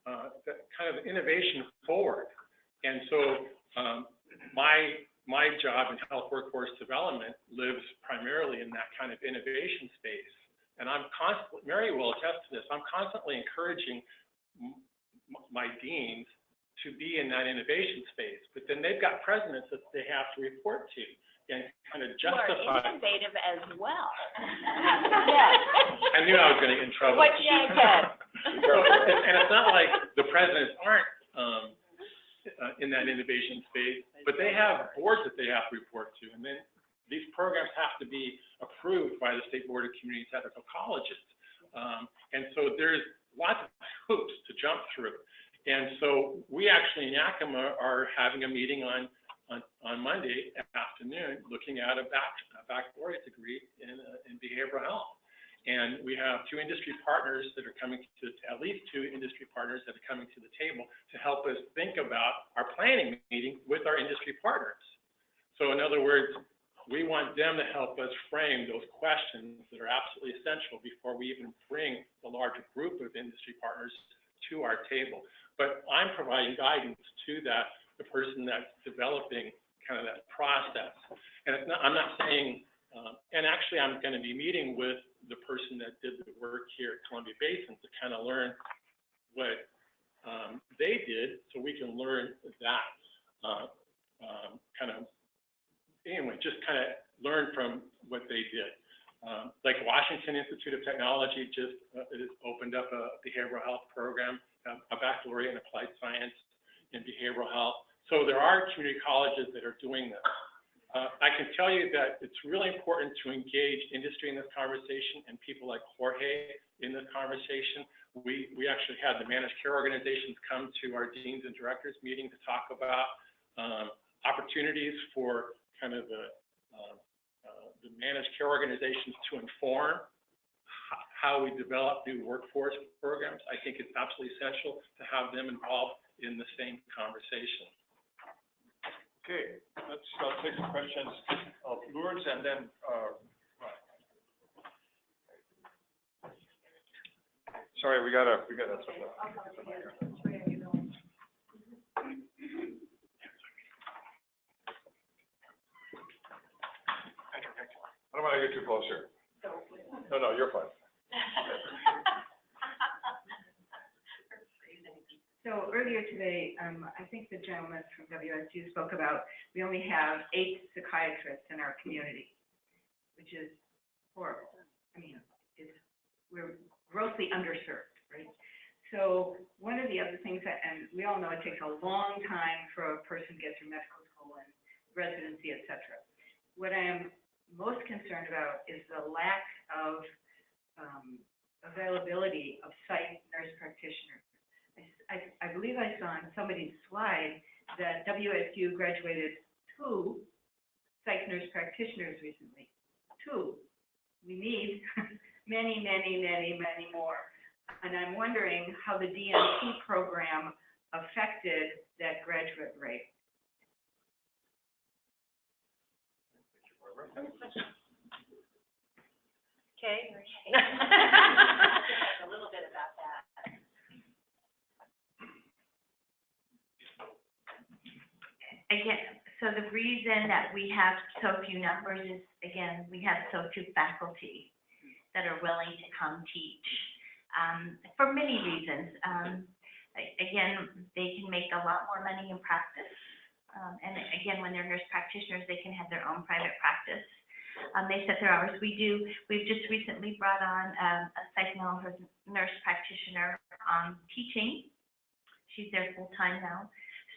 that kind of innovation forward. And so my job in health workforce development lives primarily in that kind of innovation space. And I'm constantly, Mary will attest to this, I'm constantly encouraging my deans to be in that innovation space, but then they've got presidents that they have to report to and kind of justify. You are innovative as well. Yes. I knew I was going to get in trouble. What you get. And it's not like the presidents aren't in that innovation space, but they have boards that they have to report to, and then these programs have to be approved by the State Board of Community Technical Colleges. And so there's lots of hoops to jump through. And so we actually in Yakima are having a meeting on Monday afternoon looking at a baccalaureate degree in behavioral health. And we have two industry partners that are coming to, at least two industry partners that are coming to the table to help us think about our planning meeting with our industry partners. So in other words, we want them to help us frame those questions that are absolutely essential before we even bring the larger group of industry partners to our table. But I'm providing guidance to that, the person that's developing kind of that process. And it's not, I'm not saying, and actually I'm going to be meeting with the person that did the work here at Columbia Basin to kind of learn what they did so we can learn that kind of, anyway, just kind of learn from what they did. Like Washington Institute of Technology just opened up a behavioral health program, a baccalaureate in applied science in behavioral health. So there are community colleges that are doing this. I can tell you that it's really important to engage industry in this conversation and people like Jorge in this conversation. We actually had the managed care organizations come to our deans and directors meeting to talk about opportunities for kind of the managed care organizations to inform how we develop new workforce programs. I think it's absolutely essential to have them involved in the same conversation. Okay, let's take the questions of Lourdes and then sorry, we got a I don't want to get too close here. No, you're fine. So earlier today, I think the gentleman from WSU spoke about we only have 8 psychiatrists in our community, which is horrible. I mean, we're grossly underserved, right? So one of the other things that, and we all know it takes a long time for a person to get through medical school and residency, et cetera. What I am most concerned about is the lack of availability of psych nurse practitioners. I believe I saw on somebody's slide that WSU graduated 2 psych nurse practitioners recently. 2. We need many, many, many, many more. And I'm wondering how the DNP program affected that graduate rate. Okay. A little bit about that. Again, so the reason that we have so few numbers is, again, we have so few faculty that are willing to come teach, for many reasons. Again, they can make a lot more money in practice. And again, when they're nurse practitioners, they can have their own private practice. They set their hours. We've just recently brought on a psych nurse practitioner teaching. She's there full time now.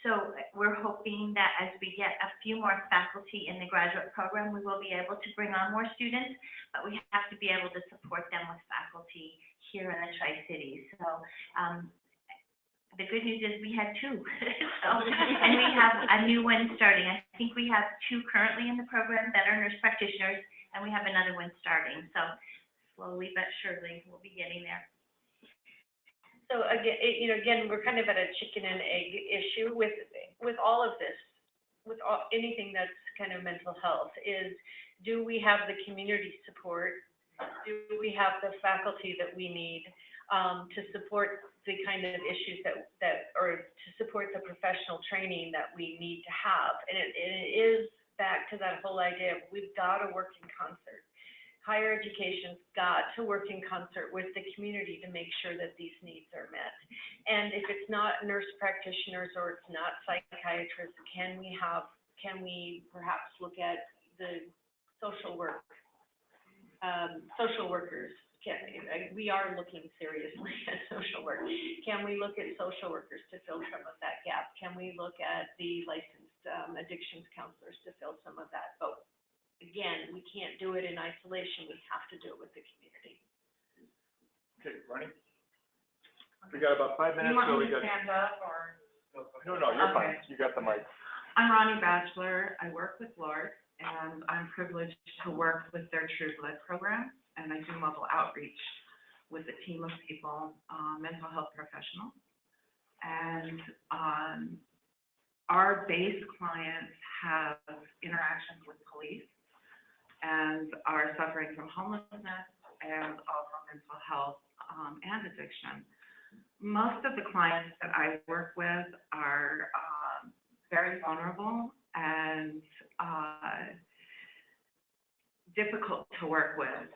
So we're hoping that as we get a few more faculty in the graduate program, we will be able to bring on more students, but we have to be able to support them with faculty here in the Tri-Cities. So the good news is we had 2. And we have a new one starting. I think we have 2 currently in the program that are nurse practitioners, and we have another one starting. So slowly but surely we'll be getting there. So again, again, we're kind of at a chicken and egg issue with all of this. with anything that's kind of mental health is, do we have the community support? Do we have the faculty that we need to support the kind of issues or to support the professional training that we need to have? And it is back to that whole idea of we've got to work in concert. Higher education's got to work in concert with the community to make sure that these needs are met. And if it's not nurse practitioners or it's not psychiatrists, can we perhaps look at the social workers? We are looking seriously at social work. Can we look at social workers to fill some of that gap? Can we look at the licensed addictions counselors to fill some of that? But again, we can't do it in isolation. We have to do it with the community. Okay, Ronnie? We got about 5 minutes. You want me to stand up or? No, you're fine. You got the mic. I'm Ronnie Batchelor. I work with LARC, and I'm privileged to work with their True Blood program, and I do mobile outreach with a team of people, mental health professionals. And our base clients have interactions with police and are suffering from homelessness and also mental health and addiction. Most of the clients that I work with are very vulnerable and difficult to work with.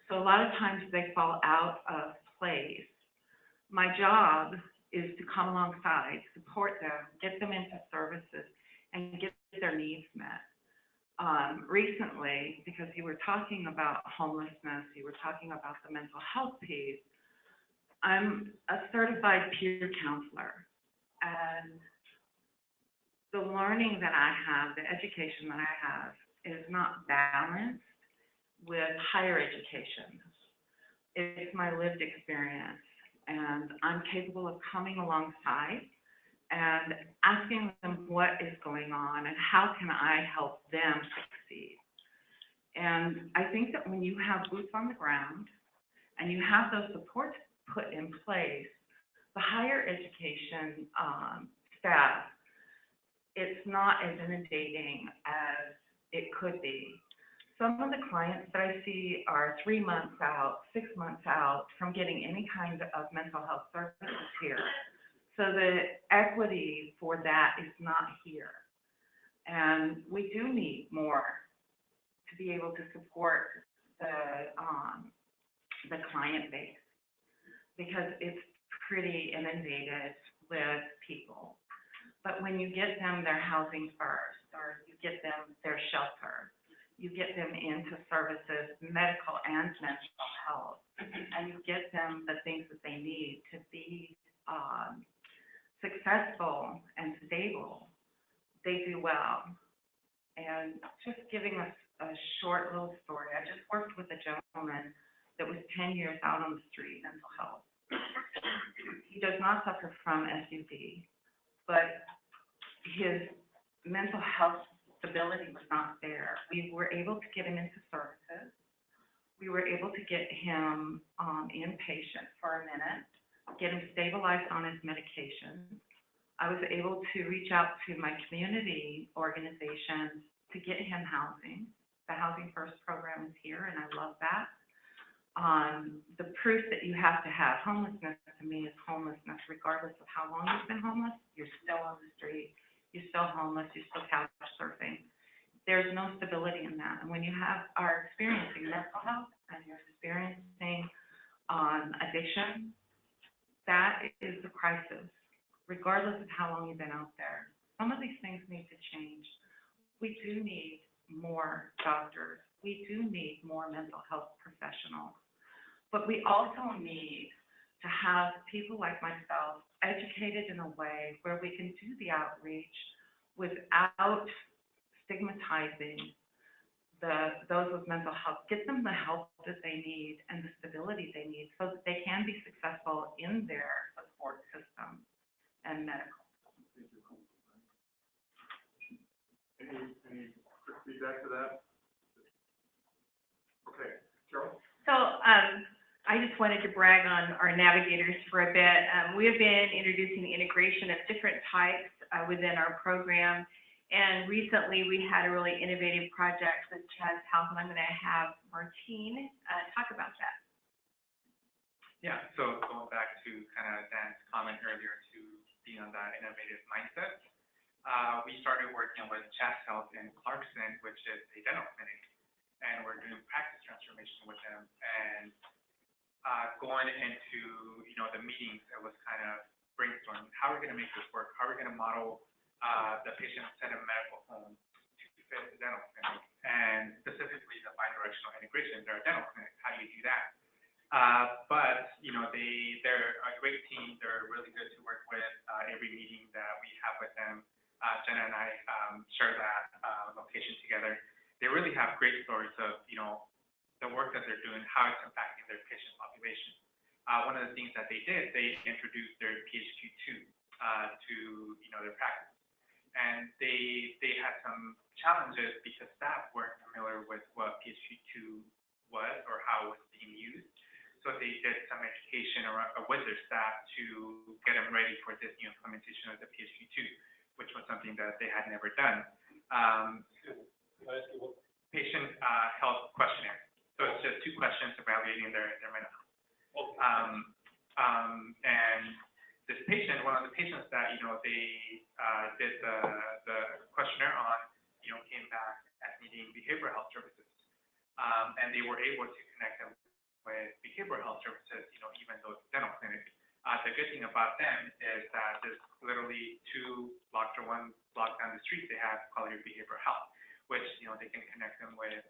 So a lot of times they fall out of place. My job is to come alongside, support them, get them into services, and get their needs met. Recently, because you were talking about homelessness, you were talking about the mental health piece, I'm a certified peer counselor, and the learning that I have, the education that I have, is not balanced with higher education. It's my lived experience, and I'm capable of coming alongside and asking them what is going on and how can I help them succeed. And I think that when you have boots on the ground and you have those supports put in place, the higher education staff, it's not as inundating as it could be. Some of the clients that I see are 3 months out, 6 months out from getting any kind of mental health services here. So the equity for that is not here. And we do need more to be able to support the client base, because it's pretty inundated with people. But when you get them their housing first, or you get them their shelter, you get them into services, medical and mental health, and you get them the things that they need to be successful and stable, they do well. And just giving us a short little story, I just worked with a gentleman that was 10 years out on the street, mental health. He does not suffer from SUD, but his mental health stability was not there. We were able to get him into services. We were able to get him inpatient for a minute, get him stabilized on his medication. I was able to reach out to my community organizations to get him housing. The Housing First program is here, and I love that. The proof that you have to have homelessness to me is homelessness, regardless of how long you've been homeless. You're still on the street. You're still homeless. You're still couch surfing. There's no stability in that. And when you are experiencing mental health and you're experiencing addiction, that is the crisis, regardless of how long you've been out there. Some of these things need to change. We do need more doctors. We do need more mental health professionals. But we also need to have people like myself educated in a way where we can do the outreach without stigmatizing those with mental health, get them the help that they need and the stability they need so that they can be successful in their support system and medical. Any feedback to that? Okay, Carol? So I just wanted to brag on our navigators for a bit. We have been introducing the integration of different types within our program, And recently, we had a really innovative project with Chaz Health, and I'm going to have Martine talk about that. Yeah, so going back to kind of Dan's comment earlier to be on that innovative mindset, we started working with Chaz Health in Clarkson, which is a dental clinic, and we're doing practice transformation with them. And going into, the meetings, it was kind of brainstorming, how are we going to make this work? How are we going to model the patient-centered medical home to fit the dental clinic, and specifically the bidirectional integration. They're a dental clinic. How do you do that? But they're a great team. They're really good to work with. Every meeting that we have with them, Jenna and I share that location together. They really have great stories of the work that they're doing, how it's impacting their patient population. One of the things that they did, they introduced their PHQ-2 to their practice. And they had some challenges because staff weren't familiar with what PHQ-2 was or how it was being used. So they did some education with their staff to get them ready for this new implementation of the PHQ-2, which was something that they had never done. Patient health questionnaire. So it's just 2 questions evaluating their mental health. And this patient, one of the patients that they did the questionnaire on, came back as needing behavioral health services, and they were able to connect them with behavioral health services, even though it's dental clinic. The good thing about them is that there's literally 2 blocks or 1 block down the street they have quality behavioral health, which they can connect them with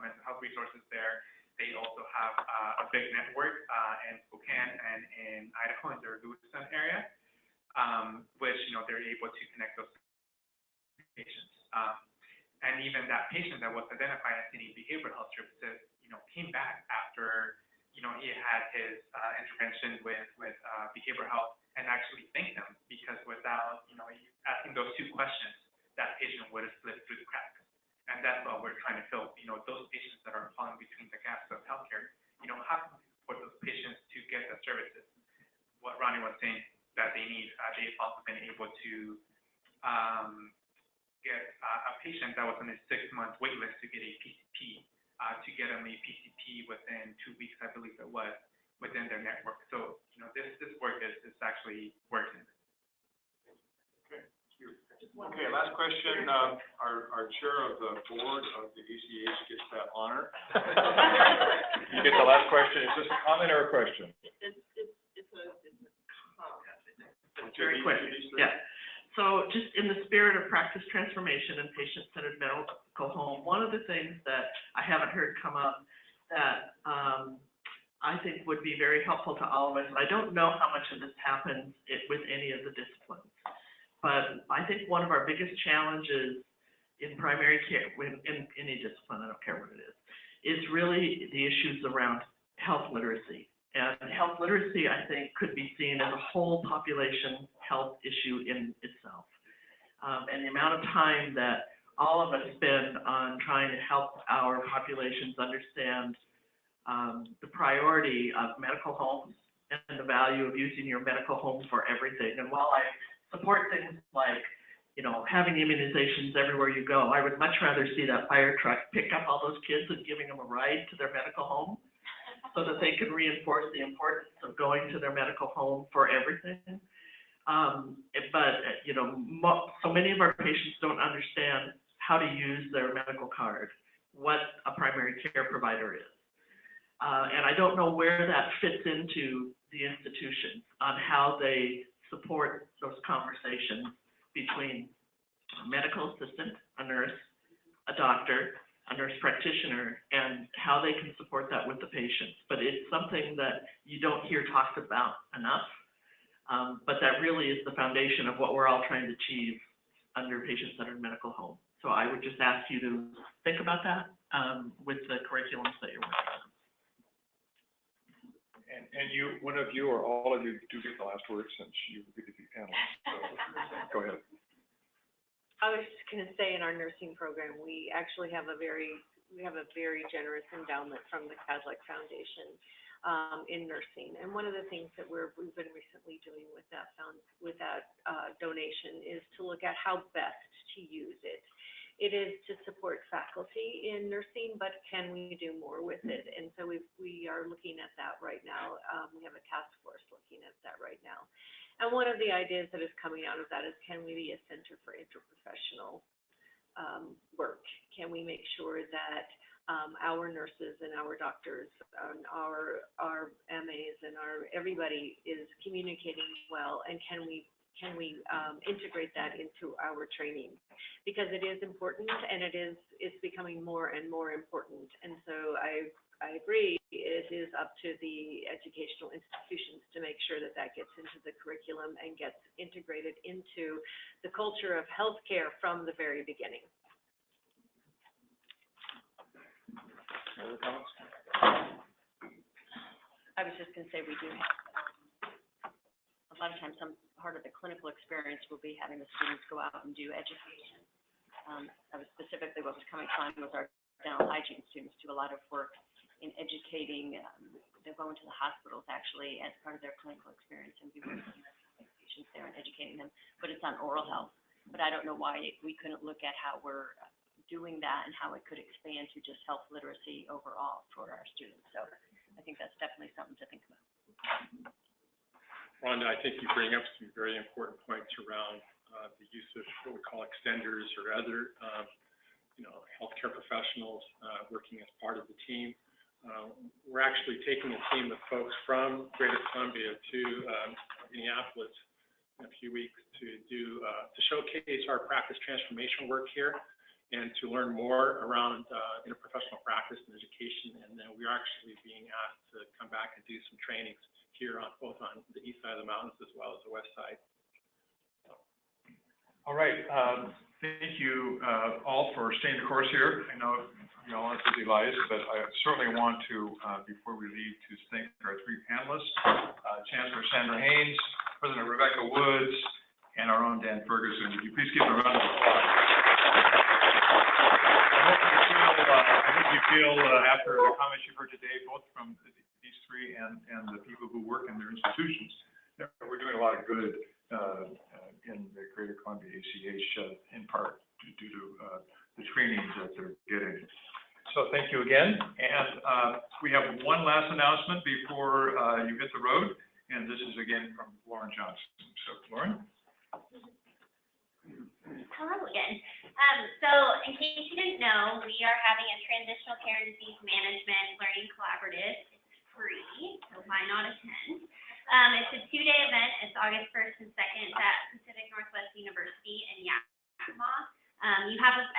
mental health resources there. They also have a big network in Spokane and in Idaho in their Lewiston area, which they're able to connect those patients. And even that patient that was identified as needing behavioral health services, came back after he had his intervention with behavioral health and actually thanked them, because without asking those 2 questions, that patient would have slipped through the cracks. And that's what we're trying to fill, those patients that are falling between the gaps of healthcare. How can we support those patients to get the services? What Ronnie was saying that they need, they've also been able to get a patient that was on a 6-month wait list to get a PCP, to get them a PCP within 2 weeks, I believe it was, within their network. So, this work is actually working. Okay, last question. Our chair of the board of the GCACH gets that honor. You get the last question. Is this a comment or a question? It's a comment. Very quick, yeah. So just in the spirit of practice transformation and patient-centered medical home, one of the things that I haven't heard come up that I think would be very helpful to all of us, and I don't know how much of this happens with any of the disciplines, but I think one of our biggest challenges in primary care, in any discipline, I don't care what it is really the issues around health literacy. And health literacy, I think, could be seen as a whole population health issue in itself. And the amount of time that all of us spend on trying to help our populations understand the priority of medical homes and the value of using your medical home for everything. And while I support things like, having immunizations everywhere you go, I would much rather see that fire truck pick up all those kids and giving them a ride to their medical home, so that they can reinforce the importance of going to their medical home for everything. But so many of our patients don't understand how to use their medical card, what a primary care provider is. And I don't know where that fits into the institutions on how they support those conversations between a medical assistant, a nurse, a doctor, a nurse practitioner, and how they can support that with the patients. But it's something that you don't hear talked about enough, but that really is the foundation of what we're all trying to achieve under patient-centered medical home. So I would just ask you to think about that with the curriculums that you're working on. And you, one of you or all of you do get the last word since you get to be panelists. So, go ahead. I was just going to say, in our nursing program, we actually have a very generous endowment from the GCACH Foundation. in nursing. And one of the things that we've been recently doing with that donation is to look at how best to use it. It is to support faculty in nursing, but can we do more with it? And so we are looking at that right now. We have a task force looking at that right now. And one of the ideas that is coming out of that is, can we be a center for interprofessional work? Can we make sure that our nurses and our doctors, our MAs and everybody is communicating well, and can we integrate that into our training? Because it is important, and it's becoming more and more important. And so I agree, it is up to the educational institutions to make sure that that gets into the curriculum and gets integrated into the culture of healthcare from the very beginning. Other comments? I was just going to say, we do have, a lot of times, some part of the clinical experience will be having the students go out and do education. That was specifically what was coming from was our dental hygiene students do a lot of work in educating. They're going to the hospitals actually as part of their clinical experience and be working with patients there and educating them. But it's on oral health. But I don't know why we couldn't look at how we're doing that and how it could expand to just health literacy overall for our students. So I think that's definitely something to think about. Rhonda, I think you bring up some very important points around the use of what we call extenders or other, healthcare professionals working as part of the team. We're actually taking a team of folks from Greater Columbia to Minneapolis in a few weeks to showcase our practice transformation work here and to learn more around interprofessional practice and education. And then we're actually being asked to come back and do some trainings here both on the east side of the mountains as well as the west side. All right. Thank you all for staying the course here. I know you all have busy lives, but I certainly want to, before we leave, to thank our three panelists, Chancellor Sandra Haynes, President Rebecca Woods, and our own Dan Ferguson. Would you please give a round of applause? I hope you feel after the comments you've heard today, both from these three and the people who work in their institutions, that we're doing a lot of good in the Greater Columbia ACH, in part due to the trainings that they're getting. So thank you again. And we have one last announcement before you hit the road, and this is again from Lauren Johnson. So Lauren. Hello again. So in case you didn't know, we are having a transitional care and disease management learning collaborative. It's free, so why not attend? It's a 2-day event. It's August 1st and 2nd at Pacific Northwest University in Yakima.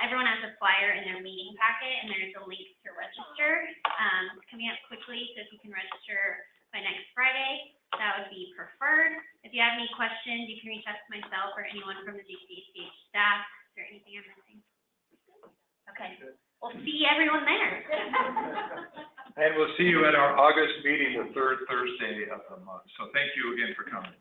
Everyone has a flyer in their meeting packet, and there's a link to register. It's coming up quickly, so if you can register by next Friday, that would be preferred. If you have any questions, you can reach out to myself or anyone from the GCACH staff. Is there anything I'm missing? Okay. We'll see everyone there. And we'll see you at our August meeting, the third Thursday of the month. So thank you again for coming.